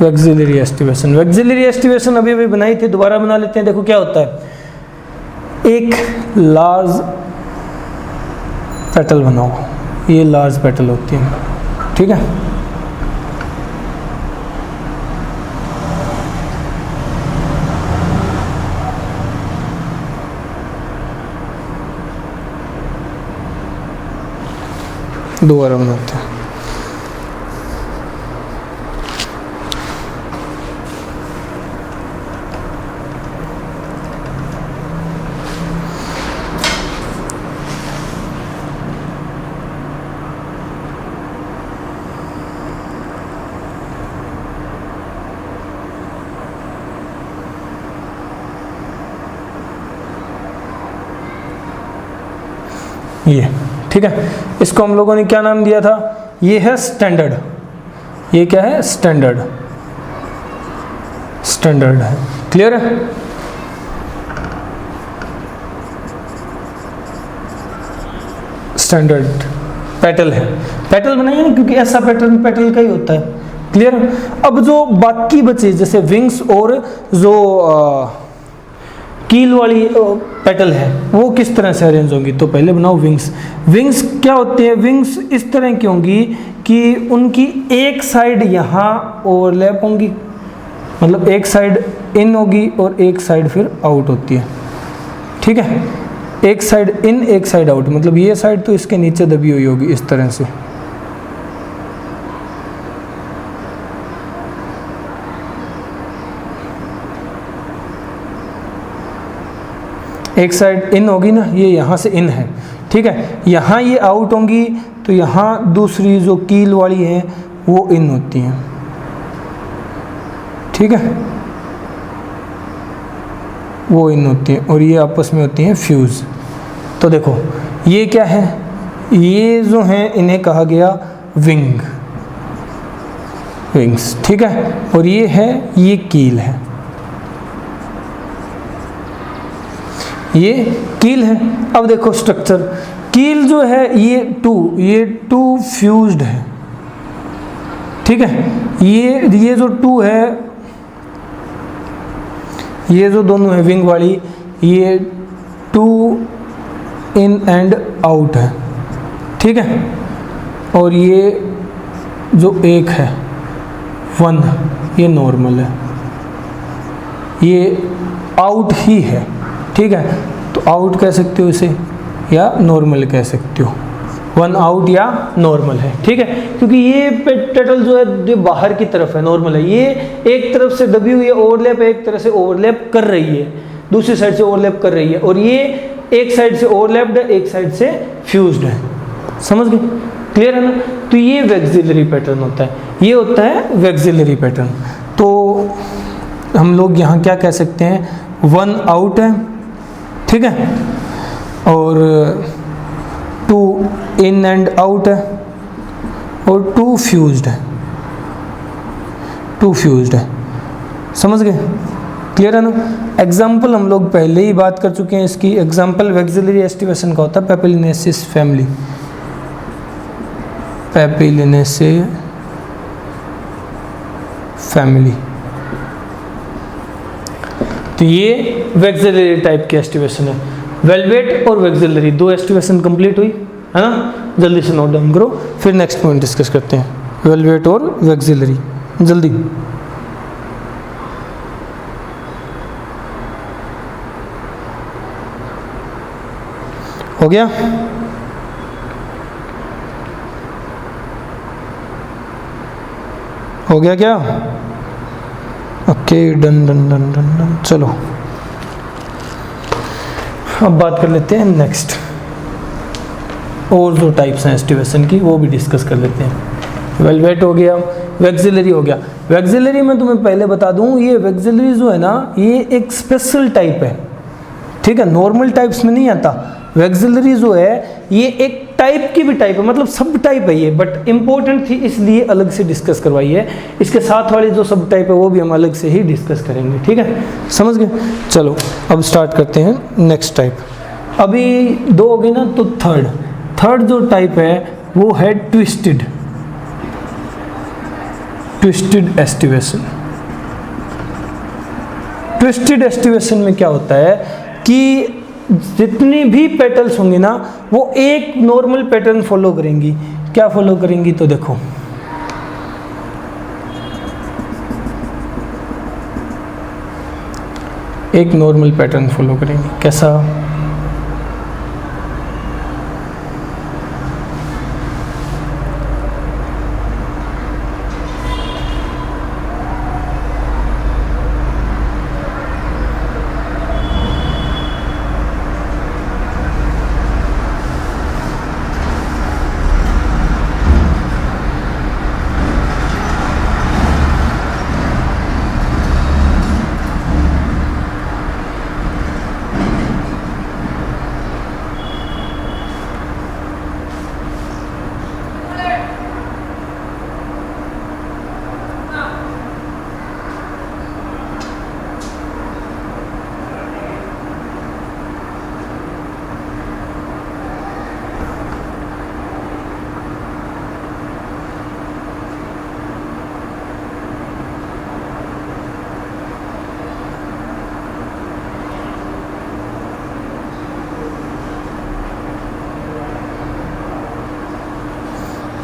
Vexillary aestivation, vexillary aestivation अभी अभी बनाई थी, दोबारा बना लेते हैं। देखो क्या होता है, एक लार्ज पेटल बनाओ, ये लार्ज पेटल होती है, ठीक है। दोबारा बनाते हैं। ये ठीक है, इसको हम लोगों ने क्या नाम दिया था, ये है स्टैंडर्ड, ये क्या है, स्टैंडर्ड, स्टैंडर्ड है, क्लियर है। स्टैंडर्ड पेटल है, पेटल बनाइए ना, क्योंकि ऐसा पैटर्न पेटल का ही होता है, क्लियर। अब जो बाकी बचे जैसे विंग्स और जो कील वाली पेटल है वो किस तरह से अरेंज होंगी, तो पहले बनाओ विंग्स। विंग्स क्या होते हैं, विंग्स इस तरह की होंगी कि उनकी एक साइड यहाँ ओवरलैप होंगी, मतलब एक साइड इन होगी और एक साइड फिर आउट होती है, ठीक है। एक साइड इन एक साइड आउट, मतलब ये साइड तो इसके नीचे दबी हुई होगी इस तरह से, एक साइड इन होगी ना, ये यहाँ से इन है, ठीक है। यहाँ ये आउट होंगी तो यहाँ दूसरी जो कील वाली है वो इन होती हैं, ठीक है, वो इन होती हैं और ये आपस में होती हैं फ्यूज़। तो देखो ये क्या है, ये जो हैं इन्हें कहा गया विंग्स, ठीक है, और ये है, ये कील है, ये कील है। अब देखो स्ट्रक्चर, कील जो है ये टू फ्यूज्ड है, ठीक है। ये जो टू है, ये जो दोनों है विंग वाली, ये टू इन एंड आउट है, ठीक है, और ये जो एक है 1, ये नॉर्मल है, ये आउट ही है, ठीक है। तो आउट कह सकते हो इसे या नॉर्मल कह सकते हो, 1 आउट या नॉर्मल है, ठीक है, क्योंकि ये पेटल जो है जो बाहर की तरफ है नॉर्मल है, ये एक तरफ से दबी हुई है, ओवरलैप एक तरह से ओवरलैप कर रही है, दूसरी साइड से ओवरलैप कर रही है, और ये एक साइड से ओवरलैप्ड है, एक साइड से फ्यूज्ड है, समझ गए, क्लियर है ना। तो ये वैक्सिलरी पैटर्न होता है, ये होता है वैक्सिलरी पैटर्न। तो हम लोग यहाँ क्या कह सकते हैं, 1 आउट है, ठीक है, और 2 इन एंड आउट है, और 2 फ्यूज्ड है, 2 फ्यूज्ड है, समझ गए, क्लियर है ना। एग्जाम्पल हम लोग पहले ही बात कर चुके हैं इसकी। एग्जाम्पल वैक्सिलरी एस्टिवेशन का होता है पेपिलिनेसिस फैमिली, पेपिलिनेसे फैमिली। तो ये वैक्सिलरी टाइप की एस्टिवेशन है। वेलवेट और वैक्सिलरी 2 एस्टिवेशन कंप्लीट हुई है ना, जल्दी से नोट डाउन करो, फिर नेक्स्ट पॉइंट डिस्कस करते हैं, वेलवेट और वैक्सिलरी, जल्दी। हो गया, हो गया क्या, okay, done done done done done. चलो अब बात कर लेते हैं नेक्स्ट, और जो टाइप्स हैं एस्टिवेशन की वो भी डिस्कस कर लेते हैं। वेलवेट हो गया, वैक्सिलरी हो गया। वैक्सिलरी में तुम्हें पहले बता दूं, ये वैक्सिलरी जो है ना, ये एक स्पेशल टाइप है, ठीक है, नॉर्मल टाइप्स में नहीं आता। वैक्सिलरी जो है ये एक टाइप की भी टाइप है, मतलब सब टाइप है ये, बट इंपॉर्टेंट थी इसलिए अलग से डिस्कस करवाई है। इसके साथ वाली जो सब टाइप है वो भी हम अलग से ही डिस्कस करेंगे, ठीक है, समझ गए। चलो अब स्टार्ट करते हैं नेक्स्ट टाइप। अभी 2 हो गए ना, तो थर्ड जो टाइप है वो है ट्विस्टेड एस्टिवेशन। ट्विस्टेड एस्टिवेशन में क्या होता है कि जितनी भी पेटल्स होंगी ना वो एक नॉर्मल पैटर्न फॉलो करेंगी। क्या फॉलो करेंगी, तो देखो एक नॉर्मल पैटर्न फॉलो करेंगी। कैसा,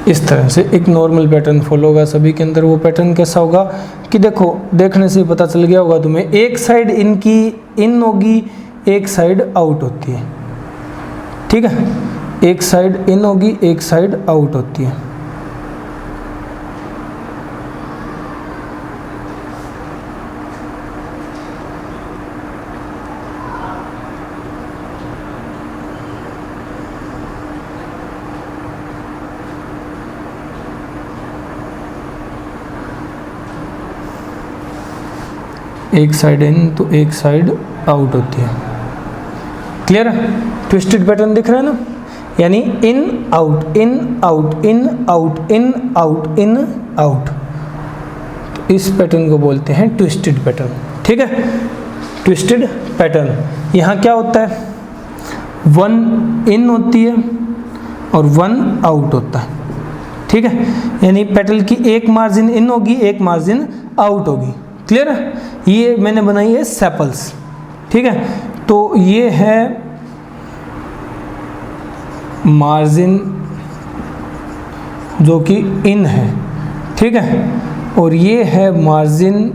इस तरह से एक नॉर्मल पैटर्न फॉलो होगा सभी के अंदर। वो पैटर्न कैसा होगा कि देखो, देखने से पता चल गया होगा तुम्हें, एक साइड इनकी इन होगी, एक साइड आउट होती है, ठीक है, एक साइड इन होगी, एक साइड आउट होती है। एक साइड इन तो एक साइड आउट होती है। क्लियर है? ट्विस्टेड पैटर्न दिख रहा है ना, यानी in out in out in out in out in out, तो इस पैटर्न को बोलते हैं ट्विस्टेड पैटर्न। ठीक है, ट्विस्टेड पैटर्न। यहाँ क्या होता है, 1 इन होती है और 1 आउट होता है। ठीक है, यानी पेटल की एक मार्जिन इन होगी, एक मार्जिन आउट होगी। क्लियर है? ये मैंने बनाई है सेपल्स। ठीक है, तो ये है मार्जिन जो कि इन है। ठीक है, और ये है मार्जिन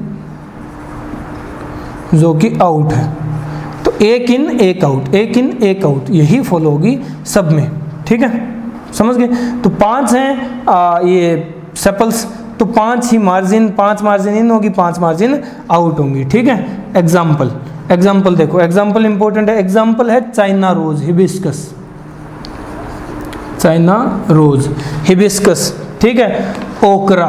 जो कि आउट है। तो एक इन एक आउट, एक इन एक आउट, यही फॉलो होगी सब में। ठीक है, समझ गए? तो 5 हैं ये सेपल्स, तो 5 ही मार्जिन, 5 मार्जिन इन होगी, 5 मार्जिन आउट होंगी। ठीक है, एग्जाम्पल देखो, एग्जाम्पल इंपॉर्टेंट है। एग्जाम्पल है China rose, hibiscus, China rose, hibiscus. ठीक है, ओकरा,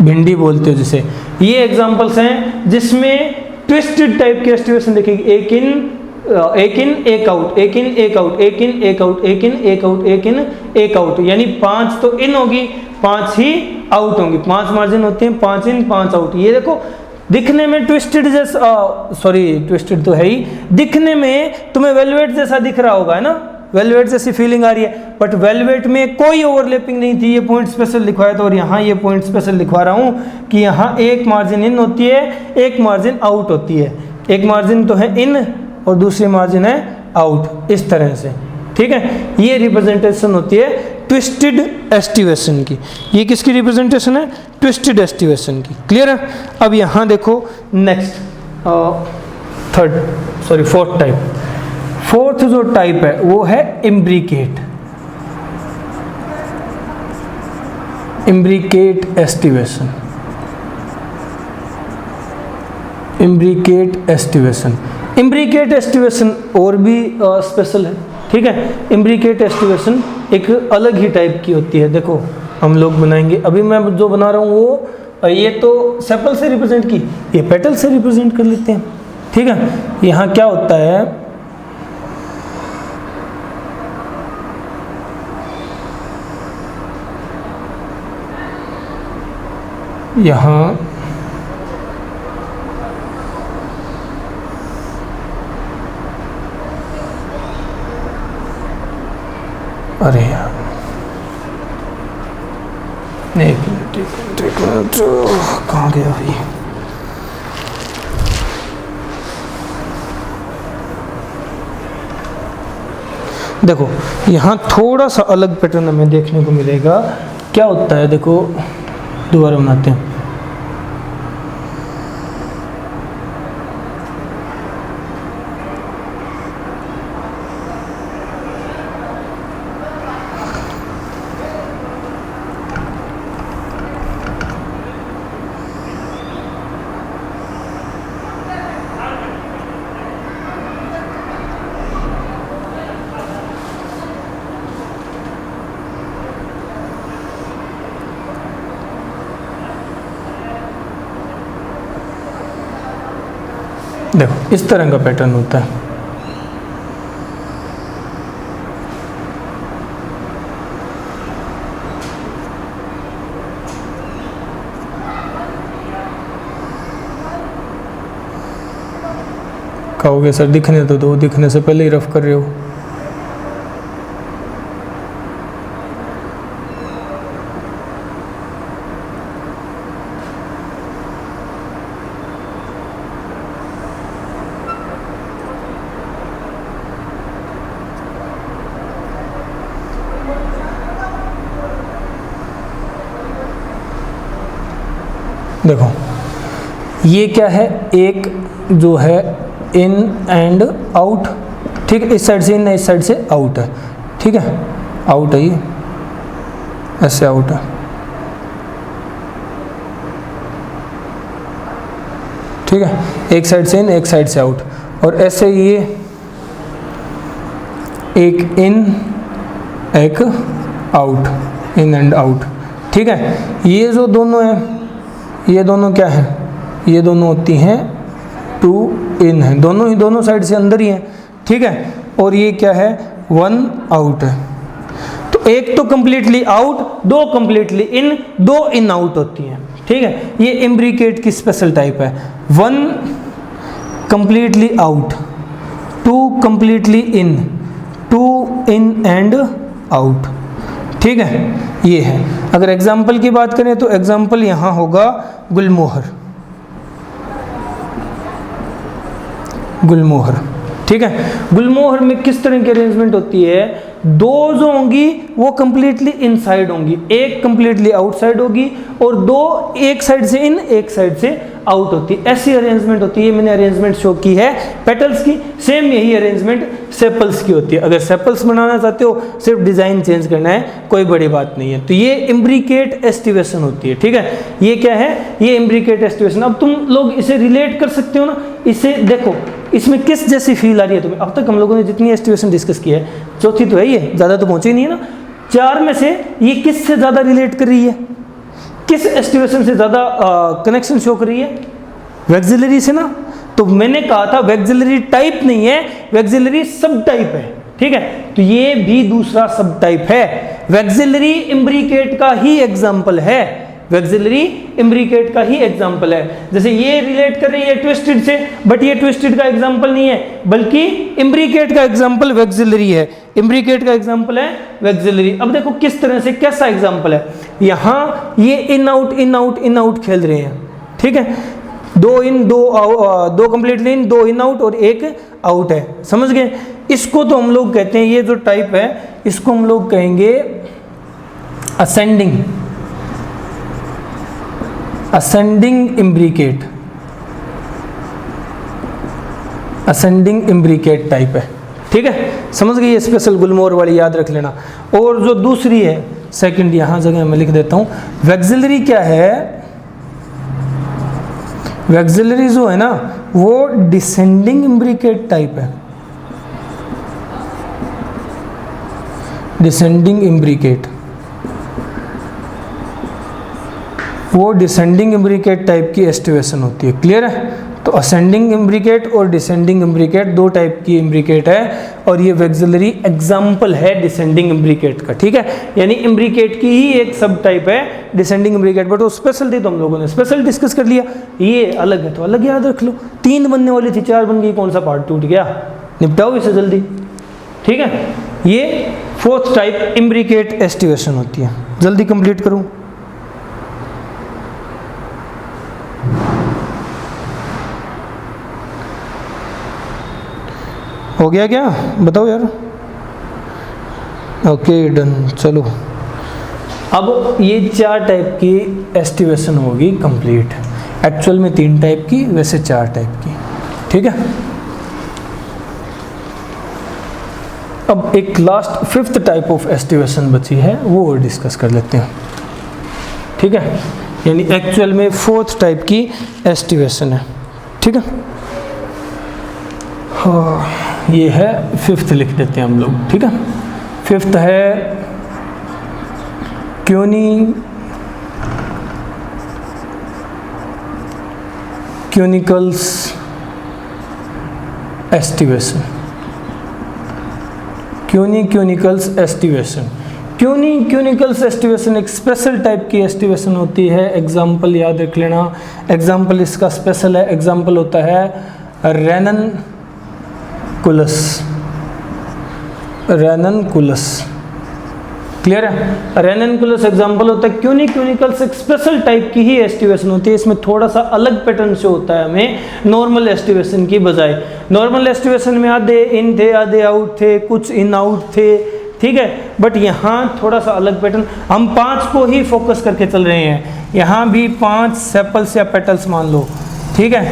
भिंडी बोलते हो जिसे। ये एग्जाम्पल्स हैं जिसमें ट्विस्टेड टाइप की एस्टिवेशन देखेगी। एक इन एक आउट, एक इन एक आउट, एक इन एक आउट, एक इन एक आउट, एक इन एक आउट, यानी 5 तो इन होगी, 5 ही आउट होंगी। 5 मार्जिन होते हैं, 5 इन 5 आउट। ये देखो दिखने में ट्विस्टेड जैसा, सॉरी ट्विस्टेड तो है ही, दिखने में तुम्हें वेलवेट जैसा दिख रहा होगा, है ना, वेलवेट जैसी फीलिंग आ रही है, बट वेलवेट में कोई ओवरलैपिंग नहीं थी। ये पॉइंट स्पेशल लिखवाया था, और यहाँ ये पॉइंट स्पेशल लिखवा रहा हूँ कि यहाँ एक मार्जिन इन होती है, एक मार्जिन आउट होती है। एक मार्जिन तो है इन और दूसरी मार्जिन है आउट, इस तरह से। ठीक है, ये रिप्रेजेंटेशन होती है ट्विस्टेड एस्टिवेशन की। ये किसकी रिप्रेजेंटेशन है? ट्विस्टेड एस्टिवेशन की। क्लियर है? अब यहाँ देखो नेक्स्ट फोर्थ टाइप। फोर्थ जो टाइप है वो है imbricate, imbricate aestivation, imbricate aestivation. Imbricate aestivation और भी स्पेशल है। ठीक है, इम्ब्रिकेट एस्टिवेशन एक अलग ही टाइप की होती है। देखो हम लोग बनाएंगे, अभी मैं जो बना रहा हूँ वो ये तो सेपल से रिप्रेजेंट की, ये पेटल से रिप्रेजेंट कर लेते हैं। ठीक है, यहाँ क्या होता है, यहाँ अरे यार एक मिनट कहाँ गया भाई। देखो यहाँ थोड़ा सा अलग पैटर्न हमें देखने को मिलेगा। क्या होता है, देखो दोबारा बनाते हैं। देखो इस तरह का पैटर्न होता है। कहोगे सर दिखने तो दो, दिखने से पहले ही रफ कर रहे हो। देखो ये क्या है, एक जो है इन एंड आउट। ठीक है, इस साइड से इन है, इस साइड से आउट है। ठीक है, आउट है, ये ऐसे आउट है। ठीक है, एक साइड से इन, एक साइड से आउट, और ऐसे ये एक इन एक आउट, इन एंड आउट। ठीक है, ये जो दोनों है, ये दोनों क्या है, ये दोनों होती हैं 2 इन है, दोनों साइड से अंदर ही हैं, ठीक है। और ये क्या है, 1 आउट है। तो एक तो completely out, 2 completely in, 2 in out होती हैं, ठीक है। ये इम्ब्रिकेट की स्पेशल टाइप है। 1 completely out, 2 completely in, 2 in and out, ठीक है। ये है। अगर एग्जाम्पल की बात करें तो एग्जाम्पल यहाँ होगा गुलमोहर, गुलमोहर, ठीक है। गुलमोहर में किस तरह की अरेंजमेंट होती है, 2 जो होंगी वो कंप्लीटली इनसाइड होंगी, एक कंप्लीटली आउटसाइड होगी, और 2 एक साइड से इन, एक साइड से आउट होती है। ऐसी अरेंजमेंट होती है। मैंने अरेंजमेंट शो की है पेटल्स की, सेम यही अरेंजमेंट सेपल्स की होती है। अगर सेपल्स बनाना चाहते हो, सिर्फ डिज़ाइन चेंज करना है, कोई बड़ी बात नहीं है। तो ये इम्ब्रिकेट एस्टिवेशन होती है, ठीक है। ये क्या है, ये इम्ब्रिकेट एस्टिवेशन। अब तुम लोग इसे रिलेट कर सकते हो ना, इसे देखो, इसमें किस जैसी फील आ रही है तुम्हें। अब तक हम लोगों ने जितनी एस्टिवेशन डिस्कस की है, चौथी तो है ये, ज़्यादा तो पहुंची नहीं है ना। 4 में से ये किस से ज़्यादा रिलेट कर रही है, किस एस्टिवेशन से ज़्यादा कनेक्शन शो कर रही है, वैक्सिलरी से ना। तो मैंने कहा था वैक्सिलरी टाइप नहीं है, वैक्सिलरी सब टाइप है, ठीक है। तो ये भी दूसरा सब टाइप है, वैक्सिलरी इम्ब्रिकेट का ही एग्जाम्पल है, वैक्सिलरी इम्ब्रिकेट का ही एग्जाम्पल है। जैसे ये रिलेट कर रही है ट्विस्टेड से, बट ये ट्विस्टेड का एग्जाम्पल नहीं है, बल्कि इम्ब्रिकेट का एग्जाम्पल वैक्सिलरी है, इम्ब्रिकेट का एग्जाम्पल है वैक्सिलरी। अब देखो किस तरह से, कैसा एग्जाम्पल है। यहाँ ये in out in out in out खेल रहे हैं, ठीक है। 2 इन, 2 कंप्लीटली इन, 2 इन आउट और 1 आउट है, समझ गए। इसको तो हम लोग कहते हैं, ये जो टाइप है इसको हम लोग कहेंगे ascending, ascending imbricate, ascending imbricate type है, ठीक है। समझ गए, ये स्पेशल गुलमोहर वाली याद रख लेना। और जो दूसरी है सेकंड, यहाँ जगह मैं लिख देता हूँ। वैक्सिलरी क्या है, वैक्सिलरी जो है ना वो डिसेंडिंग इम्ब्रिकेट टाइप है, डिसेंडिंग इम्ब्रिकेट, वो डिसेंडिंग इम्ब्रिकेट टाइप की एस्टिवेशन होती है, क्लियर है। तो असेंडिंग इम्ब्रिकेट और डिसेंडिंग इम्ब्रिकेट 2 टाइप की इम्ब्रिकेट है, और ये वैक्सिलरी एग्जाम्पल है डिसेंडिंग इम्ब्रिकेट का, ठीक है। यानी इम्ब्रिकेट की ही एक सब टाइप है डिसेंडिंग इम्ब्रिकेट, बट वो स्पेशल थी तो हम लोगों ने स्पेशल डिस्कस कर लिया। ये अलग है तो अलग याद रख लो। 3 बनने वाली थी, 4 बन गई, कौन सा पार्ट टूट गया, निपटाओ इसे जल्दी, ठीक है। ये 4th टाइप इम्ब्रिकेट एस्टिवेशन होती है, जल्दी कंप्लीट करूँ। हो गया क्या, बताओ यार। ओके डन, चलो। अब ये 4 टाइप की एस्टिवेशन होगी कंप्लीट। एक्चुअल में 3 टाइप की, वैसे 4 टाइप की, ठीक है। अब एक last 5th type of aestivation बची है, वो डिस्कस कर लेते हैं, ठीक है। यानी एक्चुअल में 4th टाइप की एस्टिवेशन है, ठीक है। हाँ, ये है 5th, लिख देते हैं हम लोग, ठीक है। 5th है क्यूनिकल्स एस्टिवेशन, क्यूनिकल्स एस्टिवेशन। क्यूनिकल्स एस्टिवेशन एक स्पेशल टाइप की एस्टिवेशन होती है। एग्जाम्पल याद रख लेना, एग्जाम्पल इसका स्पेशल है। एग्जाम्पल होता है रेननकुलस, क्लियर है। रेननकुलस एग्जाम्पल होता है। क्यूनिकल्स एक स्पेशल टाइप की ही एस्टिवेशन होती है, इसमें थोड़ा सा अलग पैटर्न से होता है हमें नॉर्मल एस्टिवेशन की बजाय। नॉर्मल एस्टिवेशन में आधे इन थे, आधे आउट थे, कुछ इन आउट थे, ठीक है। बट यहाँ थोड़ा सा अलग पैटर्न, हम 5 को ही फोकस करके चल रहे हैं। यहाँ भी 5 सेपल्स या पेटल्स मान लो, ठीक है।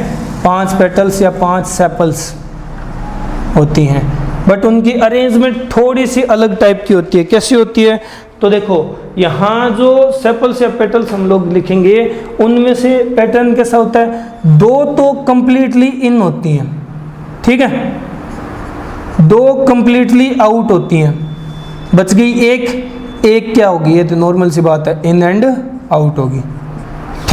5 पेटल्स या 5 सेपल्स होती हैं, बट उनकी अरेंजमेंट थोड़ी सी अलग टाइप की होती है। कैसी होती है, तो देखो यहाँ जो सेपल्स या पेटल्स हम लोग लिखेंगे, उनमें से पैटर्न कैसा होता है, 2 तो कंप्लीटली इन होती हैं, ठीक है, 2 कंप्लीटली आउट होती हैं, बच गई एक क्या होगी, ये तो नॉर्मल सी बात है, इन एंड आउट होगी,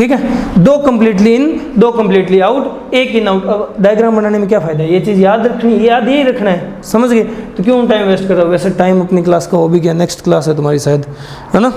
ठीक है, 2 completely in 2 completely out, 1 in out. अब डायग्राम बनाने में क्या फायदा है, ये चीज़ याद रखनी, याद यही रखना है, समझ गए? तो क्यों टाइम वेस्ट कर रहा हो, वैसे टाइम अपनी क्लास का हो भी गया, नेक्स्ट क्लास है तुम्हारी शायद, है ना।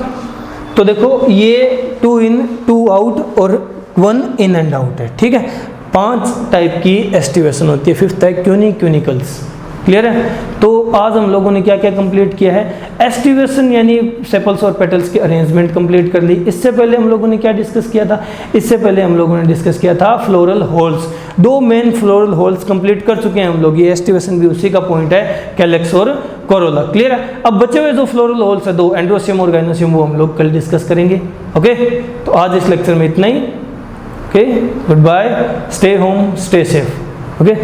तो देखो ये 2 इन 2 आउट और 1 इन एंड आउट है, ठीक है। 5 टाइप की एस्टिवेशन होती है। 5th है क्यूनिकल्स, क्लियर है। तो आज हम लोगों ने क्या क्या कंप्लीट किया है, एस्टिवेशन यानी सेपल्स और पेटल्स की अरेंजमेंट कंप्लीट कर ली। इससे पहले हम लोगों ने क्या डिस्कस किया था, इससे पहले हम लोगों ने डिस्कस किया था floral holes. 2 main floral holes complete कर चुके हैं हम लोग, ये एस्टिवेशन भी उसी का पॉइंट है, कैलेक्स और कोरोला, क्लियर है। अब बचे हुए जो फ्लोरल होल्स है 2, एंड्रोसियम और गाइनोसियम, वो हम लोग कल डिस्कस करेंगे। ओके, तो आज इस लेक्चर में इतना ही। Okay, good bye, stay home, stay safe. Okay.